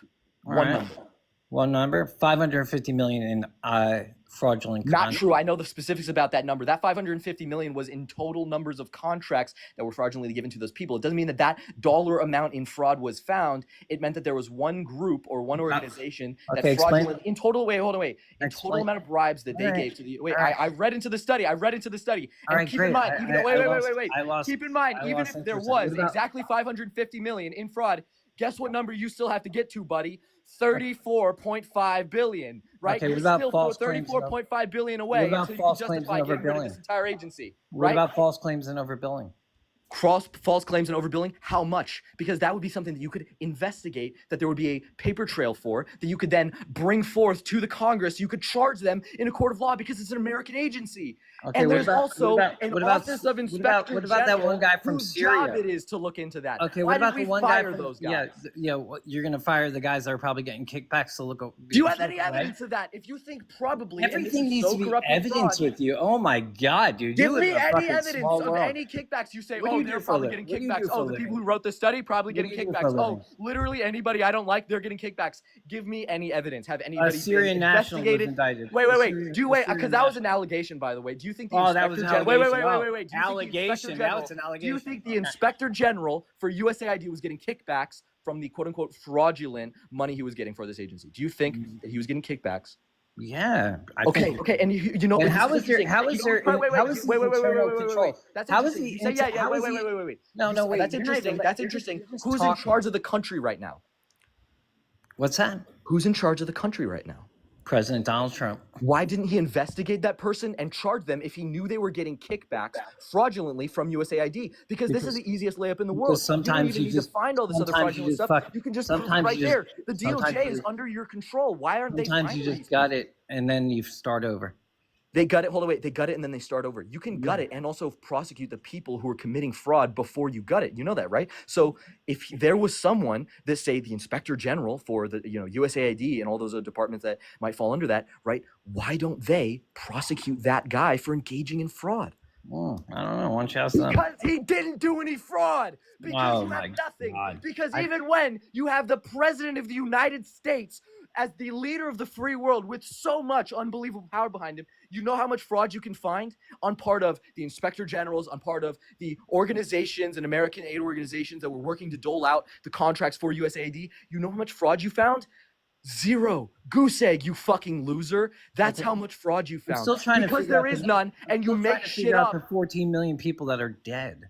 One number. 550 million in fraudulent. Not true. I know the specifics about that number. That 550 million was in total numbers of contracts that were fraudulently given to those people. It doesn't mean that that dollar amount in fraud was found. It meant that there was one group or one organization that fraudulently, in total, total amount of bribes that they gave to the. I read into the study. And keep in mind, keep in mind, even if there was exactly 550 million in fraud, guess what number you still have to get to, buddy? 34.5 billion, right? Okay, You're still 34.5 billion away until you can justify getting rid of this entire agency, right? What about false claims and overbilling? False claims and overbilling, how much? Because that would be something that you could investigate, that there would be a paper trail for, that you could then bring forth to the Congress. You could charge them in a court of law because it's an American agency. Okay, and there's also an Office of Inspector General. What about that one guy from whose Syria? job it is to look into that. Okay, Why what about did we the one guy fire from those guys? you're gonna fire the guys that are probably getting kickbacks to look. Do you have any evidence of that? If you think probably everything needs to be evidence with you. Oh my God, dude! Give me any evidence of any kickbacks. You say, oh, they're probably getting kickbacks. Oh, the people who wrote the study probably getting kickbacks. Oh, literally anybody I don't like, they're getting kickbacks. Give me any evidence. Have anybody Syrian national was indicted? Wait. Because that was an allegation, by the way. Do you think the Inspector General? Wait. Allegation. Now it's an allegation. Do you think the Inspector General for USAID was getting kickbacks from the quote-unquote fraudulent money he was getting for this agency? Do you think that he was getting kickbacks? Yeah. Okay. And you know, and how is there? How is there? Wait. That's how is interesting. the? You say, wait. No, wait. That's interesting. That's interesting. Who's in charge of the country right now? What's that? Who's in charge of the country right now? President Donald Trump. Why didn't he investigate that person and charge them if he knew they were getting kickbacks fraudulently from USAID? Because this is the easiest layup in the world. Sometimes you don't even need to find all this other fraudulent stuff. You can just put it right there. The DOJ is under your control. Why aren't they? Sometimes you just got it and then you start over. They gut it. Hold on, wait. They gut it and then they start over. You can gut it and also prosecute the people who are committing fraud before you gut it. You know that, right? So if there was someone that, say, the inspector general for the USAID and all those other departments that might fall under that, right? Why don't they prosecute that guy for engaging in fraud? I don't know. Why don't you ask them? Because he didn't do any fraud. Because Oh you my have nothing. God. Because even when you have the president of the United States as the leader of the free world with so much unbelievable power behind him, you know how much fraud you can find on part of the inspector generals, on part of the organizations and American aid organizations that were working to dole out the contracts for USAID. You know how much fraud you found? Zero. Goose egg, you fucking loser. That's how much fraud you I'm found. still trying to because figure out there is the- none, and you I'm trying make to shit figure out up. the 14 million people that are dead.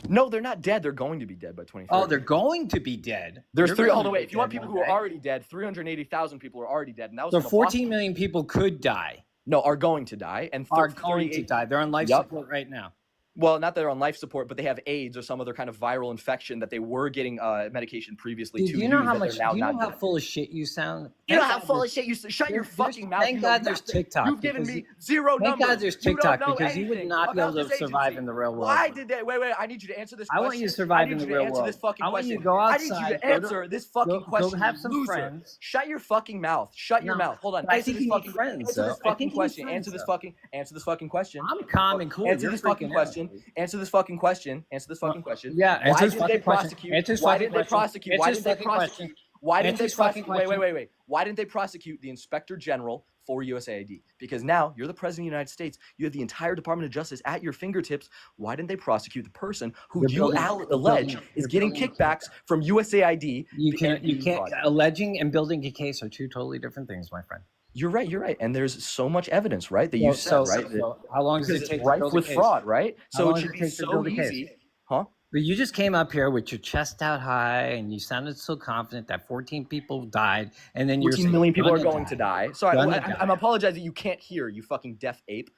No, they're not dead. They're going to be dead by 2030. Oh, they're going to be dead. There's They're three. going Hold to on, be wait. If you want dead people one who are day. already dead, 380,000 people are already dead, and that was So from a 14 million people could die. No, are going to die, and Are going to die. They're on life Yup. support right now. Well, not that they're on life support, but they have AIDS or some other kind of viral infection that they were getting medication previously Dude, to do you know use how that they're much? now Do you know not how doing. full of shit you sound? You know Thank how God full there's- of shit you shut your there's- fucking mouth. Thank You know God there's nothing. TikTok. You've given because me zero Thank numbers. God there's You don't TikTok know because you would anything not be able about to this survive agency. in the real world. Why did they? Wait. I need you to answer this I question. want you to survive I in need the you to real answer world. this fucking I want question. you to go I need you outside, to go to- answer this fucking go question. have you some loser. friends. Shut your fucking mouth. Shut your No, mouth. Hold on. but I Answer think this you need fucking friends, Answer though. this I fucking think you need question. friends, Answer this though. fucking. Answer this fucking question. I'm calm and cool. Answer You're this fucking freaking out. question. Answer this fucking question. Answer this fucking question. Yeah, answer Why this did they fucking question. prosecute? Answer this Why fucking did they question. prosecute? Answer Why this did they fucking question. prosecute? Why didn't Answer they this fucking prosecute? question. Wait. Why didn't they prosecute the inspector general for USAID? Because now you're the president of the United States. You have the entire Department of Justice at your fingertips. Why didn't they prosecute the person who You're you building- allege you're is getting building- kickbacks from USAID? You can't. and You being can't. fraudulent? Alleging and building a case are two totally different things, my friend. You're right. And there's so much evidence, right? That you said, So right? how long does Because it take it's to rife build a with case? fraud, right? How So long it does should it be take to so build a case? easy, huh? But you just came up here with your chest out high and you sounded so confident that 14 people died, and then you're 14 saying million people are gonna going to die. Sorry, Gonna I'm die. apologizing. You can't hear, you fucking deaf ape.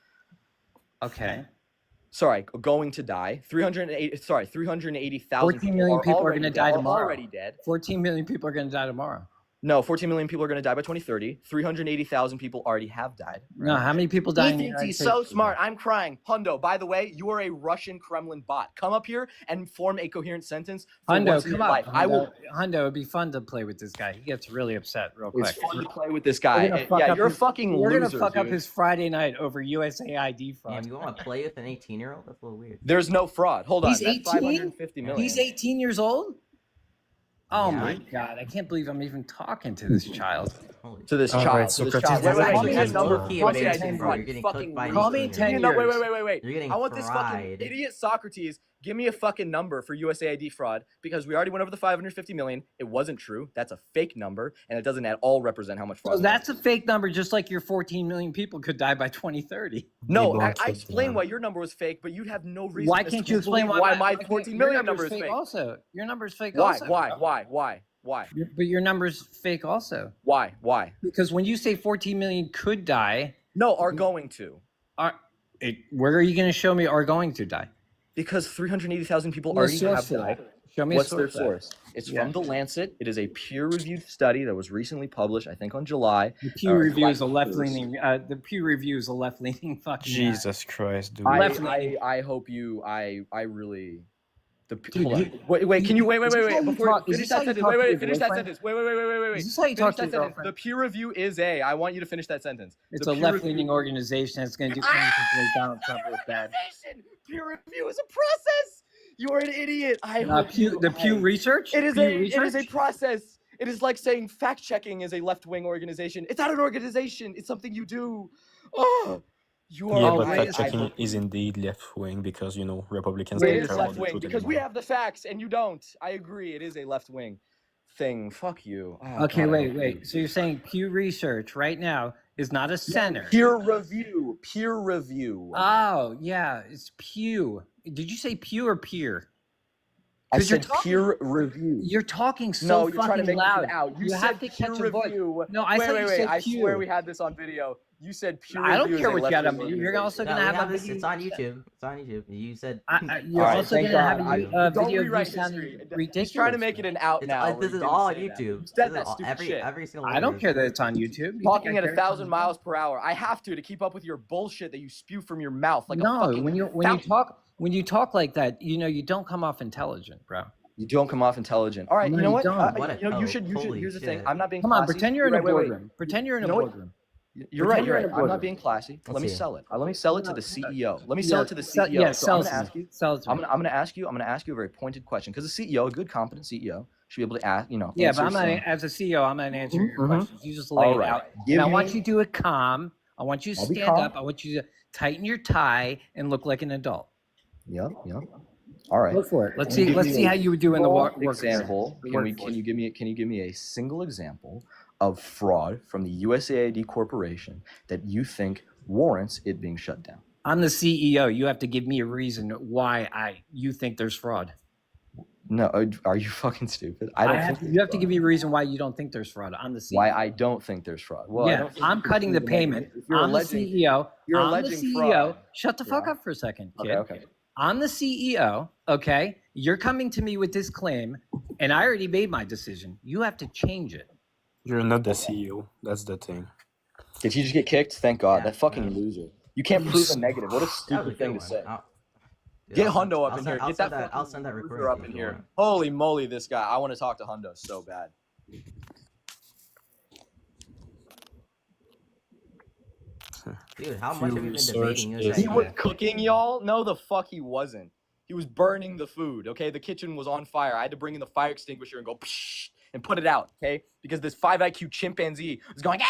Okay. Sorry, going to die. 380,000 14 million people are already going to dead- die are tomorrow. Already dead. 14 million people are going to die tomorrow. No, 14 million people are going to die by 2030. 380,000 people already have died. No, how many people He die in the thinks United he's States? so smart. I'm crying. Hundo, by the way, you are a Russian Kremlin bot. Come up here and form a coherent sentence for Hundo, once in come your on. life. I will. Hundo, it'd be fun to play with this guy. He gets really upset real quick. It's fun to play with this We're guy. gonna fuck Yeah, up you're a his- fucking We're loser, gonna fuck up dude. his Friday night over USAID fraud. Damn, you want to play with an 18-year-old? That's a little weird. There's no fraud. Hold on. He's That's 18? 550 million. He's 18 years old? Oh Yeah. my God. I can't believe I'm even talking to this child. Holy To this All child. right, to this Socrates, child. that's Wait, actually give me a his number. fault. Key Once with again, 18, bro. fraud. You're getting Fucking cooked by an Call me 18-year-old. 10 Give me a number. years. Wait. You're getting I want this fucking fried. idiot Socrates. Give me a fucking number for USAID fraud because we already went over the 550 million. It wasn't true. That's a fake number, and it doesn't at all represent how much fraud. So that's a fake number, just like your 14 million people could die by 2030. No, They I blocked it, explained yeah. why your number was fake, but you have no reason. Why as can't to you explain believe why my okay, 14 your million number's number is fake? Also, your number's fake. Why? Also. Why? But your number's fake also. Why? Because when you say 14 million could die, No, are going to. where are you going to show me are going to die? Because 380,000 people Where's already source have for that? died. Show me a What's their source for that. source? It's Yeah. from The Lancet. It is a peer-reviewed study that was recently published, I think, on July. The Pew Review is a July 1st. left-leaning. The Pew Review is a left-leaning fucking. Jesus Christ, dude. I hope you. I really. Dude, Hold on. you- Wait. Can you wait? is this how you Before talk- is finish this how that you sentence. talk to your Finish that boyfriend? sentence. Wait. Is this how you Finish talk to that your sentence. girlfriend? The peer review is a. I want you to finish that sentence. It's The a peer left-leaning organization that's going to do anything to make Donald Trump look bad. organization. Peer review is a process. You are an idiot. I hope The Pew Research. It is Pew a. It Research? is a process. It is like saying fact checking is a left wing organization. It's not an organization. It's something you do. Oh, you are. Yeah, a but great- fact I checking hope- is indeed left wing because Republicans It don't is care about left the wing truth because we anymore. have the facts and you don't. I agree. It is a left wing thing. Fuck you. Oh, Okay, God, I wait. hate you. So you're saying Pew Research right now is not a center? Peer review. Peer review. Oh, yeah, it's Pew. Did you say Pew or Peer? I 'Cause you're said talking- peer review. You're talking so No, you're trying to fucking make loud. me out. You, You said have to peer catch a voice. review. No, I wait, thought wait, you wait. said I Pew. swear we had this on video. You said pure. I don't review is care a what you got left-wing on. You're organization. also No, gonna we have have a this. video. It's on YouTube. It's on YouTube. You said. You're All right, also thank gonna have God. a Don't video of you rewrite sounding history. ridiculous. He's trying to make it an out It's, now. where this he is didn't all on say that. YouTube. You This said is that all, stupid shit. every single. I one don't of care those. that it's on YouTube. You think Talking I at care it's on 1,000 YouTube? miles per hour. I have to keep up with your bullshit that you spew from your mouth like a No, fucking when you fountain. talk like that, you don't come off intelligent, bro. You don't come off intelligent. All right, No, you know you what? don't. What a You know, you coke. should. Holy Here's the thing. shit. I'm not being Come on, classy. pretend you're in a Wait, wait. boardroom. Pretend you're in You a know what? boardroom. You're right. Pretend You're you're in right. a I'm not boardroom. being classy. Let's Let me see. sell it. Let me sell it to the CEO. Let me Yeah, sell it to the CEO. yeah, So sell I'm it gonna to ask me. you. Sell it to I'm me. gonna ask you. I'm gonna ask you a very pointed question because the CEO, a good, competent CEO, should be able to ask. Yeah, answer but I'm not, some. as a CEO, I'm not answering your Mhm. questions. You just lay All it right. out. Give And I want me- you to do it calm. I want you to I'll be stand calm. up. I want you to tighten your tie and look like an adult. Yep. All right. Go for it. Let's Can you see. give Let's me see a how you would do in the single work example. Can you give me a single example of fraud from the USAID Corporation that you think warrants it being shut down? I'm the CEO. You have to give me a reason why you think there's fraud. No, are you fucking stupid? I don't think You have to give me a reason why you don't think there's fraud. I'm the CEO. why I don't think there's fraud. Well, I Yeah, don't think I'm you can cutting the prove a negative. payment. If you're I'm the alleging, CEO. you're I'm the alleging CEO. fraud. Shut the fuck Yeah. up for a second, kid. Okay. I'm the CEO. Okay, you're coming to me with this claim, and I already made my decision. You have to change it. You're not the CEO. That's the thing. Did he just get kicked? Thank God. Yeah, that fucking loser. You can't prove a negative. What a That was a stupid good thing one. to say. Dude, Get I'll send- Hundo up I'll in send- here. I'll Get send that I'll send that fucking recording loser up if in you here. want. Holy moly, this guy. I want to talk to Hundo so bad. Dude, how much have we been research debating is He was USAID? cooking, y'all? No, the fuck he wasn't. He was burning the food, okay? The kitchen was on fire. I had to bring in the fire extinguisher and go psh, and put it out, okay? Because this 5 IQ chimpanzee was going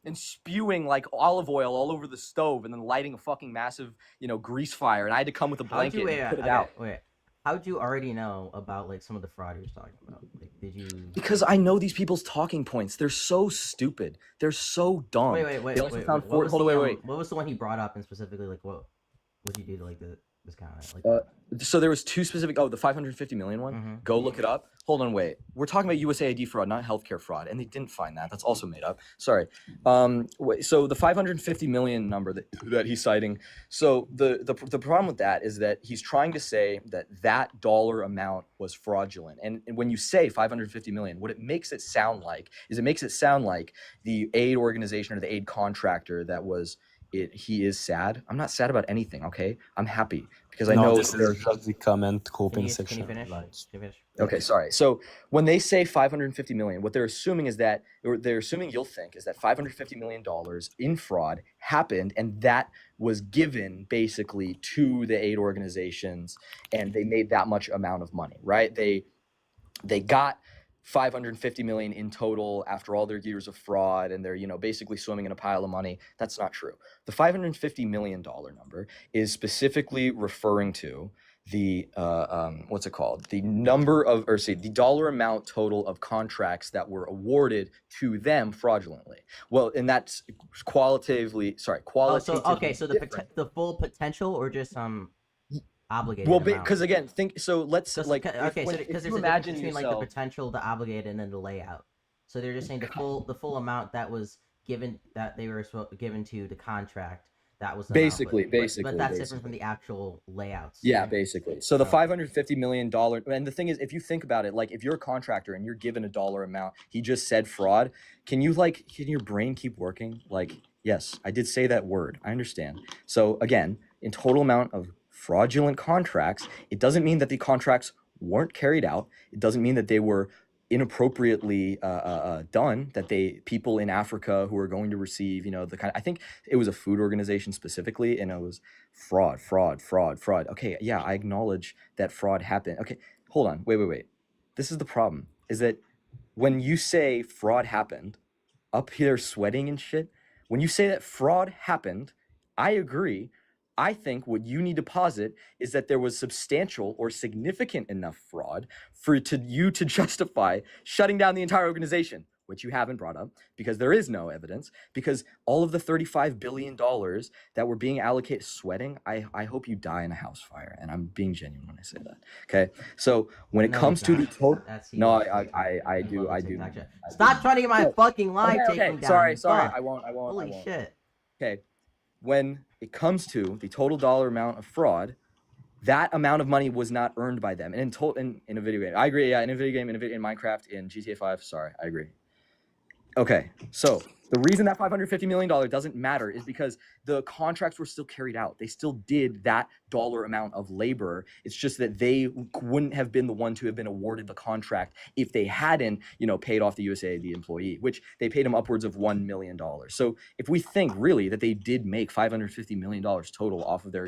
and spewing like olive oil all over the stove and then lighting a fucking massive, grease fire. And I had to come with a How'd blanket you and put it okay, out. wait? How'd you already know about like some of the fraud he was talking about? Like, did you? Because I know these people's talking points. They're so stupid. They're so dumb. Wait. They also found What was hold on, the, wait. What was the one he brought up and specifically like what would you do to like this kind of like? So there was two specific. Oh, the 550 million one. Mhm. Go look it up. Hold on, wait. We're talking about USAID fraud, not healthcare fraud, and they didn't find that. That's also made up. Sorry. Wait, so the 550 million number that he's citing. So the problem with that is that he's trying to say that dollar amount was fraudulent. And when you say 550 million, what it makes it sound like is the aid organization or the aid contractor that was. He is sad. I'm not sad about anything. Okay, I'm happy because I know this there's. is just the comment Can coping you section. finish? Like, Can you finish? Okay, sorry. So when they say 550 million, what they're assuming is that, or they're assuming you'll think is that 550 million dollars in fraud happened, and that was given basically to the aid organizations, and they made that much amount of money, right? They got 550 million in total after all their years of fraud, and they're basically swimming in a pile of money. That's not true. The 550 million dollar number is specifically referring to the what's it called? The the dollar amount total of contracts that were awarded to them fraudulently. Well, and that's qualitatively. Oh, Qualitatively. so the full potential or just obligated Well, amount? because again, let's Because like okay, so if because there's a difference imagine between yourself, like the potential, the obligated, and then the layout. So they're just saying the full amount that was given that they were given to the contract. That was the amount, Basically, but that's different from the actual layouts. Yeah, basically. So the $550 million, and the thing is, if you think about it, like if you're a contractor and you're given a dollar amount, he just said fraud. Can your brain keep working? Like, yes, I did say that word. I understand. So again, in total amount of fraudulent contracts, it doesn't mean that the contracts weren't carried out. It doesn't mean that they were inappropriately done, that people in Africa who are going to receive, I think it was a food organization specifically, and it was fraud. Okay, yeah, I acknowledge that fraud happened. Okay, hold on, wait. This is the problem, is that when you say fraud happened, up here sweating and shit, when you say that fraud happened, I agree. I think what you need to posit is that there was substantial or significant enough fraud for you to justify shutting down the entire organization. which you haven't brought up because there is no evidence, because all of the $35 billion that were being allocated, sweating, I hope you die in a house fire. And I'm being genuine when I say that. Okay. So when it No, comes he's to the not. total, That's no, huge. I love do, the I do. TikTok chat. I do. Stop trying to get my No. fucking live Okay, taken down. sorry, Fuck. I won't. Holy shit. Okay. When it comes to the total dollar amount of fraud, that amount of money was not earned by them. And in a video game, I agree. Yeah, in a video game, in Minecraft, in GTA 5. Sorry, I agree. Okay, so the reason that $550 million doesn't matter is because the contracts were still carried out. They still did that dollar amount of labor. It's just that they wouldn't have been the one to have been awarded the contract if they hadn't, paid off the USAID employee, which they paid him upwards of $1 million. So if we think really that they did make $550 million total off of their,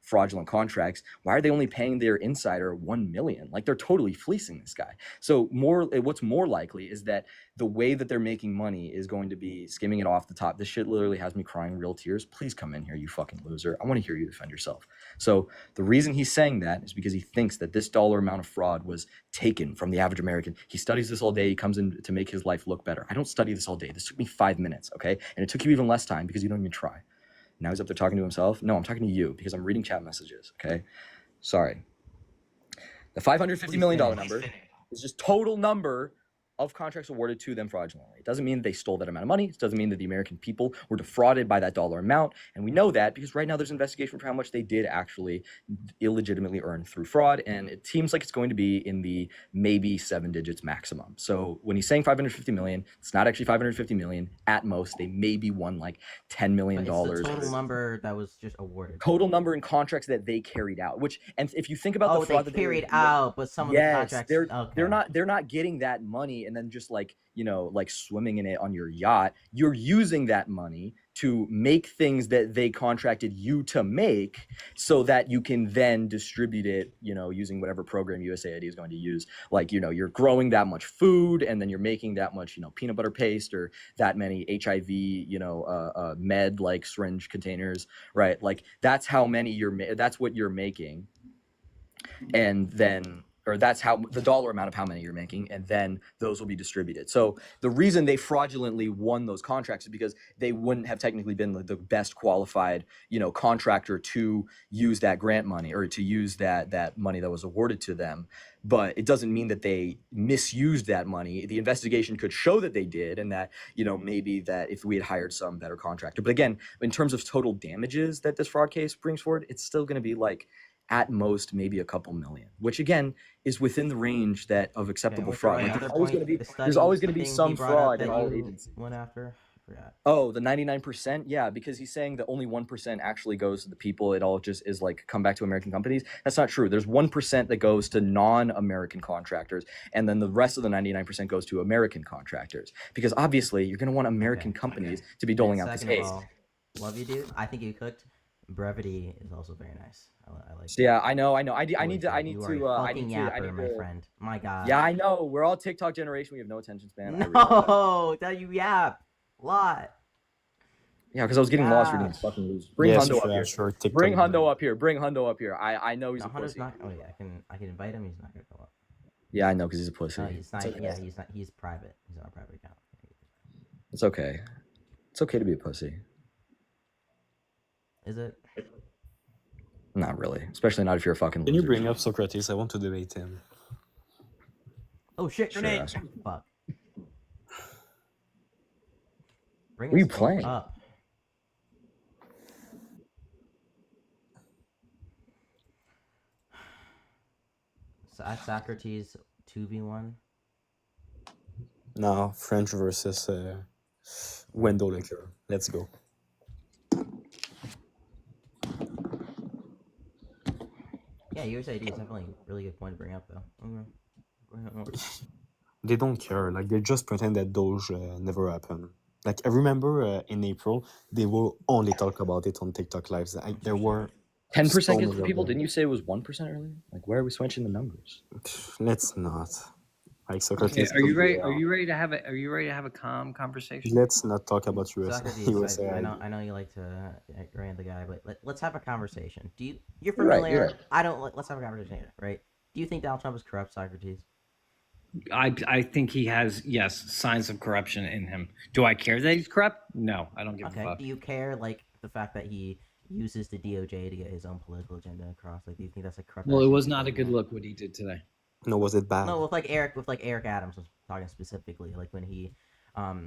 fraudulent contracts, why are they only paying their insider $1 million? Like, they're totally fleecing this guy. So what's more likely is that the way that they're making money is going to be skimming it off the top. This shit literally has me crying real tears. Please come in here, you fucking loser. I want to hear you defend yourself. So the reason he's saying that is because he thinks that this dollar amount of fraud was taken from the average American. He studies this all day. He comes in to make his life look better. I don't study this all day. This took me 5 minutes, okay? And it took you even less time because you don't even try. Now he's up there talking to himself. No, I'm talking to you because I'm reading chat messages, okay? Sorry. The $550 million number is just total number of contracts awarded to them fraudulently. It doesn't mean they stole that amount of money. It doesn't mean that the American people were defrauded by that dollar amount. And we know that because right now there's an investigation for how much they did actually illegitimately earn through fraud. And it seems like it's going to be in the maybe 7 digits maximum. So when he's saying $550 million, it's not actually $550 million. At most, they maybe won like $10 million. But it's the total number that was just awarded. Total number in contracts that they carried out. And if you think about the fraud they that carried out, but some of the contracts, they're not getting that money and then just like swimming in it on your yacht. You're using that money to make things that they contracted you to make so that you can then distribute it, using whatever program USAID is going to use. Like, you're growing that much food and then you're making that much, peanut butter paste or that many HIV, med like syringe containers, right? Like that's how many that's what you're making. And then that's how the dollar amount of how many you're making, and then those will be distributed. So the reason they fraudulently won those contracts is because they wouldn't have technically been the best qualified, contractor to use that grant money or to use that money that was awarded to them. But it doesn't mean that they misused that money. The investigation could show that they did, and that, maybe that if we had hired some better contractor. But again, in terms of total damages that this fraud case brings forward, it's still going to be like at most maybe a couple million, which again is within the range of acceptable fraud. Like, there's always going to be some fraud in all agencies. One after, I forgot. Oh, the 99%, yeah, because he's saying that only 1% actually goes to the people. It all just is like come back to American companies. That's not true. There's 1% that goes to non-American contractors, and then the rest of the 99% goes to American contractors. Because obviously, you're going to want American companies to be doling out this Second of aid. all, love you, dude. I think you cooked. Brevity is also very nice. I like. So, yeah, I know. I need to. My friend. My God. Yeah, I know. We're all TikTok generation. We have no attention span. No, that you yap a lot. Yeah, because I was getting lost reading these fucking losers. Bring Hundo up here. Sure, Bring Hundo up here. Bring Hundo up here. I know he's a Hundo's pussy. not. Oh yeah, I can invite him. He's not gonna go up. Yeah, I know because he's a pussy. No, he's not. Okay. Yeah, he's not. He's private. He's on a private account. It's okay. It's okay to be a pussy. Is it? Not really, especially not if you're a fucking loser. Can you bring up Socrates? I want to debate him. Oh shit! Sure, Grenade! Fuck. Bring what are you us playing? Up. Socrates 2v1. No, French versus Wendell Liquor. Let's go. Yeah, USAID is definitely a really good point to bring up, though. Okay. They don't care. Like, they just pretend that Doge never happened. Like, I remember in April, they will only talk about it on TikTok lives. There were 10% gets the people. Didn't you say it was 1% earlier? Like, where are we switching the numbers? Let's not. Like, Socrates. Okay, are you ready? Are you ready to have a? Are you ready to have a calm conversation? Let's not talk about Socrates, USAID. I know you like to rant the guy, but let's have a conversation. You're You're right, familiar? you're right. Let's have a conversation, right? Do you think Donald Trump is corrupt, Socrates? I think he has, yes, signs of corruption in him. Do I care that he's corrupt? No, I don't give a fuck. Do you care like the fact that he uses the DOJ to get his own political agenda across? Like, do you think that's like corrupt? Well, it was not a good look what he did today. No, was it bad? No, with like Eric Adams was talking specifically, like when he,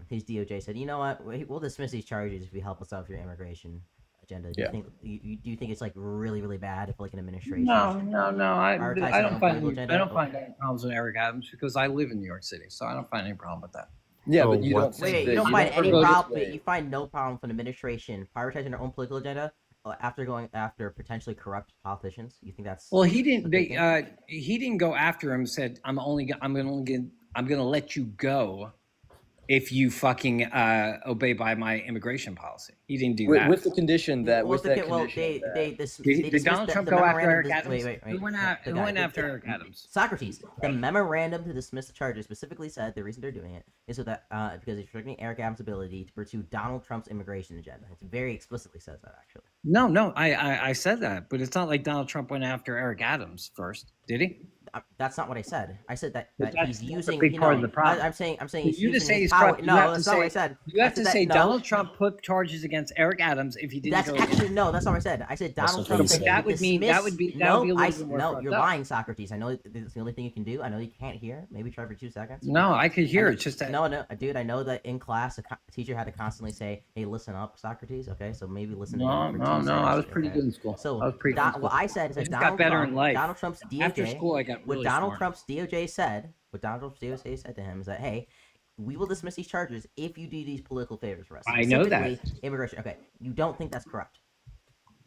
his DOJ said, you know what, we'll dismiss these charges if you help us out with your immigration agenda. Do you think do you think it's like really really bad if like an administration? No. I don't find any problems with Eric Adams because I live in New York City, so I don't find any problem with that. Yeah, but you don't. Wait, you don't find any problem. You find no problem with an administration prioritizing their own political agenda after going after potentially corrupt politicians. You think that's well? He didn't. He didn't go after him. Said I'm gonna let you go if you fucking obey by my immigration policy. He didn't do that. With the condition that did Donald Trump go after Eric Adams? Who went after Eric Adams? Socrates. The memorandum to dismiss the charges specifically said the reason they're doing it is so that because it's restricting Eric Adams' ability to pursue Donald Trump's immigration agenda. It very explicitly says that, actually. No, I said that, but it's not like Donald Trump went after Eric Adams first, did he? That's not what I said. I said that he's using. A big part of the problem. I'm saying he's using say his he's power. corrupt. No, that's not what I said. You have to say Donald Trump put charges against Eric Adams if he didn't. That's actually no. That's not what I said. I said Donald Trump. That would be a little bit more. No, you're lying, Socrates. I know it's the only thing you can do. I know you can't hear. Maybe try for 2 seconds. No, I could hear. It's just that. No, dude. I know that in class a teacher had to constantly say, "Hey, listen up, Socrates." Okay, so maybe listen. No. I was pretty good in school. So I was pretty good. What I said is that got better in life. Donald Trump's DOJ. After school, I got really Donald smart. Trump's DOJ said, what Donald Trump's DOJ said to him is that, hey, we will dismiss these charges if you do these political favors for us. I know that. Immigration. Okay, you don't think that's corrupt?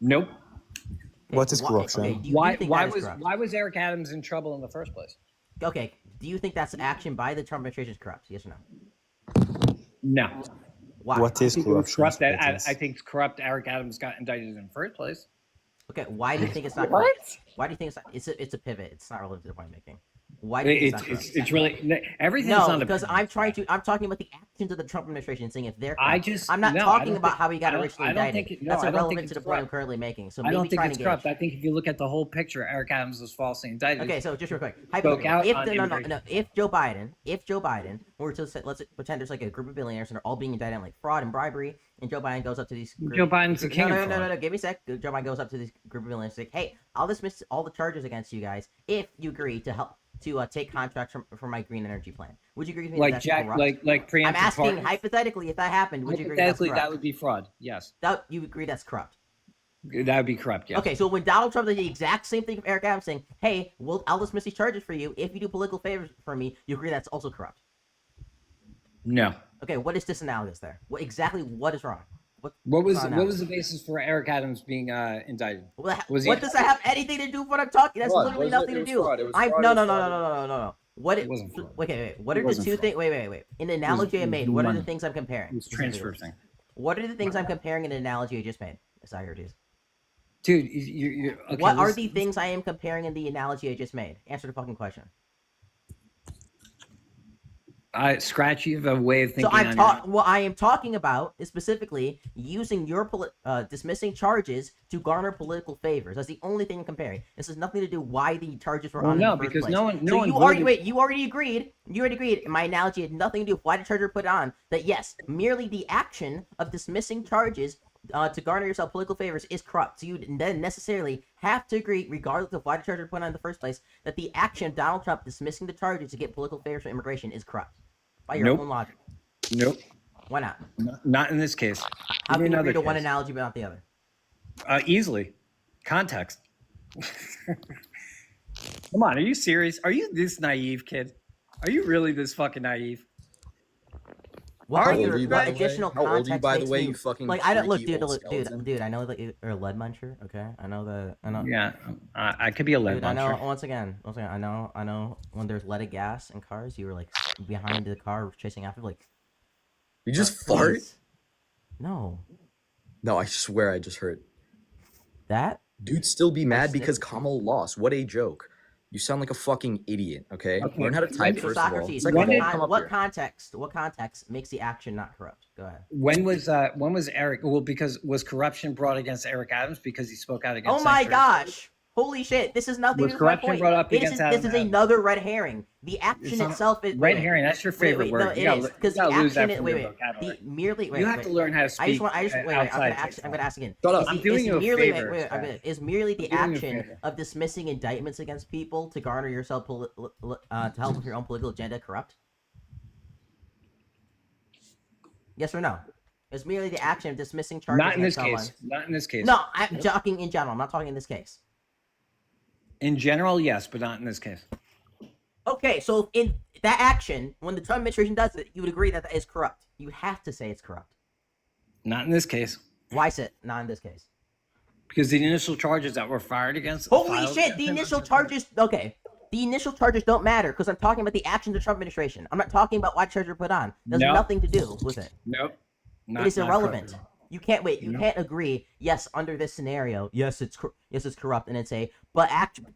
Nope. Okay, what is corruption? Okay, why was Eric Adams in trouble in the first place? Okay, do you think that's action by the Trump administration is corrupt? Yes or no? No. Why? What is corruption? I think it's corrupt. Eric Adams got indicted in the first place. Okay, why do you think it's not corrupt? Why do you think it's not? It's a pivot. It's not relevant to the point I'm making. Why do you think it's really everything's no, on the because I'm talking about the actions of the Trump administration, saying if they're. I'm not no, talking about how he got originally I don't indicted. think That's I don't irrelevant think to the it's point I'm corrupt. currently making. So I maybe don't think try it's to corrupt. I think if you look at the whole picture, Eric Adams was falsely indicted. Okay, so just real quick. Spoke out on If Joe Biden were to say, let's pretend there's like a group of billionaires and they're all being indicted on like fraud and bribery, and Joe Biden goes up to these. Joe Biden's the king. No. Give me a sec. Joe Biden goes up to this group of billionaires and say, "Hey, I'll dismiss all the charges against you guys if you agree to help to take contracts from my green energy plan." Would you agree with me? Like that's Jack, corrupt? like preemptive. I'm asking hypothetically if that happened. Would you agree that's corrupt? That would be fraud. Yes. That you agree that's corrupt. That would be corrupt. Yes. Okay, so when Donald Trump did the exact same thing with Eric Adams, saying, "Hey, I'll dismiss these charges for you if you do political favors for me," you agree that's also corrupt? No. Okay, what is disanalogous there? What is wrong? What was the basis for Eric Adams being indicted? What does that have anything to do with what I'm talking? That's literally nothing to do. No. What are the two things? Wait. In the analogy I made, what are the things I'm comparing? It's transfer thing. What are the things I'm comparing in the analogy I just made? Socrates. Dude, you're okay, what are the things I am comparing in the analogy I just made? Answer the fucking question. Scratch, you have a way of thinking. So what I am talking about is specifically using your dismissing charges to garner political favors. That's the only thing I'm comparing. This has nothing to do why the charges were on. No, in the first because place. no one. You already agreed. My analogy had nothing to do with why the charges were put on. That yes, merely the action of dismissing charges to garner yourself political favors is corrupt. So you then necessarily have to agree, regardless of why the charges were put on in the first place, that the action of Donald Trump dismissing the charges to get political favors from immigration is corrupt. By your own logic. Nope. Why not? Not in this case. How can you agree to one analogy but not the other? Easily. Context. Come on, are you serious? Are you this naive, kid? Are you really this fucking naive? What How old are you, by the way? additional How old are you, context by the makes way, me- you fucking like I don't look, freaky dude, old look, skeleton? dude. I know that you're a lead muncher. Okay, I know that. I know. Yeah, I could be a lead Dude, I know. muncher. Once again, I know. When there's leaded gas in cars, you were like behind the car chasing after, like. You just fart? please. No. No, I swear I just heard. That? Dude, still be mad That's- because Kamala lost. What a joke. You sound like a fucking idiot, okay? Okay. Learn how to type first of all. Socrates, Second of all, When come up what here. context makes the action not corrupt? Go ahead. When was Eric? Well, because was corruption brought against Eric Adams because he spoke out against? Oh my sanctuary? gosh! Holy shit! This is nothing Was to do with my corruption point. brought up This against is Adam Adams? another red herring. The It's action not itself is red herring. That's your favorite No, word. it You gotta, is you because the gotta lose action. that from Wait, your wait. vocabulary. The merely. Wait, You have wait. to learn how to speak. I just. Wait, wait. outside I'm gonna ask again. Shut up. I'm doing you a merely, favor. Wait, Scott. is merely the I'm doing you a action favor. of dismissing indictments against people to garner yourself to help with your own political agenda corrupt? Yes or no? It's merely the action of dismissing charges Not in this against case. someone. Not in this case. No, I'm talking in general. I'm not talking in this case. In general, yes, but not in this case. Okay, so in that action, when the Trump administration does it, you would agree that that is corrupt. You have to say it's corrupt. Not in this case. Why is it not in this case? Because the initial charges that were fired against. Holy filed shit! against The him- initial charges. Okay, the initial charges don't matter because I'm talking about the action of the Trump administration. I'm not talking about why charges were put on. It has Nope. nothing to do with it. Nope. It is irrelevant. correct. You can't wait. You Nope. can't agree. Yes, under this scenario, yes, it's corrupt, and then say, but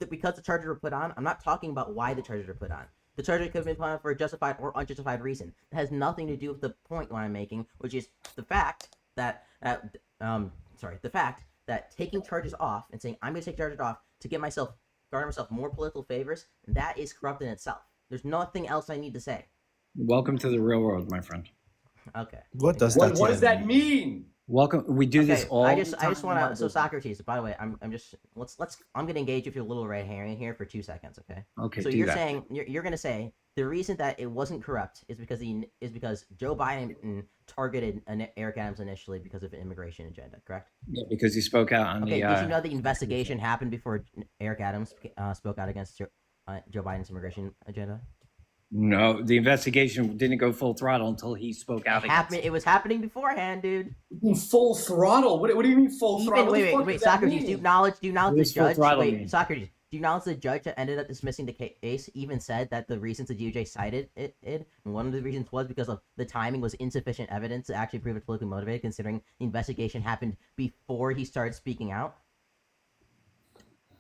because the charges were put on, I'm not talking about why the charges were put on. The charges could have been put on for a justified or unjustified reason. It has nothing to do with the point I'm making, which is the fact that the fact that taking charges off and saying I'm going to take charges off to garner myself more political favors, that is corrupt in itself. There's nothing else I need to say. Welcome to the real world, my friend. Okay. What does What that does that mean? Welcome. We do this all. I the just time want in our to. So business. Socrates. By the way, I'm gonna engage with your little red herring here for 2 seconds. Okay. Okay, So do you're that. saying you're gonna say the reason that it wasn't corrupt is because Joe Biden targeted Eric Adams initially because of an immigration agenda. Correct. Yeah, because he spoke out on Okay. the. Did you know the investigation happened before Eric Adams spoke out against Joe Biden's immigration agenda? No, the investigation didn't go full throttle until he spoke out against. It was happening beforehand, dude. Full throttle? What do you mean full throttle? What the fuck Wait, does that Socrates, do you mean? acknowledge What the does full judge? throttle Wait, mean? Socrates, do you acknowledge the judge that ended up dismissing the case even said that the reasons the DOJ cited it, and one of the reasons was because of the timing was insufficient evidence to actually prove it politically motivated, considering the investigation happened before he started speaking out?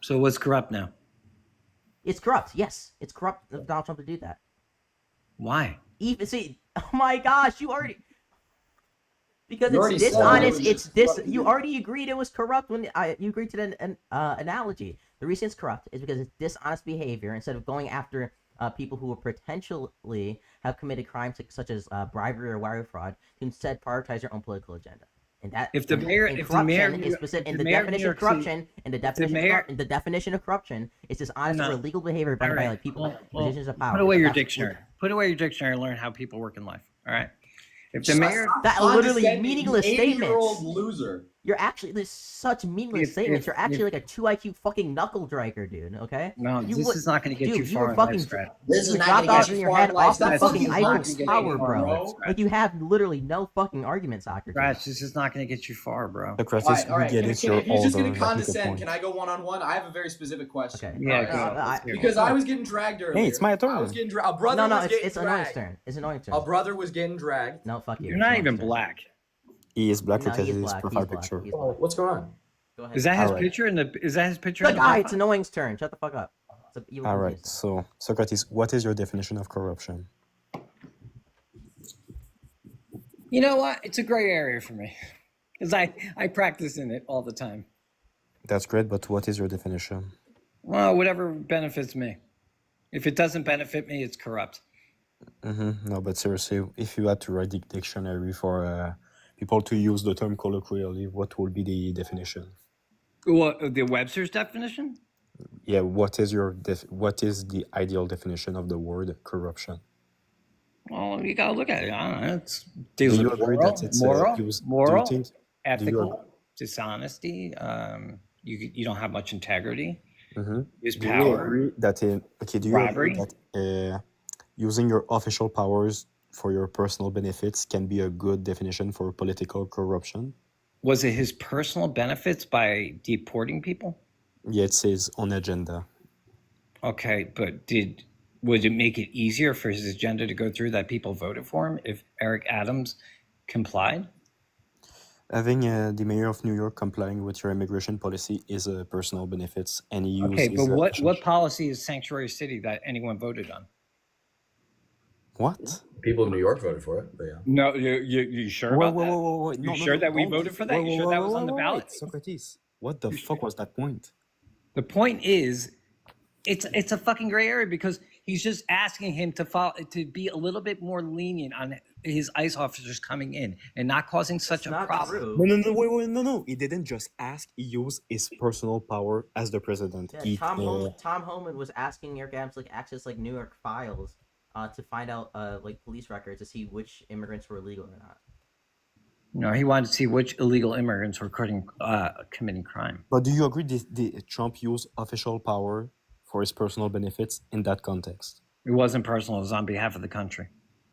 So what's corrupt now? It's corrupt. Yes, it's corrupt of Donald Trump to do that. Why? Even see, oh my gosh, you already. Because You it's already said dishonest. it was corrupt. You already agreed it was corrupt when you agreed to the analogy. The reason it's corrupt is because it's dishonest behavior. Instead of going after people who will potentially have committed crimes such as bribery or wire fraud, to instead prioritize their own political agenda. And that If the mayor- and if the mayor of corruption New is York- specific if in the the mayor of New definition of York City- corruption and the definition of corruption is dishonest or No. illegal behavior by All right. like people Well, positions of power. Put away So your that's- dictionary. Put away your dictionary and learn how people work in life. All right. If the mayor, That literally Condescending, meaningless 80-year-old statements. loser. You're actually there's such meaningless If- statements. if- You're actually if- like a 2 IQ fucking knuckle draker, dude. Okay. no, You this would- is not going to get dude, you you far were in fucking. life, Strat. This is You not dropped gonna off get in you your far head in life. off that That's fucking fucking IQ hard. power, Bro. bro. Like you have literally no fucking argument, Socrates. Scratch, this is not going to get you far, bro. Socrates, All right, all right. you get Can, it, can, you're if you're just older, going to but make a condescend, point. can I go one-on-one? I have a very specific question. Okay. Yeah, All right, go. I- because I was getting dragged earlier. Hey, it's my turn. I was getting dragged. A brother No, was getting it's annoying dragged. turn. It's annoying turn. A brother was getting dragged. No, fuck you. You're It's not Annoying's even turn. black. He is black. No, Look at he is his black. profile He's black. picture. He's Oh, black. what's going on? Go ahead. Is that his Alright. picture in the? Is that his picture? The in the guy. profile? It's Annoying's turn. Shut the fuck up. It's a, you All were right. confused. So, Socrates, what is your definition of corruption? You know what? It's a gray area for me, because I practice in it all the time. That's great, but what is your definition? Well, whatever benefits me. If it doesn't benefit me, it's corrupt. No, but seriously, if you had to write the dictionary for people to use the term colloquially, what would be the definition? What the Webster's definition? Yeah, what is what is the ideal definition of the word corruption? Well, you gotta look at it. I don't know. It's Do deals you with agree moral, that it's moral, used? moral, Do you think? ethical, dishonesty. You don't have much integrity. Use Do you power. agree that do you agree Bribery. that using your official powers for your personal benefits can be a good definition for political corruption? Was it his personal benefits by deporting people? Yeah, it says on agenda. Okay, but would it make it easier for his agenda to go through that people voted for him if Eric Adams complied? Having the mayor of New York complying with your immigration policy is a personal benefits, and he uses Okay, but his what official- policy is Sanctuary City that anyone voted on? What? People in New York voted for it, but yeah. No, you sure Wait, about wait, that? wait, wait, wait. You No, no, sure no, that we don't- voted for that? wait, You wait, sure that wait, was on wait, the wait, ballot? wait. Socrates, what the fuck was that point? The point is, it's a fucking gray area because he's just asking him to be a little bit more lenient on his ICE officers coming in and not causing such a problem. No. He didn't just ask. He used his personal power as the president. Yeah, Tom Homan was asking Eric Adams to access New York files to find out police records to see which immigrants were illegal or not. No, he wanted to see which illegal immigrants were committing crime. But do you agree the Trump used official power for his personal benefits in that context? It wasn't personal. It was on behalf of the country.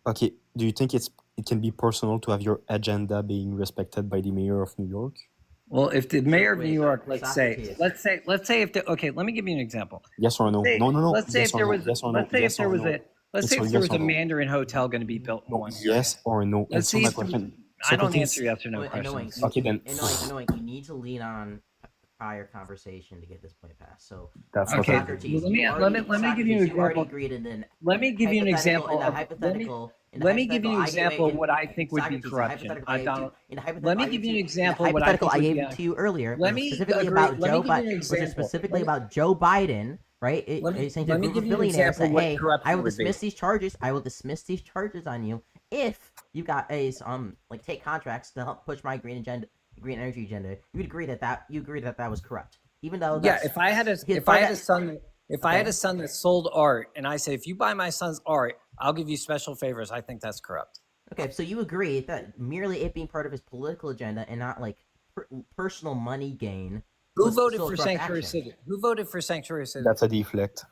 Okay. Do you think it can be personal to have your agenda being respected by the mayor of New York? Well, if the mayor of New York, let's say if let me give you an example. Yes or no? No. Let's say Yes if or there no? was, Yes or no? let's say if there was a, let's say if there was a no. Mandarin hotel going to be built in one area. Yes or no? Let's Answer see my if question. I don't Socrates- answer yes or no questions. Okay, then. Annoying. You need to lean on prior conversation to get this point passed. So That's okay. Socrates, Let me give you an you already example. agreed, and then Let me give you an example. Let me give you an I example of what I think would be Socrates, corruption. Let me give you an example the of what I hypothetical think I would gave be. to you earlier. Let me specifically agree- about let Joe me give you an Biden. example. Specifically Let me- about Joe Biden, right? Let me- Saying let to me a group give of you an billionaires example that, what hey, corruption I will would be. dismiss these charges. I will dismiss these charges on you if you got take contracts to help push my green energy agenda. You agree that was corrupt, even though Yeah, if I had a son that sold art, and I say, if you buy my son's art, I'll give you special favors. I think that's corrupt. Okay, so you agree that merely it being part of his political agenda and not personal money gain. Who was voted still for corrupt Sanctuary action. City? Who voted for Sanctuary City? That's a deflect.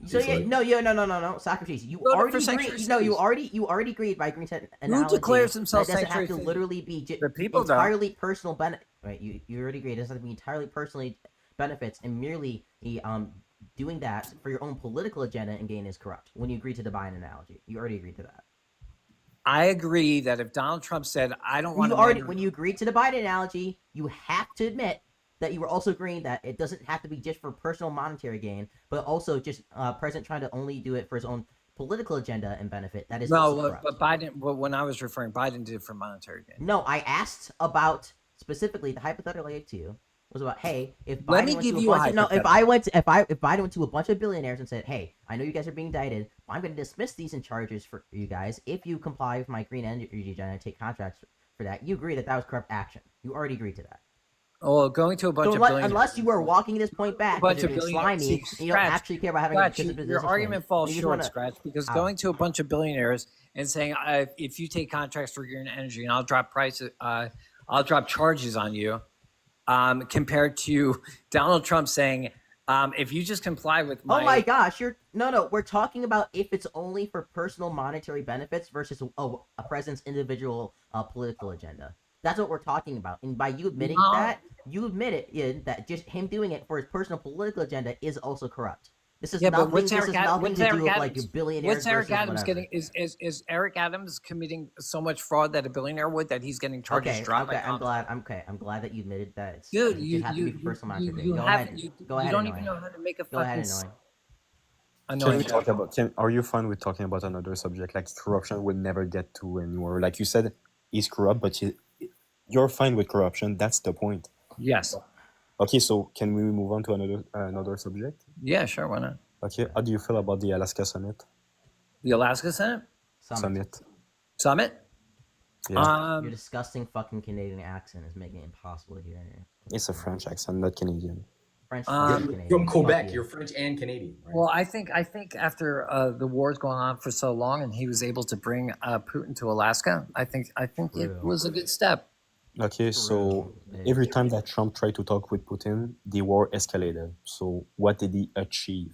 So no, Socrates, you Voted for already Sanctuary agreed. No, you Cities. already agreed by green set analogy. declares himself that doesn't Sanctuary have to City? literally be The people don't. entirely personal benefit. Right, you already agreed. It doesn't have to be entirely personally benefits, and merely doing that for your own political agenda and gain is corrupt. When you agree to the Biden analogy, you already agreed to that. I agree that if Donald Trump said, I don't want When you agreed to the Biden analogy, you have to admit that you were also agreeing that it doesn't have to be just for personal monetary gain, but also just President trying to only do it for his own political agenda and benefit. That is also No, corrupt. but Biden, when I was referring, Biden did it for monetary gain. No, I asked about specifically the hypothetical I gave to you was about, hey, if Biden Let me went give to you a bunch of, no, if hypothetical. if Biden went to a bunch of billionaires and said, hey, I know you guys are being indicted, but I'm going to dismiss these charges for you guys if you comply with my green energy agenda and take contracts for that. You agree that was corrupt action. You already agreed to that. Oh, going to a bunch So of billionaires. unless you were walking this point back, bunch because of you're being billionaires. slimy, See, and you don't Scratch, actually care about having a Scratch, consistent your position, argument falls you just short, wanna- Scratch, because Oh. going to a bunch of billionaires and saying, if you take contracts for green energy, and I'll drop prices, I'll drop charges on you, compared to Donald Trump saying, if you just comply with my. Oh my gosh, we're talking about if it's only for personal monetary benefits versus a president's individual political agenda. That's what we're talking about. And by you admitting No. that, you admit it that just him doing it for his personal political agenda is also corrupt. This is Yeah, nothing, but what's this Eric, is Ad- nothing what's to do Eric with Adams? billionaires What's Eric versus Adams whatever. getting? Is Eric Adams committing so much fraud that a billionaire would that he's getting charges dropped? Okay, by I'm Donald? glad that you admitted that. Dude, it has to be for personal monetary. you Go have- ahead. you- Go you ahead. don't annoying. even know how to make a Go ahead, fucking annoying. Can we talk about? Are you fine with talking about another subject? Like corruption will never get to anywhere. Like you said, he's corrupt, but you're fine with corruption. That's the point. Yes. Okay, so can we move on to another subject? Yeah, sure. Why not? Okay, how do you feel about the Alaska summit? The Alaska Senate Summit. Yeah. Your disgusting fucking Canadian accent is making it impossible to hear you. It's a French accent, not Canadian. French You're from Quebec. You're French and Canadian. Right? Well, I think after the war's going on for so long, and he was able to bring Putin to Alaska, I think it was a good step. Okay, so every time that Trump tried to talk with Putin, the war escalated. So what did he achieve?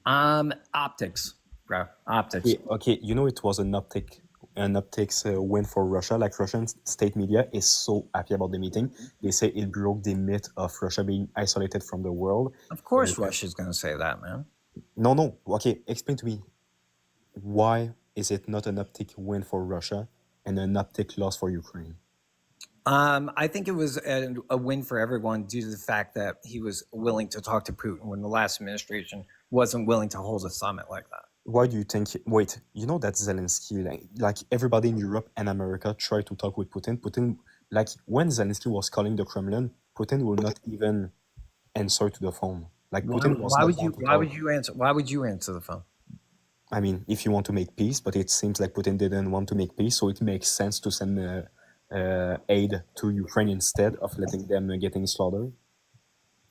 Optics, bro. Optics. Okay, you know it was an optics win for Russia. Like Russian state media is so happy about the meeting. They say it broke the myth of Russia being isolated from the world. Of course, Russia's going to say that, man. No. Okay, explain to me. Why is it not an optic win for Russia and an optic loss for Ukraine? I think it was a win for everyone due to the fact that he was willing to talk to Putin when the last administration wasn't willing to hold a summit like that. Why do you think? Wait, you know that Zelensky, like everybody in Europe and America, tried to talk with Putin. Putin, like when Zelensky was calling the Kremlin, Putin will not even answer to the phone. Like Why, Putin was why not would down you? to Why would talk. you answer? Why would you answer the phone? I mean, if you want to make peace, but it seems like Putin didn't want to make peace, so it makes sense to send aid to Ukraine instead of letting them getting slaughtered.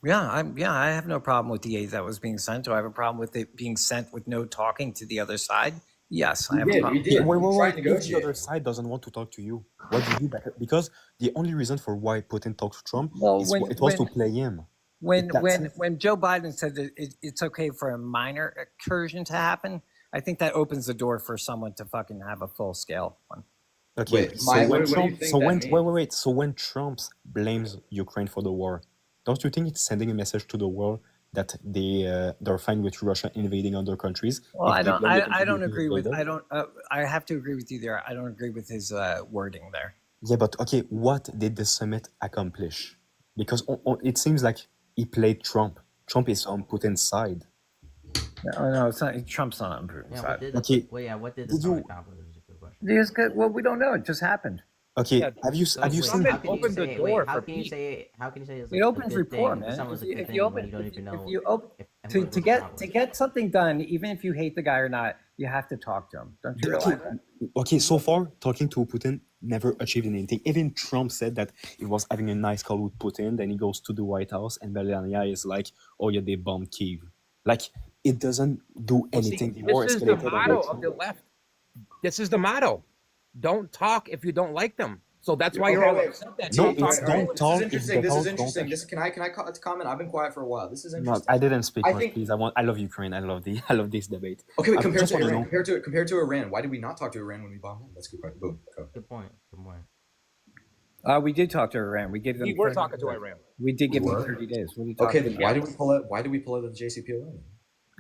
Yeah, I have no problem with the aid that was being sent. Do I have a problem with it being sent with no talking to the other side? Yes, I have a problem. Yeah, wait. If the other side doesn't want to talk to you, what do you do? Because the only reason for why Putin talked to Trump Well, is when- it was to when- play him. When That's when it. when Joe Biden said that it's okay for a minor incursion to happen, I think that opens the door for someone to fucking have a full scale one. Okay, Wait, so Maya, when what do you Trump, think so that when means? wait, so when Trump blames Ukraine for the war, don't you think it's sending a message to the world that they're fine with Russia invading other countries? Well, if I they don't blame the I country don't being agree with invaded? I don't I have to agree with you there. I don't agree with his wording there. Yeah, but okay, what did the summit accomplish? Because it seems like he played Trump. Trump is on Putin's side. No, it's not. Trump's not on Putin's Yeah, side. what did the Okay, what did the did summit you- accomplish? Is a good question. Because, well, we don't know. It just happened. Okay, Yeah, have you So, have you wait, seen? how can you opened the say door how for can you peace. say it's It a opens good rapport, thing? The man. summit was a If good you thing when open, you don't if even you, know if you open if and to what to was get accomplished. something done, even if you hate the guy or not, you have to talk to him. Don't you Okay, realize that? okay, so far talking to Putin never achieved anything. Even Trump said that he was having a nice call with Putin. Then he goes to the White House, and Melania is like, "Oh yeah, they bombed Kyiv." Like it doesn't do Well, see, anything. The war this is the escalated motto under of the Trump. left. This is the motto. Don't talk if you don't like them. So that's why Okay, you're all wait. upset that No, Trump it's talks. All right, don't this talk is if interesting. the This is house don't interesting. touch. This can I comment? I've been quiet for a while. This is No, interesting. I didn't speak I much, think please. I love Ukraine. I love this debate. okay, wait, I compared just to want to Iran, know. compared to Iran, why did we not talk to Iran when we bombed them? That's a good question. Boom. Go. Good point. Good point. We did talk to Iran. We gave them. We were 30 talking to days. Iran. We did give We them were? 30 days. What are you Okay, talking then why about? did we pull out? Why did we pull out of the JCPOA?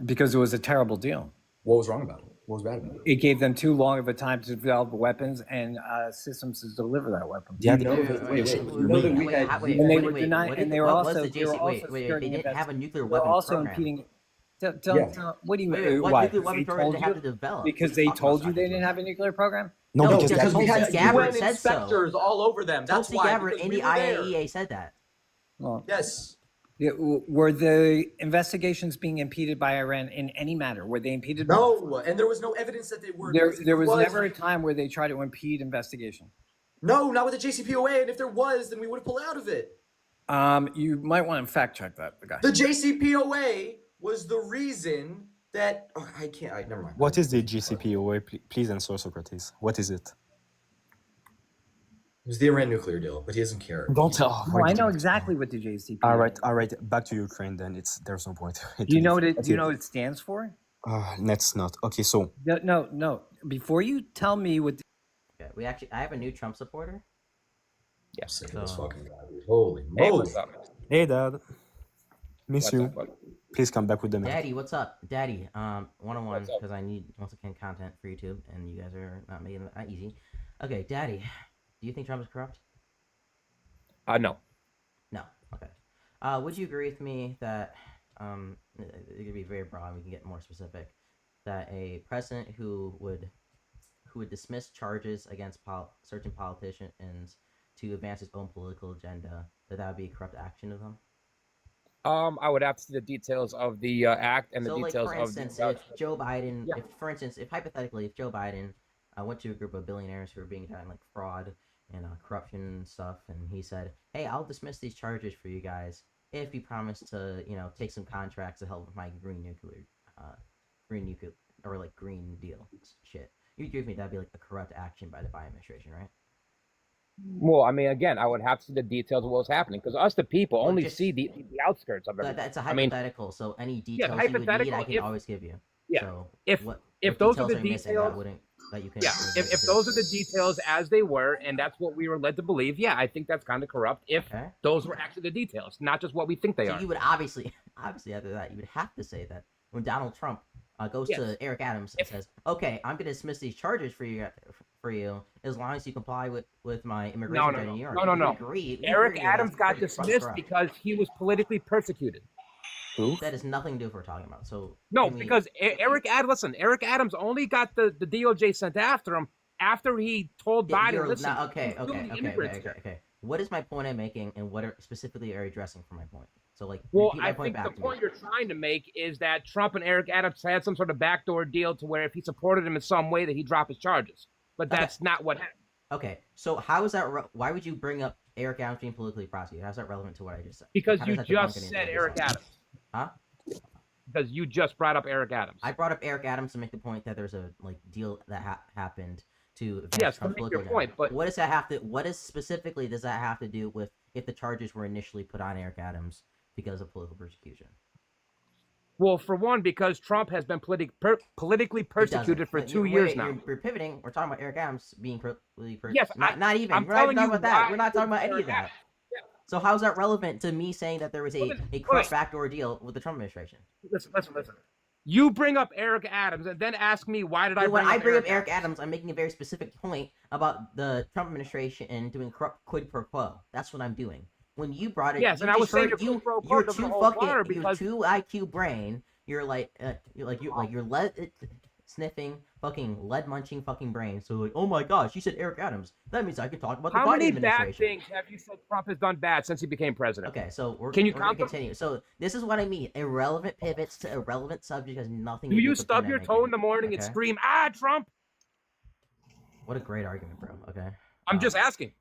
Because it was a terrible deal. What was wrong about it? What was bad about it? It gave them too long of a time to develop weapons and systems to deliver that weapon. Yeah, You know that. Wait. You know that we had. And they were denying, and they were what was also the they were JC? also Wait, they skirting didn't have a nuclear They were weapons also program. impeding. Yeah. What do you Wait, mean? what Why? nuclear Because weapon they program told did they have you? to develop? Because they told you they didn't have a nuclear program? No, No, because because that's we had Tulsi Gabbard UN said so. inspectors all over them. That's Tulsi why. Gabbard Because in we the were there. IAEA said that. Well, Yes. yeah, were the investigations being impeded by Iran in any manner? Were they impeded? No, and there was no evidence that they were. There was never a time where they tried to impede investigation. No, not with the JCPOA. And if there was, then we would have pulled out of it. You might want to fact check that, the guy. The JCPOA was the reason that I can't. Never mind. What is the JCPOA? Please answer, Socrates. What is it? It was the Iran nuclear deal, but he doesn't care. Don't tell. No, I know exactly what the JCPOA. All right. Back to Ukraine. Then there's no point. Do you know what it? Do you know what it stands for? Let's not. Okay, so No. Before you tell me what. Okay, I have a new Trump supporter. Yeah, sick So- of this fucking guy. Dude. Holy Hey, moly! what's up? hey, Dad, miss What's you. up, buddy? Please come back with the Daddy, what's up? Daddy, one-on-one, What's up? because I need, once again, content for YouTube, and you guys are not making it that easy. Okay, Daddy, do you think Trump is corrupt? No. No. Okay. Would you agree with me that, it could be very broad, we can get more specific, that a president who would dismiss charges against certain politicians to advance his own political agenda, that would be a corrupt action of them? I would have to see the details of the act and the So, like, details for of instance, the. if Joe Biden, Yeah. if hypothetically, if Joe Biden went to a group of billionaires who were being done like fraud and corruption and stuff, and he said, "Hey, I'll dismiss these charges for you guys if you promise to, take some contracts to help with my green nuclear, or like green deal shit." You agree with me that'd be like a corrupt action by the Biden administration, right? Well, I mean, again, I would have to see the details of what was happening because us, the people, Well, only just- see the outskirts of everything. That's a I mean, hypothetical. So any Yeah, details you would need, hypothetical, I can if- always give you. yeah, So if what those are details the are you missing details, that you can. yeah, if those are the details as they were, and that's what we were led to believe, yeah, I think that's kind of corrupt. If Okay. those were actually the details, not just what we think they So are. you would obviously after that, you would have to say that when Donald Trump goes Yes. to Eric Adams and says, "Okay, I'm going to dismiss these charges for you as long as you comply with my immigration No, in New York." no. We agree Eric that Adams that's got pretty dismissed corrupt. because he was politically persecuted. That has nothing to do with what we're talking about. So No, I mean, because Eric Adams only got the DOJ sent after him after he told Biden, you're listen, not, okay. you're doing the immigrants here." What is my point I'm making, and what specifically are you addressing for my point? So like, Well, repeat my I point think the back to me. point you're trying to make is that Trump and Eric Adams had some sort of backdoor deal to where if he supported him in some way that he'd drop his charges. But Okay. that's not what happened. Okay, so how is that? Why would you bring up Eric Adams being politically prosecuted? How's that relevant to what I just said? Because How you does that debunk just anything said I just Eric said? Adams. Huh? Because you just brought up Eric Adams. I brought up Eric Adams to make the point that there's a like deal that happened to advance Yes, to Trump's make your political point, agenda. but what does that have to? What is specifically does that have to do with if the charges were initially put on Eric Adams because of political persecution? well, for one, because Trump has been politically It doesn't. persecuted for But 2 wait, years now. You're pivoting. We're talking about Eric Adams being politically persecuted. Yes, not even. I'm We're not even telling talking you about that. why We're not talking about Eric any of that. Adams. So how's that relevant to me saying that there was a corrupt wait. backdoor deal with the Trump administration? Listen. You bring up Eric Adams and then ask me why did I Dude, when bring I up bring Eric up Eric Adams, I'm making a very specific point about the Trump administration and doing corrupt quid pro quo. That's what I'm doing. When you brought it, Yes, you and I was saying deferred- your quid pro quo you're doesn't too hold water you're because- too IQ brain. You're sniffing fucking lead munching fucking brain. So like, oh my gosh, you said Eric Adams. That means I can talk about the How Biden many bad administration. things have you said Trump has done bad since he became president? Okay, so we're Can you gonna count them? continue. So this is what I mean. Irrelevant pivots to irrelevant subject has nothing. Do to do you with the stub point your I'm toe making, in the morning and okay? scream, Trump? What a great argument, bro. Okay. I'm just asking.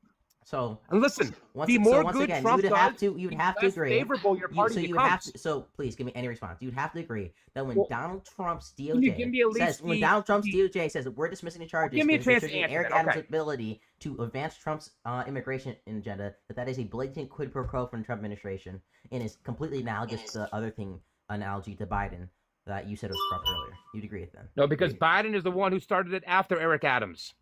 So And listen, once, the more once good again, Trump you would have does, to the less favorable your party so you would becomes. have to. So please give me any response. You'd have to agree that when Well, Donald Trump's can you give me at DOJ says least when the- Donald Trump's DOJ says that we're dismissing the charges, Give me a because it's chance to restricting answer Eric that, Adams' okay. ability to advance Trump's immigration agenda, that is a blatant quid pro quo from the Trump administration and is completely analogous to the other thing analogy to Biden that you said was corrupt earlier. You'd agree with that? No, because Biden is the one who started it after Eric Adams.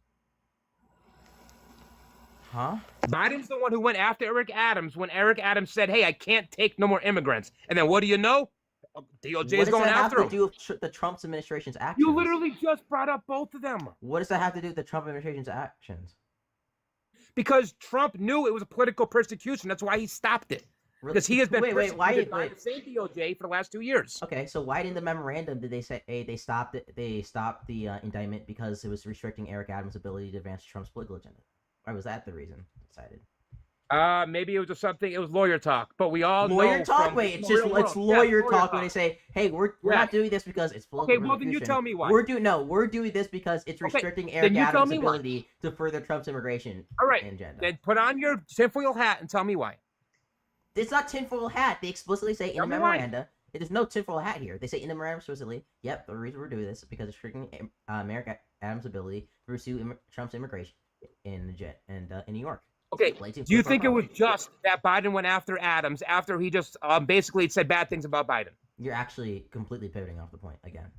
Huh? Biden's the one who went after Eric Adams when Eric Adams said, hey, I can't take no more immigrants. And then what do you know? DOJ What is does going that have after to him. do with the Trump's administration's actions? You literally just brought up both of them. What does that have to do with the Trump administration's actions? Because Trump knew it was a political persecution. That's why he stopped it. Because he has been persecuted by the same DOJ for the last 2 years. Okay, so why didn't the memorandum did they say they stopped it? They stopped the indictment because it was restricting Eric Adams' ability to advance Trump's political agenda. Why was that the reason decided? Maybe it was just something. It was lawyer talk, but we all Lawyer know talk. from Wait, it's the just real it's world. Yeah, lawyer talk when they say, "Hey, we're Yeah. not doing this because it's political." Okay, well, then you persecution. tell me why. We're doing this because it's Okay, restricting then Eric you tell Adams' me why. ability to further Trump's immigration All right, agenda. then put on your tinfoil hat and tell me why. It's not tinfoil hat. They explicitly say in Tell the me why. memoranda. There's no tinfoil hat here. They say in the memorandum explicitly, yep, the reason we're doing this is because it's restricting Eric Adams' ability to pursue Trump's immigration in New York. Okay, Blatant do you quid pro think it quo. was just that Biden went after Adams after he just basically said bad things about Biden? You're actually completely pivoting off the point again.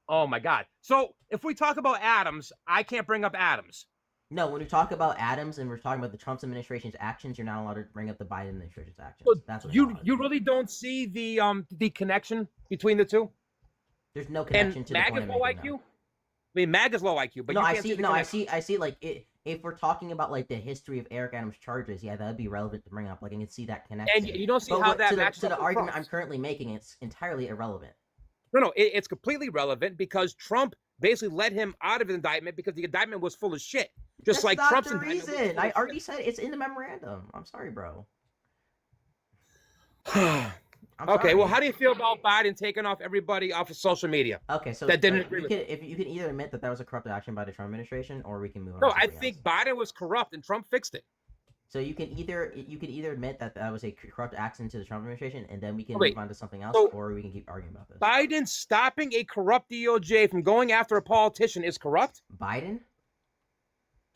Oh my God. So if we talk about Adams, I can't bring up Adams. No, when we talk about Adams and we're talking about the Trump administration's actions, you're not allowed to bring up the Biden administration's actions. So That's what you really don't see the connection between the two? There's no connection And to the point MAGA's I'm low making, IQ? no. I mean, MAGA's low IQ, but no, you I can't see. the No, I connection. see. Like if we're talking about like the history of Eric Adams' charges, yeah, that'd be relevant to bring up. Like I can see that connection. And you don't see But how what- that to matches the up with argument I'm Trump's. currently making. It's entirely irrelevant. No, it's completely relevant because Trump basically let him out of the indictment because the indictment was full of shit. Just That's like not Trump's the indictment was reason. full I of already said it's in the memorandum. I'm sorry, bro. shit. I'm Okay, sorry. well, how do you feel about Biden taking off everybody off of social media? Okay, so that didn't like, agree you with can, if you can either admit that was a corrupt action by the Trump administration, or we can move on. No, to I something think else. Biden was corrupt and Trump fixed it. So you can either admit that was a corrupt action to the Trump administration, and then we can Wait, move on to something else, so- or we can keep arguing about this. Biden stopping a corrupt DOJ from going after a politician is corrupt? Biden?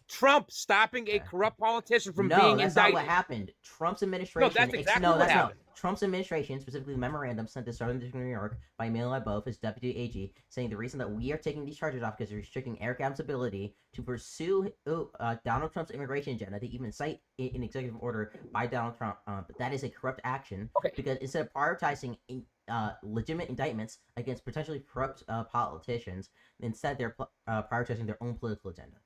Trump stopping a corrupt politician from no, being that's indicted. not what happened. Trump's administration. that's exactly no, what that's happened. not. Trump's administration, specifically the memorandum sent to Southern District of New York by mail by both his deputy AG, saying the reason that we are taking these charges off because they're restricting Eric Adams' ability to pursue Donald Trump's immigration agenda. They even cite an executive order by Donald Trump, but that is a corrupt action because instead of prioritizing legitimate indictments against potentially corrupt politicians, instead they're prioritizing their own political agenda.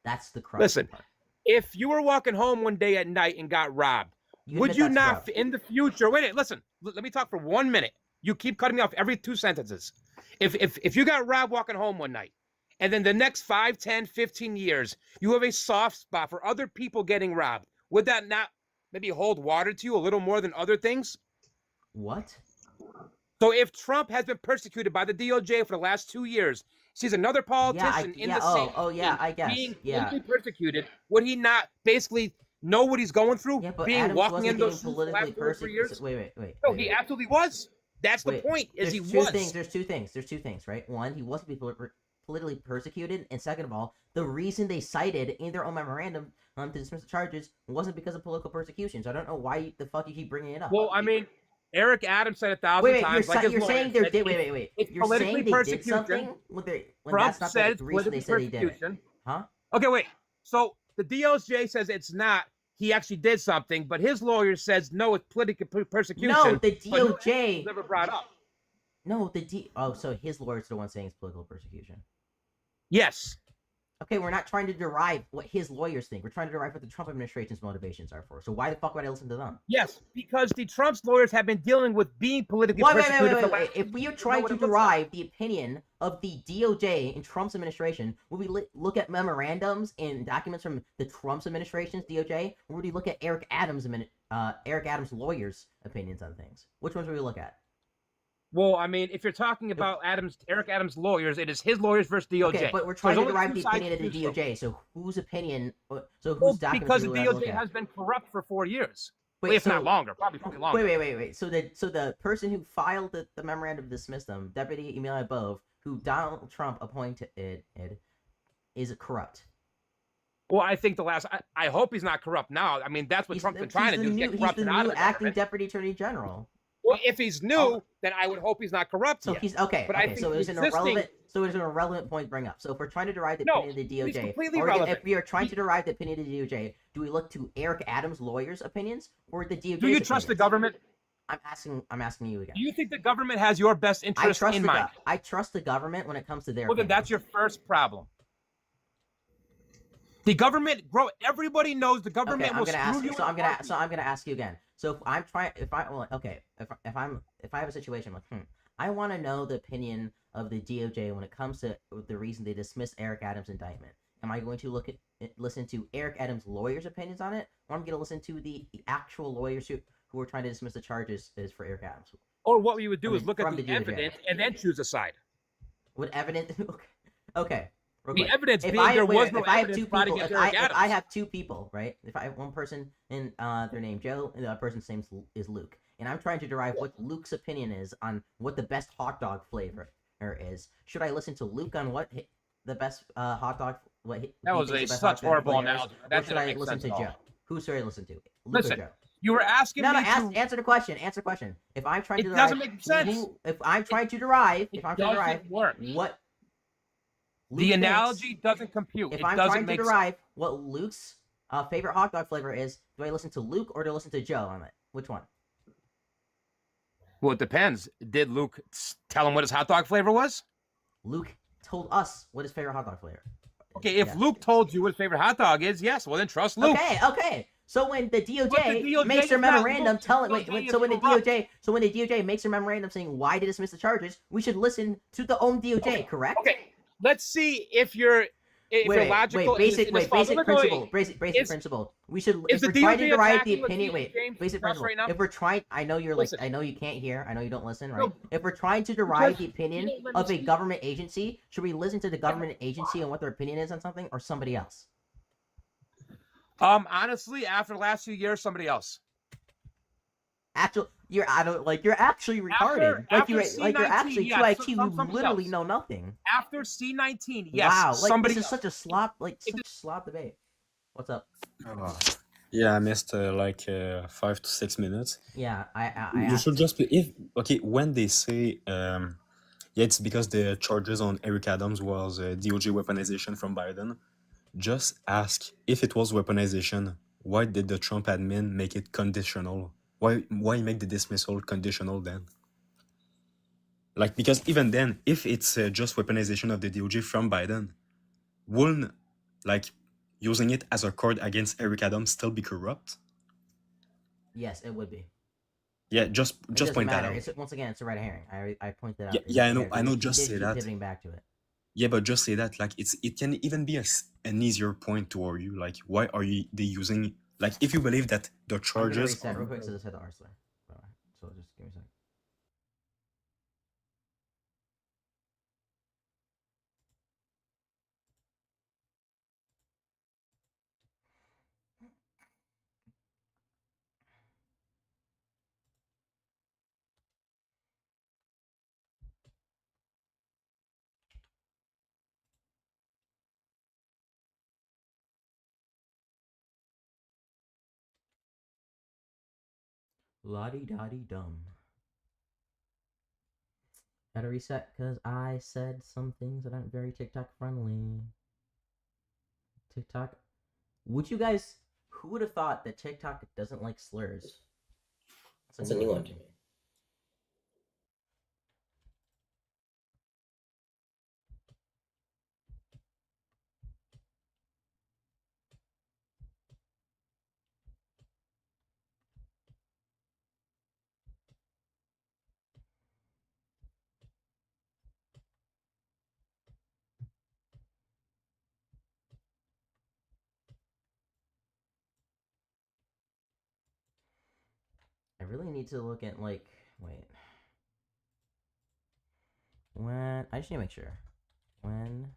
That's the corrupt Listen, part. if you were walking home one day at night and got robbed, You would admit you that's not, corrupt. in the future, wait, listen, let me talk for 1 minute. You keep cutting me off every 2 sentences. If you got robbed walking home one night, and then the next 5, 10, 15 years, you have a soft spot for other people getting robbed, would that not maybe hold water to you a little more than other things? What? So if Trump has been persecuted by the DOJ for the last 2 years, sees another politician in the same I guess. being Yeah. politically persecuted, would he not basically know what he's going through? Yeah, but being Adams walking wasn't in those getting shoes for the last politically 2 or 3 years? persecuted. Wait. No, he absolutely was. That's the Wait, point. Is there's he two was. things. There's two things, right? One, he wasn't being politically persecuted, and second of all, the reason they cited in their own memorandum to dismiss the charges wasn't because of political persecution. So I don't know why the fuck you keep bringing it up. Well, I mean, Eric Adams said 1,000 wait, times. you're saying they did. Wait. It's You're saying politically they did something when Trump that's not said the it's reason they political said he did it, persecution. huh? Okay, wait. So the DOJ says it's not. He actually did something, but his lawyer says no, it's political persecution. No, the but no DOJ evidence never brought up. No, so his lawyer's the one saying it's political persecution. Yes. Okay, we're not trying to derive what his lawyers think. We're trying to derive what the Trump administration's motivations are for. So why the fuck would I listen to them? Yes, because the Trump's lawyers have been dealing with being politically persecuted for Wait. If we are trying to derive the opinion of the DOJ in Trump's administration, would we look at memorandums and documents from the Trump's administration's DOJ, or would we look at Eric Adams' lawyers' opinions on things? Which ones would we look at? Well, I mean, if you're talking about Eric Adams' lawyers, it is his lawyers versus DOJ. Okay, but we're So trying there's to only derive two the sides opinion of to the choose from. DOJ. So whose opinion? So whose Well, documents because do the we look DOJ at? has been corrupt for 4 years, Wait, if so- not longer, probably longer. Wait. So the person who filed the memorandum to dismiss them, Deputy Emil Above, who Donald Trump appointed, is corrupt. Well, I think I hope he's not corrupt now. I mean, that's what Trump's been trying to do, get He's corruption the out of new the acting government. Deputy Attorney General. Well, if he's new, then I would hope he's not corrupt So yet. he's okay. But I Okay, think so it was an existing- irrelevant. So it was an irrelevant point to bring up. So if we're trying to derive the No, opinion of the he's DOJ, completely or relevant. if we are trying to derive the opinion of the DOJ, do we look to Eric Adams' lawyers' opinions or the DOJ's Do you trust the opinions? government? I'm asking you again. Do you think the government has your best I interest trust in the mind? I trust the government when it comes to their. Well, then opinions. that's your first problem. The government, everybody knows the government Okay, will screw you. So I'm gonna ask you again. So if I'm trying, if I have a situation like, I want to know the opinion of the DOJ when it comes to the reason they dismissed Eric Adams' indictment. Am I going to listen to Eric Adams' lawyers' opinions on it, or I'm going to listen to the actual lawyers who are trying to dismiss the charges for Eric Adams? Or what we would do I is mean, look at from the the DOJ. evidence and then choose a side. Would evidence? Okay. real The quick. evidence If being I- there wait, was if no I have evidence two brought people, against if Eric I Adams. have two people, right? If I have one person and their name Joe, and the other person's name is Luke, and I'm trying to derive what Luke's opinion is on what the best hot dog flavor is, should I listen to Luke on what the best hot dog? That was such horrible analogy. Or That should didn't I make listen sense to at all. Joe? Who should I listen to? Luke Listen, or Joe? you were asking No, me to... answer the question. Answer the question. If I'm trying It to derive, doesn't make sense. if I'm trying to derive, doesn't work. what The Luke thinks- analogy doesn't compute. if It I'm doesn't trying to make sense. derive what Luke's favorite hot dog flavor is, do I listen to Luke or do I listen to Joe on it? Which one? Well, it depends. Did Luke tell him what his hot dog flavor was? Luke told us what his favorite hot dog flavor. Okay, if Yeah. Luke told you what his favorite hot dog is, yes, well then trust Luke. Okay. So when the DOJ, But the DOJ makes their is not memorandum Luke. telling, The DOJ so is when the corrupt. DOJ makes their memorandum saying why to dismiss the charges, we should listen to the own DOJ, correct? Okay, let's see if you're logical. Basic principle. Basic Is- principle. We should, is if the we're trying to DOJ derive the attacking what opinion, James wait, basic does principle. right now? If we're trying, I know you're like, Listen. I know you can't hear, I know you don't listen, right? No. If we're trying to derive the Because opinion you don't let me of a speak. government agency, should we listen to the government agency and what their opinion is on something, or somebody else? Honestly, after the last few years, somebody else. You're actually retarded. after You're C19, actually yeah, too IQ. You somebody literally else. know nothing. After C19, yes, Wow, somebody this is else. such a slop, slop debate. What's up? Yeah, I missed 5 to 6 minutes. Yeah, I You asked- should just be when they say yeah, it's because the charges on Eric Adams was DOJ weaponization from Biden. Just ask if it was weaponization. Why did the Trump admin make it conditional? Why make the dismissal conditional then? Like, because even then, if it's just weaponization of the DOJ from Biden, wouldn't like using it as a card against Eric Adams still be corrupt? Yes, it would be. Yeah, just Doesn't point that matter. out. It's, once again, it's a red herring. I pointed out. Yeah, It's yeah, a I know, red I herring. know. You Just did say keep that. pivoting back to it. Yeah, but just say that. Like, it can even be an easier point to argue. Like, why are they using? Like, if you believe that the I'm gonna charges. reset real quick so this had the arsenal. So so just give me a sec. La-di-da-di-dum. Gotta reset because I said some things that aren't very TikTok friendly. TikTok. Would you guys? Who would have thought that TikTok doesn't like slurs? That's a new one to me. I really need to look at like wait. When I just need to make sure. When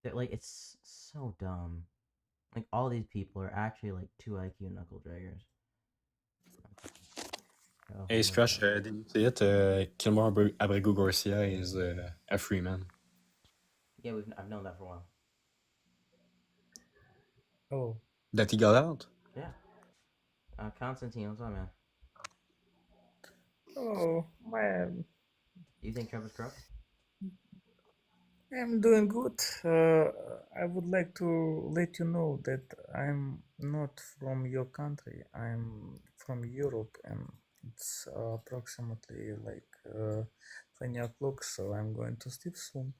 that like it's so dumb. Like all these people are actually like 2 IQ knuckle draggers. Oh, Hey, Scratch, did you see it? Kilmar Abrego Garcia is a free man. yeah, I've known that for a while. Oh. That he got out? Yeah. Constantine, what's up, man? Oh, man. Do you think Trump is corrupt? I'm doing good. I would like to let you know that I'm not from your country. I'm from Europe, and it's approximately like 20 o'clock, so I'm going to sleep soon.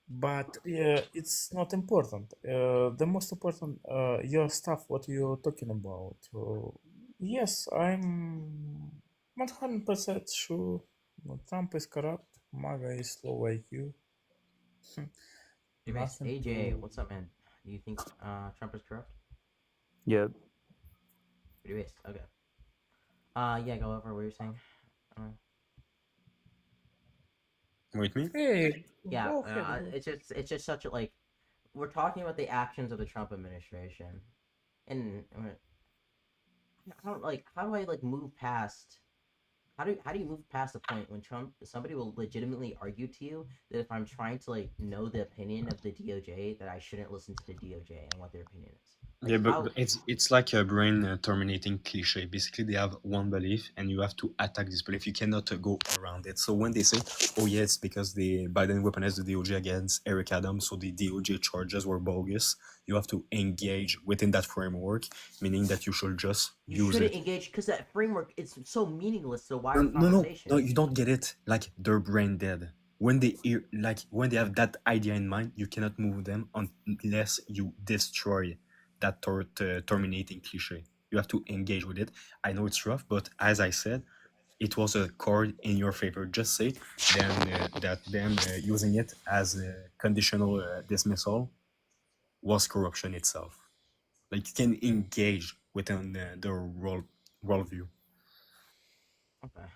But it's not important. The most important, your stuff, what you're talking about. Yes, I'm 100% sure Trump is corrupt. MAGA is low IQ. Hey, Mace, Nothing AJ, to. what's up, man? Do you think Trump is corrupt? Yeah. Pretty based. Okay. Yeah, go over what you're saying. With me? Hey, Yeah, go ahead. it's just such a like we're talking about the actions of the Trump administration, and how do I like move past? How do you move past the point when somebody will legitimately argue to you that if I'm trying to like know the opinion of the DOJ that I shouldn't listen to the DOJ and what their opinion is? Like, Yeah, but it's like a brain terminating cliche. Basically, they have one belief, and you have to attack this belief. You cannot go around it. So when they say, "Oh yeah, it's because the Biden weaponized the DOJ against Eric Adams, so the DOJ charges were bogus," you have to engage within that framework, meaning that you should just you use shouldn't it. engage because that framework is so meaningless to a wider No, conversation. no, you don't get it. Like they're brain dead. When they when they have that idea in mind, you cannot move them unless you destroy that terminating cliche. You have to engage with it. I know it's rough, but as I said, it was a card in your favor. Just say then that them using it as a conditional dismissal was corruption itself. Like you can engage within the worldview. Okay.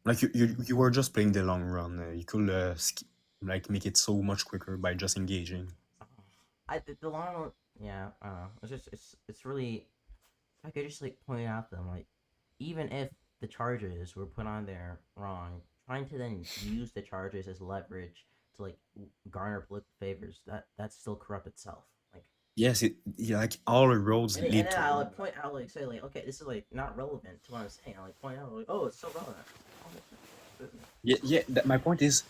Like you were just playing the long run. You could like make it so much quicker by just engaging. The long run, yeah, I don't know. It's just it's really. I could just like point out them like, even if the charges were put on there wrong, trying to then use the charges as leverage to like garner political favors, that's still corrupt itself. Like Yes, like all roads and lead then to I'll Rome. like point out like say like okay, this is like not relevant to what I'm saying. I'll like point out like oh, it's so relevant. Yeah. My point is,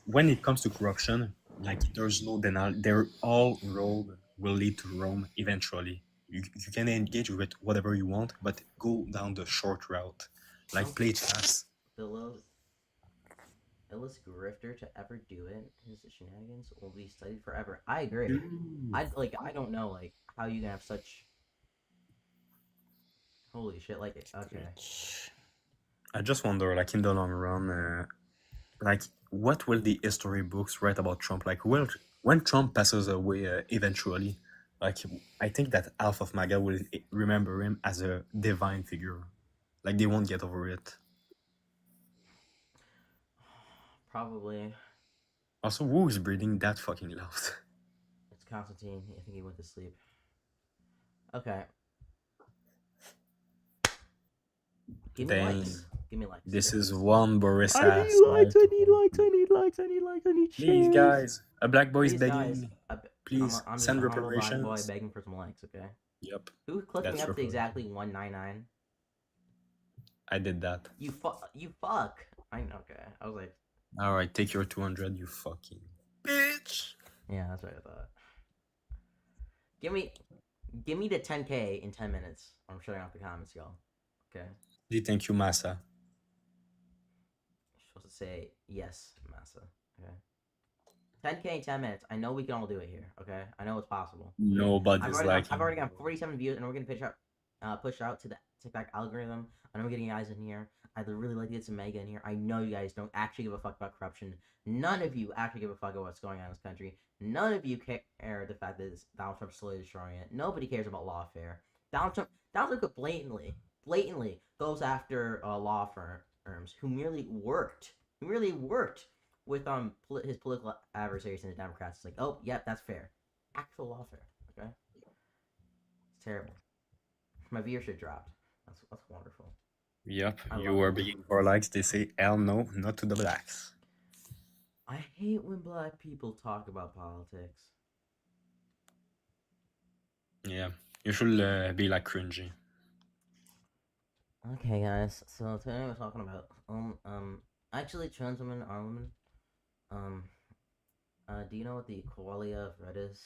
when it comes to corruption, like there's no denial. They're all road will lead to Rome eventually. You can engage with whatever you want, but go down the short route. Like play it fast. The illest grifter to ever do it. His shenanigans will be studied forever. I agree. Mm. I don't know like how you can have such Holy shit! Like okay. I just wonder, like in the long run, like what will the history books write about Trump? Like, when Trump passes away eventually, like I think that half of MAGA will remember him as a divine figure. Like they won't get over it. Probably. Also, who is breathing that fucking loud? It's Constantine. I think he went to sleep. Okay. Give me Dang. likes. Give me likes. This is one Boris I ass. need likes. I need likes. I need likes. I need likes. I need Please, shares. guys, a black boy is Please, begging. guys. Please I'm just send a humble black boy reparations. begging for some likes. Okay. Yep. Who clicked That's me up to reparation. exactly 199? I did that. You fuck. I know. Okay. I was like, All right, take your 200, you fucking bitch. yeah, that's what I thought. Give me the 10K in 10 minutes. I'm shutting off the comments, y'all. Okay. Thank you, Massa. You're supposed to say yes, Massa. Okay. 10K in 10 minutes. I know we can all do it here. Okay. I know it's possible. Nobody's I've already got 47 views, and we're gonna push out to the TikTok algorithm. I know we're getting guys in here. I'd really like to get some mega in here. I know you guys don't actually give a fuck about corruption. None of you actually give a fuck about what's going on in this country. None of you care the fact that Donald Trump's slowly destroying it. Nobody cares about lawfare. Donald Trump could blatantly goes after law firms who merely worked with his political adversaries and the Democrats. It's like, oh, yep, that's fair. Actual lawfare, okay? It's terrible. My viewership dropped. That's wonderful. Yep, I you love were it. begging for likes. They say, hell no, not to the blacks. I hate when black people talk about politics. Yeah, you should be like cringy. Okay, guys. So today we're talking about actually trans women are women. Do you know what the qualia of red is?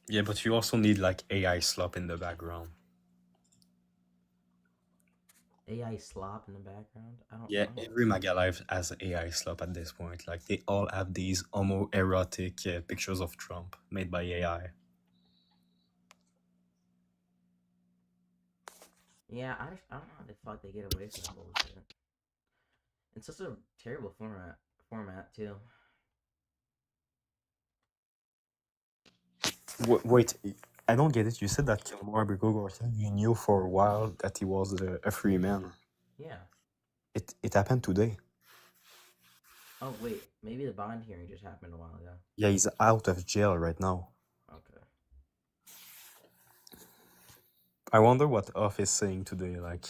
Yeah, but you also need like AI slop in the background. AI slop in the background. I don't Yeah, know. every MAGA live has AI slop at this point. Like they all have these homoerotic pictures of Trump made by AI. Yeah, I don't know how the fuck they get away from that bullshit. It's such a terrible format too. Wait, I don't get it. You said that Kilmore Gorton, you knew for a while that he was a free man. Yeah. It happened today. Oh wait, maybe the bond hearing just happened a while ago. Yeah, he's out of jail right now. Okay. I wonder what Off is saying today. Like,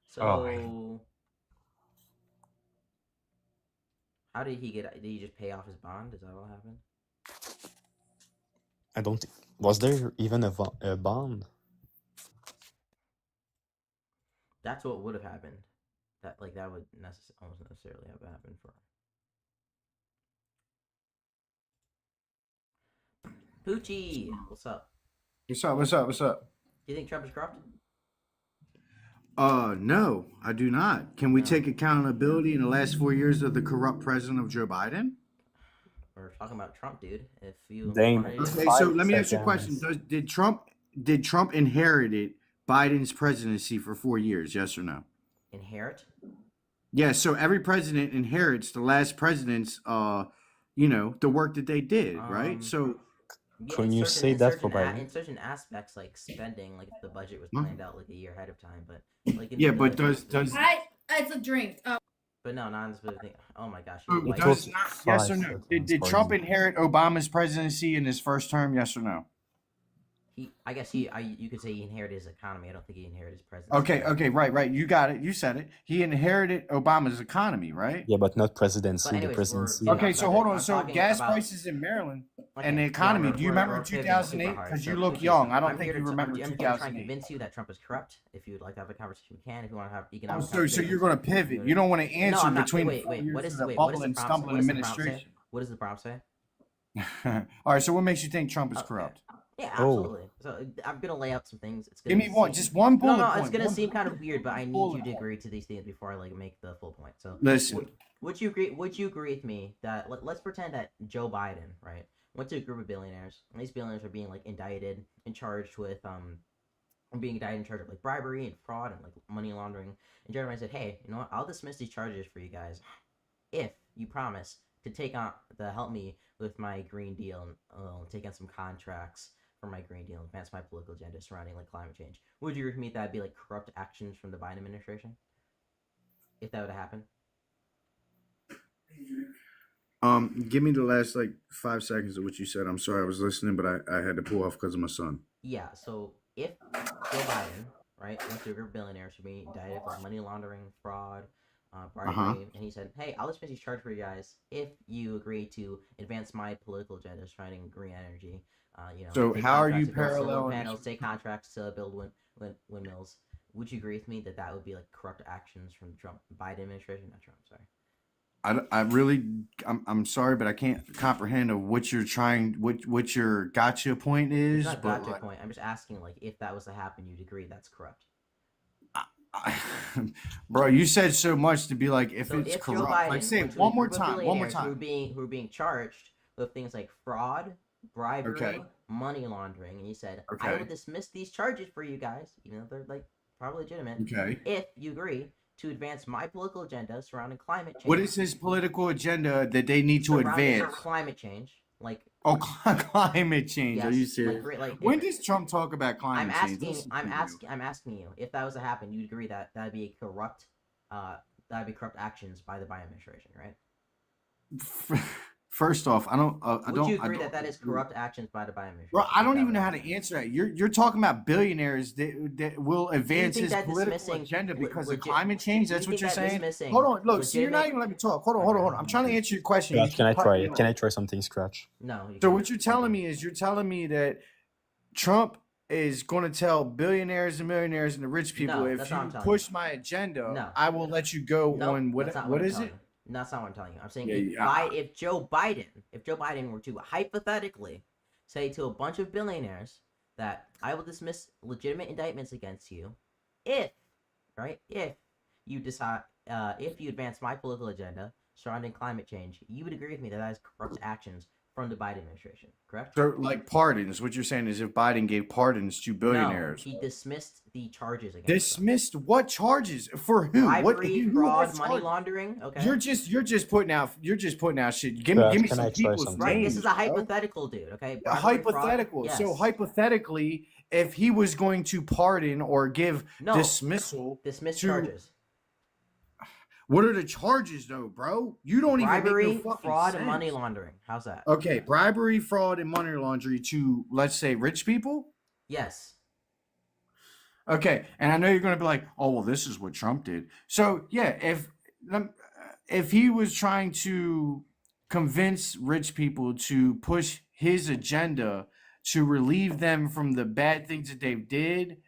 So, how did he get? Did he just pay off his bond? Is that what happened? I don't. Was there even a bond? That's what would have happened. That would almost necessarily have happened for. Poochie, what's up? What's up? Do you think Trump is corrupt? No, I do not. Can we take accountability in the last 4 years of the corrupt president of Joe Biden? We're talking about Trump, dude. If you Dang. wanted- Okay, so let me ask you a question. Did Trump inherited Biden's presidency for 4 years? Yes or no? inherit. Yeah. So every president inherits the last president's, the work that they did, right? So Yeah, Can in you certain- say in that certain for Biden? in certain aspects, like spending, like if the budget was Huh? planned out like a year ahead of time, but like in yeah, the- but does It's a drink. Oh. but no, not in the specific thing. Oh my gosh, Oh, you're white. does not, yes or no? Did Trump inherit Obama's presidency in his first term? Yes or no? I guess you could say he inherited his economy. I don't think he inherited his presidency. Okay, right. You got it. You said it. He inherited Obama's economy, right? Yeah, but not presidency. But anyways, the presidency. we're- Okay, so hold on. I'm So talking gas about- prices in Maryland Okay, and the yeah, economy. we're- Do you we're- remember we're pivoting 2008? super hard. Because So, you look okay, young. so I don't I'm think here you to- remember I'm here to try and 2008. convince you that Trump is corrupt. If you'd like to have a conversation, we can. If you want to have Oh, economic so conversation, you're going to pivot. You don't want to answer I'm not. between Wait. 4 years What is of the the wait? bubble What and is the prompt? stumbling What does the prompt say? administration. What does the prompt say? All right. So what makes you think Trump is corrupt? Yeah, Oh. absolutely. So I'm gonna lay out some things. It's Give gonna me one, seem- just one bullet No, point. it's gonna one seem kind of weird, but I need bullet you to point. agree to these things before I like make the full point. So Listen. would you agree? Would you agree with me that let's pretend that Joe Biden, right, went to a group of billionaires. And these billionaires are being like indicted and charged with being indicted and charged with like bribery and fraud and like money laundering. And Joe Biden said, "Hey, you know what? I'll dismiss these charges for you guys if you promise to help me with my Green Deal and take on some contracts for my Green Deal and advance my political agenda surrounding like climate change." Would you agree with me that'd be like corrupt actions from the Biden administration if that would happen? Give me the last like 5 seconds of what you said. I'm sorry, I was listening, but I had to pull off because of my son. Yeah, so if Joe Biden, right, went to a group of billionaires for being indicted for money laundering, fraud, bribery, and he said, "Hey, I'll dismiss these charges for you guys if you agree to advance my political agenda surrounding green energy. So take how are contracts you to build solar paralleling? panels, take contracts to build windmills." Would you agree with me that that would be like corrupt actions from the Biden administration? Not Trump, sorry. I'm sorry, but I can't comprehend of what you're trying, what your gotcha point is. It's not But gotcha like, point. I'm just asking, like, if that was to happen, you'd agree that's corrupt. bro, you said so much to be like, if So it's if Joe corrupt, Biden like say went it to a one more group of time, one more billionaires time. who are being charged with things like fraud, bribery, Okay. money laundering, and he said, "I Okay. will dismiss these charges for you guys, even though they're like probably legitimate, Okay. if you agree to advance my political agenda surrounding climate change." What is his political agenda that they need to Surrounding advance? climate change, like Oh, climate change. Are you yes, serious? like When if- does Trump talk about I'm climate change? asking, Listen I'm to you. asking, I'm asking you if that was to happen, you'd agree that that'd be corrupt, that'd be corrupt actions by the Biden administration, right? First off, I don't. I Would don't. you I agree don't that that is corrupt actions by the Biden administration? Bro, I if don't that even would know how happen? to answer that. You're talking about billionaires that will advance think his that political dismissing agenda because of legit- climate change. do you That's what think you're that saying. dismissing Hold on, look. See, you're not legitimate- even let me talk. Hold on. I'm trying to answer your question. You Scratch, can I keep cutting try me it? off. Can I try something, Scratch? No. you So can't. what you're telling me is you're telling me that Trump is going to tell billionaires and millionaires and the rich people, No, if that's not what I'm you telling push my agenda, No. I will let you go No, on that's not what I'm is telling it? you. That's not what I'm telling you. I'm saying Yeah, if, yeah, if Joe Biden were to hypothetically say to a bunch of billionaires that I will dismiss legitimate indictments against you if you decide if you advance my political agenda surrounding climate change, you would agree with me that that is corrupt actions from the Biden administration, correct? So like pardons. What you're saying is if Biden gave pardons to billionaires, No, he dismissed the charges against dismissed what charges for who? bribery, Who fraud, are money charged? laundering. Okay. You're just putting out shit. Give Scratch, me can some I try people's something? Right, names. this is a bro. hypothetical, dude. Okay. A Bribery, fraud, hypothetical. yes. So hypothetically, if he was going to pardon or give No. dismissal, dismiss to- charges. what are the charges though, bro? You don't Bribery, even make no fucking fraud, sense. and money laundering. How's that? Okay, bribery, fraud, and money laundering to, let's say, rich people. Yes. Okay, and I know you're going to be like, "Oh, well, this is what Trump did." So yeah, if he was trying to convince rich people to push his agenda to relieve them from the bad things that they did,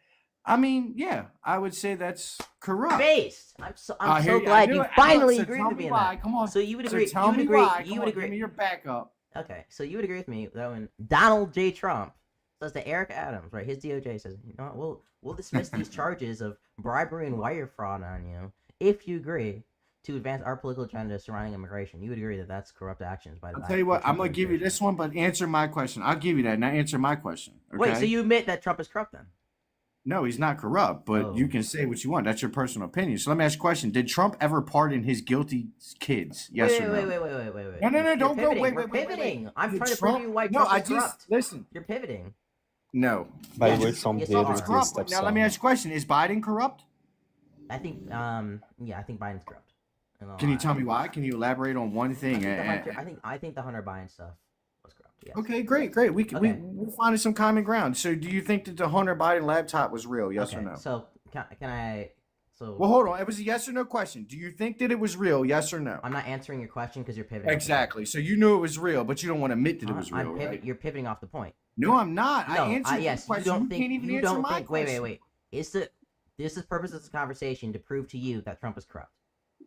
I mean, yeah, I would say that's corrupt. Based. I'm I so hear you. I glad knew you it. And finally look, so agreed tell with me me on why. that. Come on. So you would So agree. tell you would me agree. why. You Come would on, agree. give me your backup. Okay, so you would agree with me that when Donald J. Trump says to Eric Adams, right, his DOJ says, "You know what, we'll dismiss these charges of bribery and wire fraud on you if you agree to advance our political agenda surrounding immigration." You would agree that that's corrupt actions by the I'll tell you what. the I'm Trump gonna give you administration. this one, but answer my question. I'll give you that. Now answer my question. Okay? Wait, so you admit that Trump is corrupt then? No, he's not corrupt, but you Oh. can say what you want. That's your personal opinion. So let me ask you a question. Did Trump ever pardon his guilty kids? Yes wait, or no? wait. No, You're don't go. pivoting. Wait, We're wait, wait, pivoting. wait. I'm Did trying to prove you why No, Trump I is just corrupt. listen. You're pivoting. No. By the Yes, way, Trump yes, did you with are. this Corrupt. step Now let me ask you a question. Is Biden corrupt? I think, yeah, I think Biden's corrupt. Can you tell me why? Can you elaborate on one thing? I think the Hunter Biden stuff was corrupt. Yes. Okay, great. Okay. We're finding some common ground. So do you think that the Hunter Biden laptop was real? Yes or Okay, no? So can I? So Well, hold on. It was a yes or no question. Do you think that it was real? Yes or no? I'm not answering your question because you're pivoting. Exactly. So you knew it was real, but you don't want to admit that it was real, right? You're pivoting off the point. No, I'm not. No, I answered yes, your question. you don't You think can't even you answer don't my think. question. Wait. This is the purpose of this conversation to prove to you that Trump is corrupt.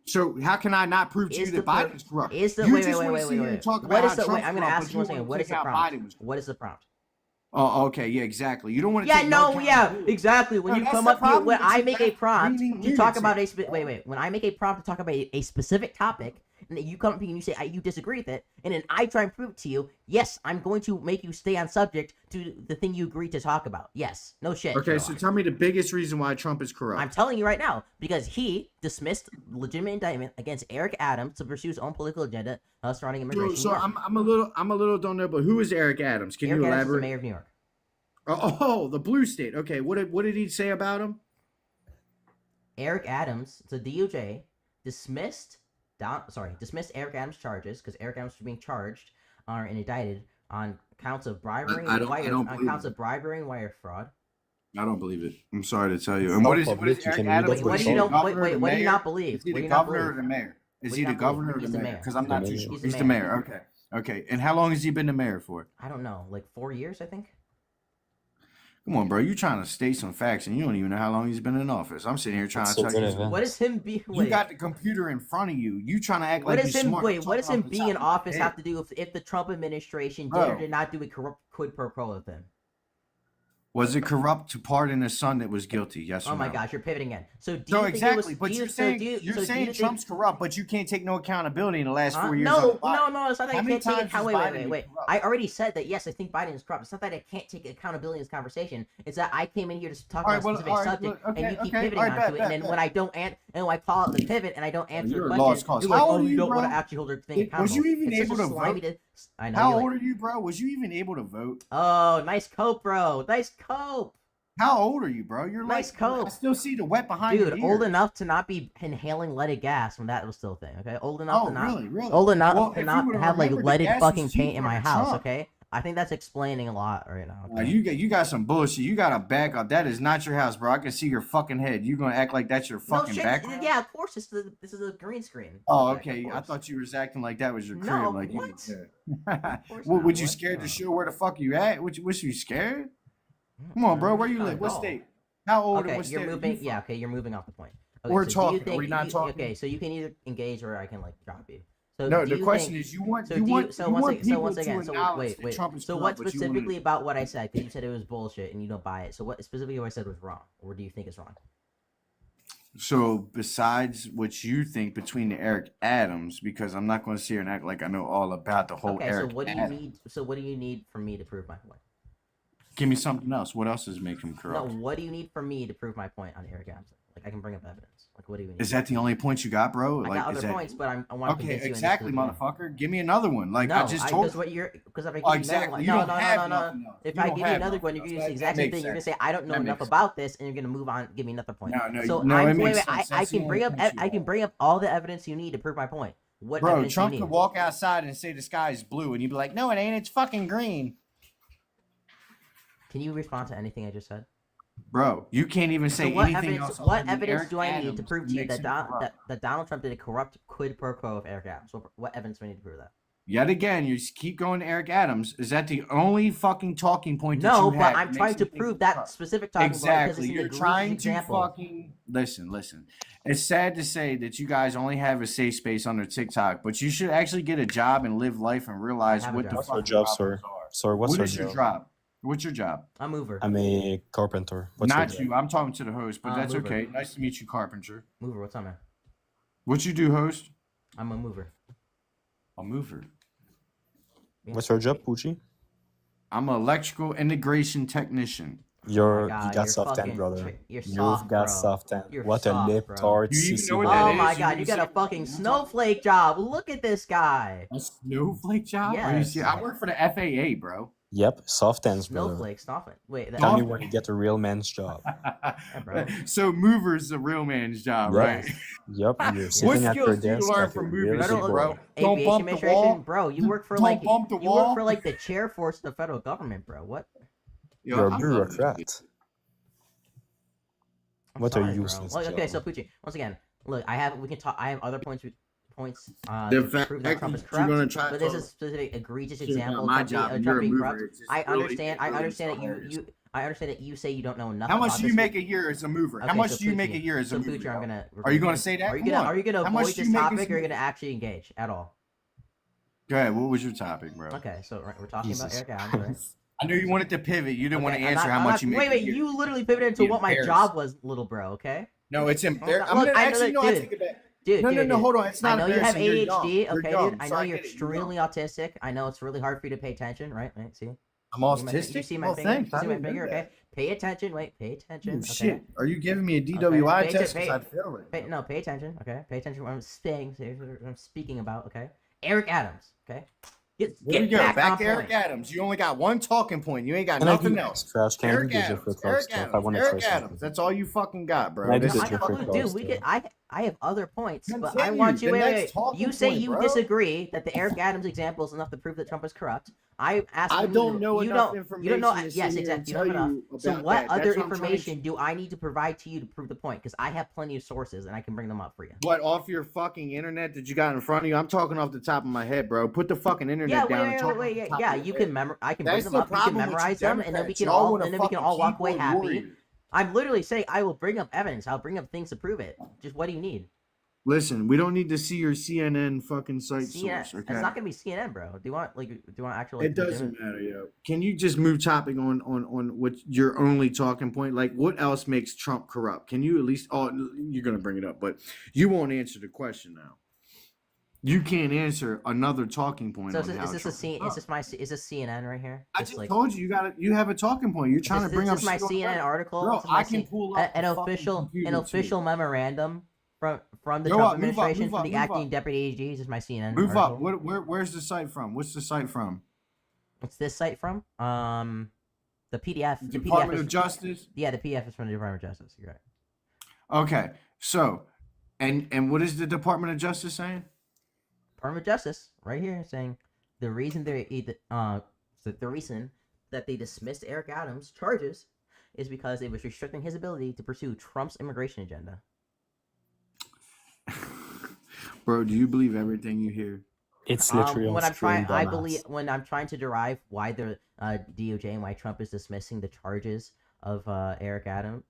So how can I not prove to you that Biden's corrupt? Is the You wait, just wait, wanna wait, sit wait, here and wait. talk What about is how the? Wait, Trump's I'm going to corrupt, ask but you one you second. wanna What is take the out prompt? Biden was What is the prompt? Oh, okay, yeah, exactly. You don't want to Yeah, take no, yeah, accountability. exactly. When No, you that's come the up here, problem when with I you make a left prompt leaning to talk units about here. wait. When I make a prompt to talk about a specific topic, and then you come up to me and you say you disagree with it, and then I try and prove it to you. Yes, I'm going to make you stay on subject to the thing you agreed to talk about. Yes, no shit. Okay, so tell me the biggest reason why Trump is corrupt. I'm telling you right now, because he dismissed legitimate indictment against Eric Adams to pursue his own political agenda surrounding immigration. So I'm a little don't know, but who is Eric Adams? Can Eric you Adams is the elaborate? mayor of New York. Oh, the blue state. Okay, what did he say about him? Eric Adams, so DOJ dismissed Eric Adams' charges because Eric Adams was being charged and indicted on counts of bribery and wire fraud. I don't believe it. I'm sorry to tell you. And what is Eric Adams? What do you not believe? Is he the governor or the mayor? Is he the governor or the mayor? Because I'm not too sure. He's the mayor. Okay. And how long has he been the mayor for? I don't know, like 4 years, I think. Come on, bro. You're trying to state some facts, and you don't even know how long he's been in office. I'm sitting here trying to tell you. What is him being? You got the computer in front of you. You trying to act like you're smart. What does him being in office have to do if the Trump administration did or did not do a corrupt quid pro quo with him? Was it corrupt to pardon a son that was guilty? Yes or no? Oh my gosh, you're pivoting again. So exactly, but you're saying Trump's corrupt, but you can't take no accountability in the last 4 years. No, it's not that I can't take it. Wait. I already said that. Yes, I think Biden is corrupt. It's not that I can't take accountability in this conversation. It's that I came in here to talk about a specific subject, and you keep pivoting onto it. And then when I don't I call it the pivot, and I don't answer the question, you're like, oh, you don't want to actually hold the thing accountable. Was you even able to vote? How old are you, bro? Was you even able to vote? Oh, nice cope, bro. Nice cope. How old are you, bro? You're nice cope. I still see the wet behind your ear. Dude, old enough to not be inhaling leaded gas when that was still a thing, okay? Old enough to not old enough to not have like leaded fucking paint in my house, okay? I think that's explaining a lot right now. Okay? You got some bullshit. You got to back up. That is not your house, bro. I can see your fucking head. You gonna act like that's your fucking background? Yeah, of course. This is a green screen. Oh, okay. I thought you was acting like that was your crib. No, like what? Would you scared to show where the fuck you at? Was you scared? Come on, bro. Where you live? What state? How old? Okay, what you're state moving. Yeah, okay, you're moving off the point. Okay, We're so talking. Are we not talking? Okay, so you can either engage or I can like drop you. So no, the question is, you want people so what specifically about what I said? Because you said it was bullshit and you don't buy it. So what specifically what I said was wrong, or do you think it's wrong? So besides what you think between the Eric Adams, because I'm not going to sit here and act like I know all about the whole Eric. So what do you need? So what do you need from me to prove my point? Give me something else. What else is making him corrupt? No, what do you need from me to prove my point on Eric Adams? Like I can bring up evidence. Like what do you need? Is that the only point you got, bro? I got other points, but I want to okay, exactly, motherfucker. Give me another one. Like no, I just told. Because if I give exactly. No. If I give you another one, you're gonna use the exact same thing. You're gonna say I don't know enough about this, and you're gonna move on. Give me another point. I can bring up all the evidence you need to prove my point. What bro? Trump could walk outside and say the sky is blue, and you'd be like, no, it ain't. It's fucking green. Can you respond to anything I just said? Bro, you can't even say anything else. What evidence do I need to prove to you that Donald Trump did a corrupt quid pro quo with Eric Adams? What evidence do I need to prove that? Yet again, you just keep going to Eric Adams. Is that the only fucking talking point that you have? No, but I'm trying to prove that specific talking point. Exactly. You're trying to fucking... Listen. It's sad to say that you guys only have a safe space under TikTok, but you should actually get a job and live life and realize what the fuck job, sir? Sorry, what's your job? What's your job? I'm mover. I'm a carpenter. Not you. I'm talking to the host, but that's mover. Okay. Nice to meet you, carpenter. Mover, what's up, man? What you do, host? I'm a mover. A mover. Yeah. What's your job, Poochie? I'm an electrical integration technician. You got soft hand, brother. You've got soft hand. What a lip tart. Oh my god, you got a fucking snowflake job. Look at this guy. A snowflake job? Yes. I work for the FAA, bro. Yep, soft hands, brother. Snowflake. Wait, tell me when you get a real man's job. So mover's a real man's job, right? Yep. You're sitting at your desk. What skills do you learn from movers, bro? Don't bump the wall, bro. You work for like the chair force of the federal government, bro. What? You're a bureaucrat. What are you useless? Okay, so Poochie, once again, look, I have other points to prove that Trump is corrupt, but this is a specific egregious example of Trump being corrupt. I understand that you say you don't know enough. How much do you make a year as a mover? How much do you make a year as a mover? Are you going to say that? Are you going to avoid this topic, or are you going to actually engage at all? Go ahead. What was your topic, bro? Okay, so we're talking about Eric Adams, right? I knew you wanted to pivot. You didn't want to answer how much you make. Wait, you literally pivoted into what my job was, little bro. Okay. No, it's in there. I'm gonna actually I take it back. Dude, No, no, dude, no. dude. Hold on. It's I not know you have embarrassing. You're young. ADHD, You're okay, young. dude. I So know I you're get it. You're young. extremely autistic. I know it's really hard for you to pay attention, right? See? I'm You autistic. see my Well, finger? thanks. You I see my didn't know finger? Okay. that. Pay attention. Wait. Pay attention. Oh, Okay. shit. Are you giving me a Okay. DWI test? Because Pay, I'd fail it. no, pay attention. Okay. Pay attention to what I'm saying. What I'm speaking about. Okay. Eric Adams. Okay. There you Get go. back Back on to Eric point. Adams. You only got one talking point. You ain't got Can I do nothing else. Crash? Can I do Eric the Jeffrey Adams. Clark Eric stuff? I Adams. want to try Eric something. Adams. That's all you fucking got, Can bro. I do This the is Jeffrey fucking. Clark Dude, we stuff? get. I have other points, but I Continue. want you. The Wait, next wait. talking You say point, you bro. disagree that the Eric Adams example is enough to prove that Trump is corrupt. I asked I you. don't know You enough don't. You don't know. information to Yes, sit here and exactly. You don't tell have enough. you So about what that. other That's what I'm trying to. information do I need to provide to you to prove the point? Because I have plenty of sources and I can bring them up for you. What, off your fucking internet that you got in front of you? I'm talking off the top of my head, bro. Put the fucking internet Yeah, down and wait, talk wait, off the yeah, top yeah. of You your can head. I can bring That's them the up. You can problem with you memorize them, and then we Democrats. can Y'all all, want and to then we can fucking all walk away keyboard happy. warrior. I'm literally saying I will bring up evidence. I'll bring up things to prove it. Just what do you need? Listen, we don't need to see your CNN fucking site CNN. source, okay? It's not gonna be CNN, bro. Do you want actual? It doesn't matter, yo. Can you just move topic on what your only talking point? Like, what else makes Trump corrupt? Can you at least? Oh, you're gonna bring it up, but you won't answer the question now. You can't answer another talking point. So on is how this Trump is this CNN right here? I Just just like told you you have a talking point. You're trying to bring up this is my shit on CNN Reddit. article. Bro, This is my I can pull up an the fucking official computer, official memorandum from the Go Trump up, move up, administration move from up, the move acting up. deputy AG. This is my CNN Move article. up. Where's the site from? What's the site from? What's this site from? The PDF. The Department PDF of is, Justice. Yeah, the PDF is from the Department of Justice. You're right. Okay, so and what is the Department of Justice saying? Department of Justice, right here, saying the reason the reason that they dismissed Eric Adams' charges is because it was restricting his ability to pursue Trump's immigration agenda. Bro, do you believe everything you hear? It's literally when on I'm trying, screen, I dumbass. believe when I'm trying to derive why the DOJ and why Trump is dismissing the charges of Eric Adams,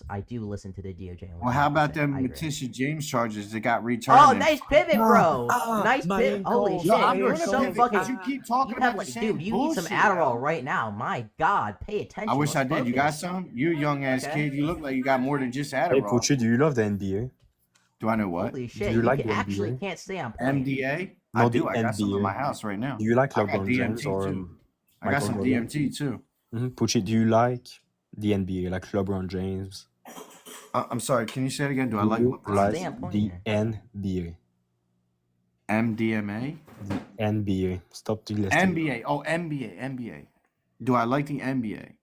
I do listen to the DOJ. And what Well, how they about say. them I agree. Letitia James charges that got returned? Oh, and- nice pivot, bro! Nice my pivot. Holy ankle. shit, Yo, I'm you are gonna so pivot fucking. 'cause you keep talking You have about like, the same dude, you need some bullshit, Adderall yo. right now. My God, pay attention. I wish I Let's did. You got focus. some? You a young ass Okay. kid. You look like you got more than just Hey, Adderall. Pucci, do you love the NBA? Do I know what? Holy Do shit, you you like can, the actually NBA? can't stay on point. MDA? No, I do. the I got some in NBA. my house right now. Do you like I got LeBron James DMT or too. I got Michael some Jordan? DMT too. Pucci, do you like the NBA, like LeBron James? I'm sorry. Can you say it again? Do I Do like you LeBron? like Stay on point the here. NBA? MDMA? The NBA. Stop the listing. NBA. Oh, NBA. Do I like the NBA?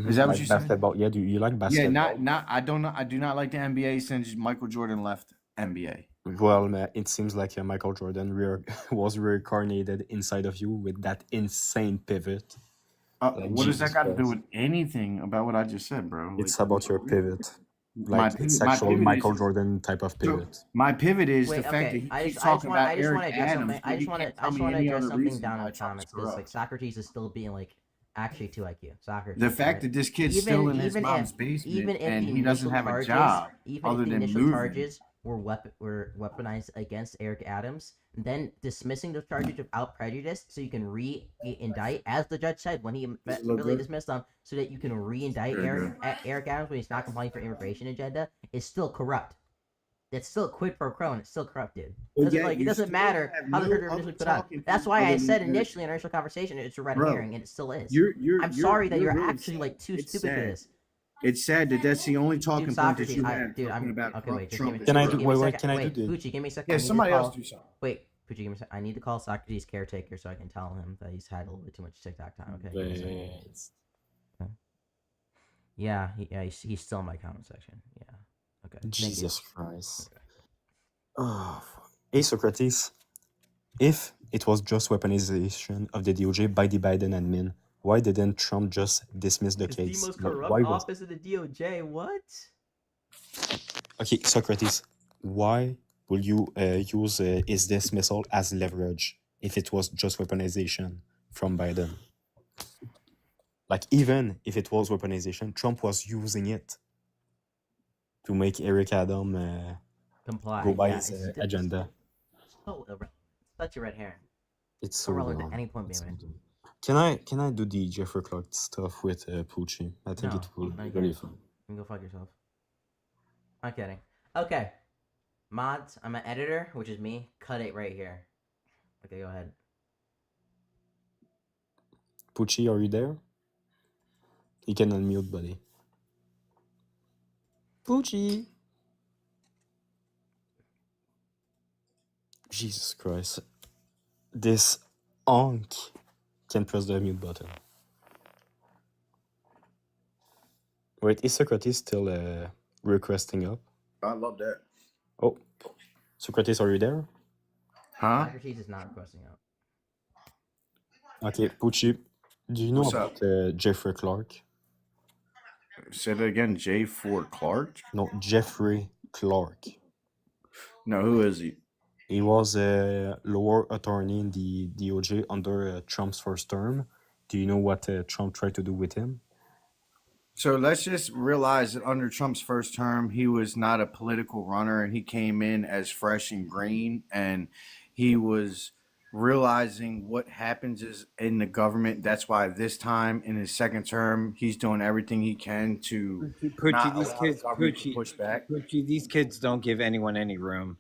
Is that what Like you said? basketball? Yeah, do you like Yeah, basketball? not. I don't know. I do not like the NBA since Michael Jordan left NBA. Well, it seems like Michael Jordan was reincarnated inside of you with that insane pivot. Like, What does that Jesus got to do Christ. with anything about what I just said, bro? It's Like, about your pivot. my Like, pivot, it's my actual pivot Michael is Jordan type of so pivot. my pivot is Wait, the fact that okay. he I keeps just want talking to about I just want Eric to address Adams. something. but I he just want can't to tell me any address other something reason down why in the Trump's comments because like corrupt. Socrates is still being like actually 2 IQ. Socrates. The fact right? that this kid's still in his even mom's if basement the and he doesn't initial have a charges, job even other if the than initial moving. charges were weaponized against Eric Adams, then dismissing those charges without prejudice, so you can re-indict, as the judge said when he Does it look really good? dismissed them, so that you can re-indict Very Eric Adams when he's not complying for immigration agenda, is still corrupt. It's still quid pro quo and it's still corrupt, dude. But Doesn't, yet like, it you doesn't still matter have how the no charges other initially put out. talking That's point why I other said than initially in our initial conversation it's a red Bro, herring, and it still is. you're I'm sorry that you're really actually sad. like too It's stupid for sad. this. It's sad that that's the only talking Dude, point that Socrates, you have dude, talking I'm about okay. Wait, just Trump give me. is Can I corrupt. do? Give me a Wait, second. can I Wait, do the? Pucci, give me a second. Yeah, I need to somebody else call- do something. Wait, Pucci, give me a second. I need to call Socrates caretaker so I can tell him that he's had a little bit too much TikTok time. Okay. Give me a second. Okay. Yeah, he's still in my comment section. Yeah. Okay. Thank you. Jesus Christ. Oh, fuck. Hey, Socrates. If it was just weaponization of the DOJ by the Biden admin, why didn't Trump just dismiss the It's the case? most Why corrupt was... office of the DOJ. What? Okay, Socrates, why will you use his dismissal as leverage if it was just weaponization from Biden? Like, even if it was weaponization, Trump was using it to make Eric Adams Comply. go by Yeah, his it's agenda. so such a red herring. It's so Irrelevant wrong. at any point being It's made. so dumb. Can I do the Jeffrey Clark stuff with Pucci? I think No, it will no, be you really can't. fun. You can go fuck yourself. I'm kidding. Okay. Mods, I'm an editor, which is me. Cut it right here. Okay, go ahead. Pucci, are you there? You can unmute, buddy. Pucci. Jesus Christ. This onk can press the mute button. Wait, is Socrates still requesting up? I love that. Oh, Socrates, are you there? Huh? Socrates is not requesting out. Okay, Pucci, do you know What's about Jeffrey Clark? Say that again. J. Ford Clark? No, Jeffrey Clark. No, who is he? He was a lower attorney in the DOJ under Trump's first term. Do you know what Trump tried to do with him? So let's just realize that under Trump's first term, he was not a political runner, and he came in as fresh and green, and he was realizing what happens is in the government. That's why this time in his second term, he's doing everything he can to not these allow kids, the government to push back. These kids don't give anyone any room.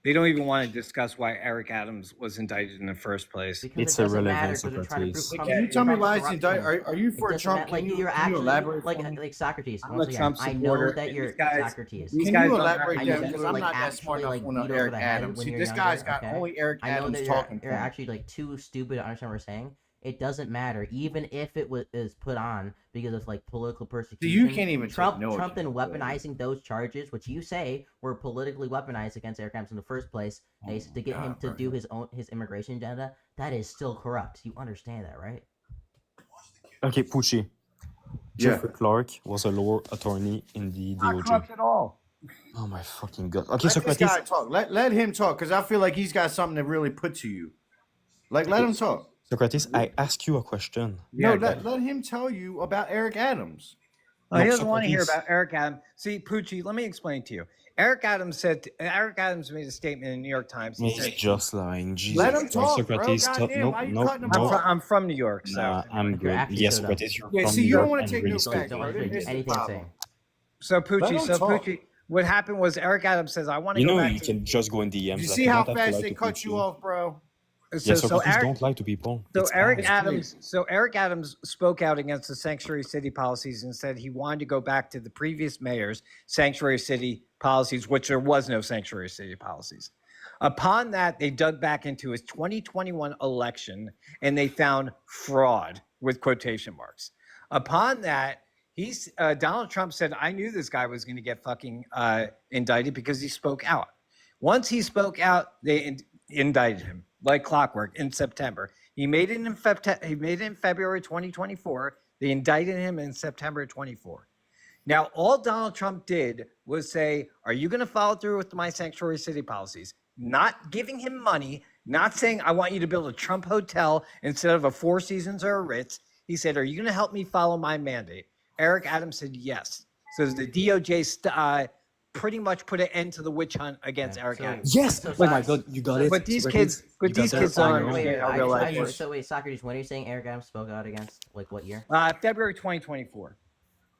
They don't even want to discuss why Eric Adams was indicted in the first place. Because It's it doesn't irrelevant, matter, 'cause they're trying to Socrates. prove Can you tell me why it's indicted? Are you It for doesn't Trump? matter, like you're Can you actually elaborate like for me? like Socrates. I'm a Once again, Trump I know supporter, that and you're these guys- Socrates. these Can guys you don't elaborate have that? any Because sense. I'm like not that smart actually enough like on beat Eric over the head Adams. when See, you're this younger, guy's got okay? only Eric I know Adams that talking. you're actually like too stupid to understand what we're saying. It doesn't matter, even if it is put on because of like political persecution. you can't even Trump. take no Trump then account of that. weaponizing those charges, which you say were politically weaponized against Eric Adams in the first place, to get him to do his immigration agenda. That is still corrupt. You understand that, right? Okay, Pucci. Yeah. Jeffrey Clark was a lower attorney in the Not DOJ. corrupt at all. Oh my fucking god. Okay, Let this Socrates. guy talk. Let him talk, because I feel like he's got something to really put to you. Like, let him talk. Socrates, I ask you a question. No, let him tell you about Eric Adams. Oh, he No, doesn't want to hear Socrates. about Eric Adams. See, Pucci, let me explain to you. Eric Adams made a statement in the New York Times. He He's said, just lying. Jesus Let him Christ, talk, bro. Socrates. Goddamn, No, why you no, cutting him no. off? I'm from New York, so. Nah, I'm You're good. actually Yes, so dumb. Socrates, you're Yeah, from see, New you York don't want and to take no research. facts, Don't bro. want to This is the anything I'm problem. saying. So Let Pucci, him talk. what happened was Eric Adams says, I want to You go know back you to... can just go in DMs. You like, see you how don't have to fast lie they to cut you Pucci. off, bro? Yeah, Socrates, don't lie to people. It's bad. Eric Adams spoke out against the sanctuary city policies and said he wanted to go back to the previous mayor's sanctuary city policies, which there was no sanctuary city policies. Upon that, they dug back into his 2021 election and they found fraud with quotation marks. Upon that, Donald Trump said, I knew this guy was going to get fucking indicted because he spoke out. Once he spoke out, they indicted him like clockwork in September. He made it in February 2024. They indicted him in September 24. Now, all Donald Trump did was say, are you going to follow through with my sanctuary city policies? Not giving him money, not saying, I want you to build a Trump hotel instead of a Four Seasons or a Ritz. He said, are you going to help me follow my mandate? Eric Adams said yes. So the DOJ pretty much put an end to the witch hunt against Eric Adams. Yes! Oh my god, you got it. But these Socrates. kids, but You got these that. kids don't understand how real life So works. wait, Socrates, when are you saying Eric Adams spoke out against? Like what year? February 2024.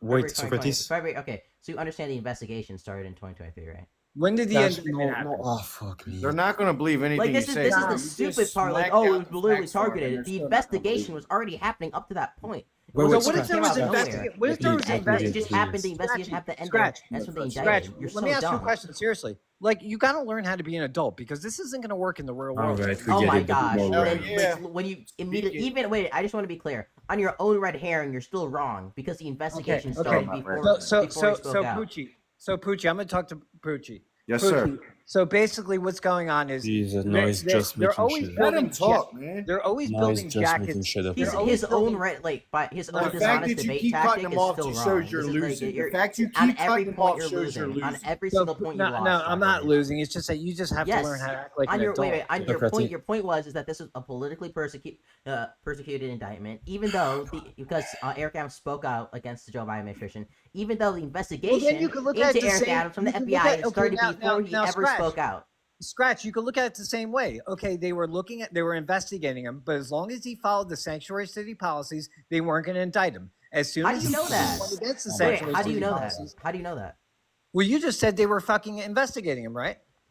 February Wait, 2020. Socrates. February. Okay, so you understand the investigation started in 2023, right? When did the That's- indictment happen? Oh, fuck me. They're not going to believe anything Like this you is say. this bro. is the You stupid just part. Like, smacked oh, out it was the literally facts for it, and targeted. they're The still not gonna investigation believe was already happening up to that point. Wait, So wait, what Scratch. if there was What if there was It investigation? just happened. The investigation happened to end there. Scratch. That's when they Scratch. indicted. You're Let me so ask you a dumb. question seriously. Like, you got to learn how to be an adult because this isn't going to work in the real world. Alright, we Oh get my it. but gosh! no Hell way. Then, yeah. like, when you immediately even wait, I just want to be clear. On your own red herring, you're still wrong because the investigation started before So he spoke out. Pucci, I'm going to talk to Pucci. Yes, sir. So basically, what's going on is Jesus, no, he's just they're making always shit up. Let building him talk, ja- man. They're always No, he's building just making jackets. shit up. He's They're always his own building- right, like by his own The fact dishonest that you debate keep cutting tactic him is off still just wrong. shows you're This is like, losing. The you're, fact you on keep every cutting him point off you're shows you're losing. On losing. every So, single point you no, lost. no, I'm not Socrates. losing. It's just that you just have to learn how to act like on an your adult. on your Socrates. point was is that this is a politically persecuted indictment, even though because Eric Adams spoke out against the Joe Biden administration, even though the investigation you could look at into it the Eric same- Adams from the you could FBI look at- had okay, started now- before now- he now ever Scratch. spoke out. Scratch, you could look at it the same way. Okay, they were investigating him, but as long as he followed the sanctuary city policies, they weren't going to indict him. As soon How as do you he know that? went against the Wait, sanctuary how do you city know that? policies, How do you know that? well, you just said they were fucking investigating him, right?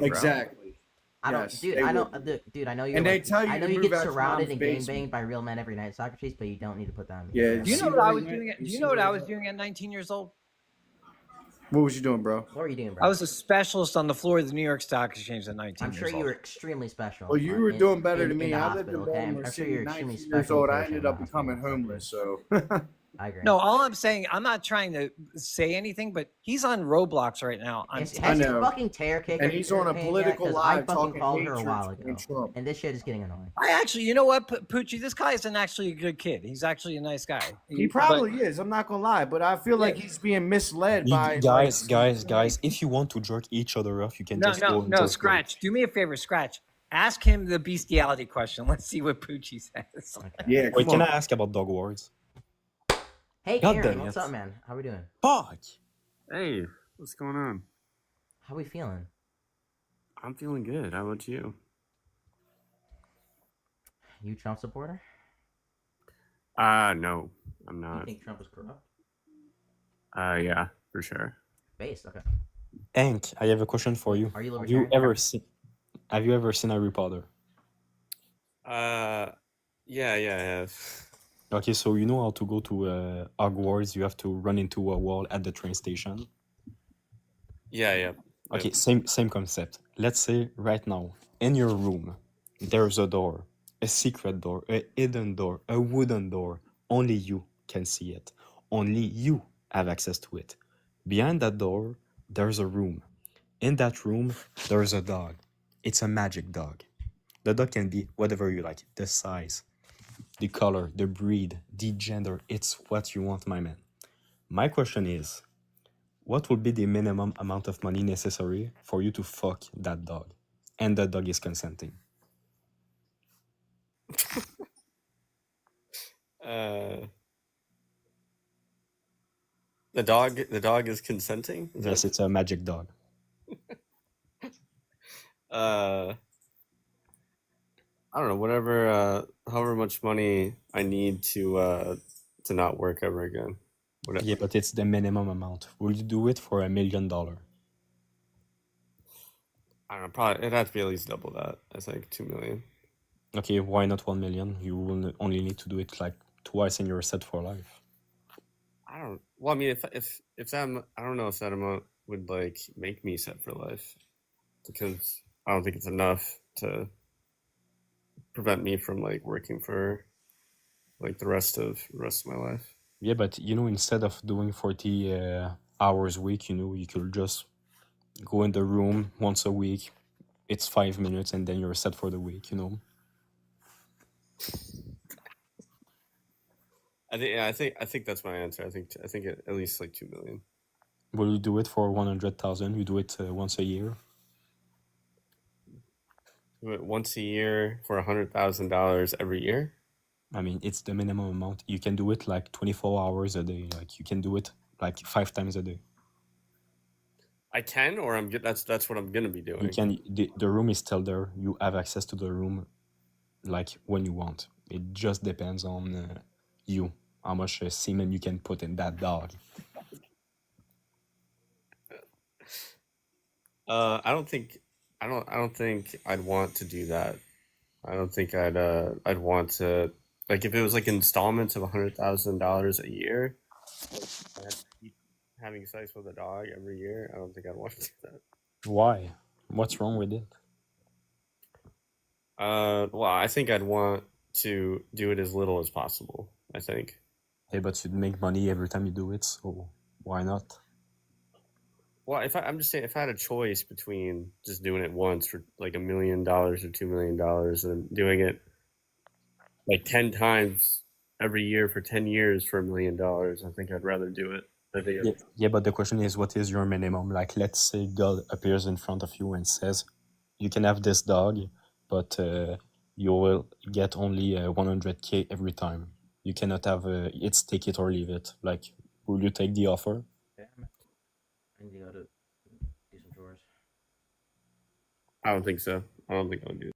bro. Exactly. I don't, Yes, dude. they I know, would. dude. I know you're. And they like, tell you I know to you move get out surrounded Tom's and gang basement. banged by real men every night, Socrates, but you don't need to put that. Yeah, Do you see know what where I he was went? doing? Do You you see know what where I he was went? doing at 19 years old? What was you doing, bro? What were you doing, bro? I was a specialist on the floor of the New York Stock Exchange at 19 I'm sure years you old. were extremely special. Well, you were doing better than in me. the I lived hospital. in Okay, Baltimore I'm sure City. you're extremely 19 years special. old. in I Croatia ended in the up becoming hospital, homeless. So I agree. No, all I'm saying, I'm not trying to say anything, but he's on Roblox right now. Has I your know. fucking tear kicker And he's on a page yet? political 'Cause I live fucking talking called her a hatred while for ago, Trump. and this shit is getting annoying. I actually, you know what, Poochie, this guy isn't actually a good kid. He's actually a nice guy. He probably is. I'm not gonna lie, but I feel like he's being misled by Guys, like, guys, if you want to jerk each other off, you can just go and No, just Scratch. Do me a favor, Scratch. Ask him the bestiality question. Let's see what Poochie says. Yeah, Wait, can I ask about dog wars? Hey, God Karen, damn what's it. up, man? How we doing? Fuck. Hey, what's going on? How we feeling? I'm feeling good. How about you? You Trump supporter? No, I'm You not. think Trump is corrupt? Yeah, for sure. Based, okay. Hank, I have a question for you. Are you Have you libertarian? have you ever seen Harry Potter? Yeah, I have. Okay, so you know how to go to Hogwarts, you have to run into a wall at the train station. Yeah. Okay, same concept. Let's say right now, in your room, there's a door, a secret door, a hidden door, a wooden door. Only you can see it. Only you have access to it. Behind that door, there's a room. In that room, there's a dog. It's a magic dog. The dog can be whatever you like, the size, the color, the breed, the gender. It's what you want, my man. My question is, what would be the minimum amount of money necessary for you to fuck that dog? And the dog is consenting. The dog is consenting? Is Yes, that- it's a magic dog. I don't know, whatever, however much money I need to not work ever again. Whatever. Yeah, but it's the minimum amount. Will you do it for $1 million? I don't know, probably it'd have to be at least double that. I think 2 million. Okay, why not 1 million? You will only need to do it like twice and you're set for life. Well, I mean, if that, I don't know if that amount would like make me set for life, because I don't think it's enough to prevent me from like working for like the rest of my life. Yeah, but you know, instead of doing 40 hours a week, you know, you could just go in the room once a week. It's 5 minutes and then you're set for the week, you know. I think that's my answer. I think at least like 2 million. Will you do it for 100,000? You do it once a year? Do it once a year for $100,000 every year. I mean, it's the minimum amount. You can do it like 24 hours a day. Like you can do it like 5 times a day. I can, or I'm good. That's what I'm gonna be doing. You can. The room is still there. You have access to the room, like when you want. It just depends on you, how much semen you can put in that dog. I don't think I'd want to do that. I don't think I'd want to, like, if it was like installments of $100,000 a year, like, I had to keep having sex with a dog every year. I don't think I'd want to do that. Why? What's wrong with it? Well, I think I'd want to do it as little as possible. I think. Hey, but you'd make money every time you do it, so why not? Well, I'm just saying, if I had a choice between just doing it once for like $1 million or $2 million and doing it like 10 times every year for 10 years for $1 million, I think I'd rather do it. I think Yeah, but the question is, what is your minimum? Like, let's say God appears in front of you and says, you can have this dog, but you will get only 100K every time. You cannot have it's take it or leave it. Like, will you take the offer? Yeah, I need to go to do some chores. I don't think so. I don't think I'll do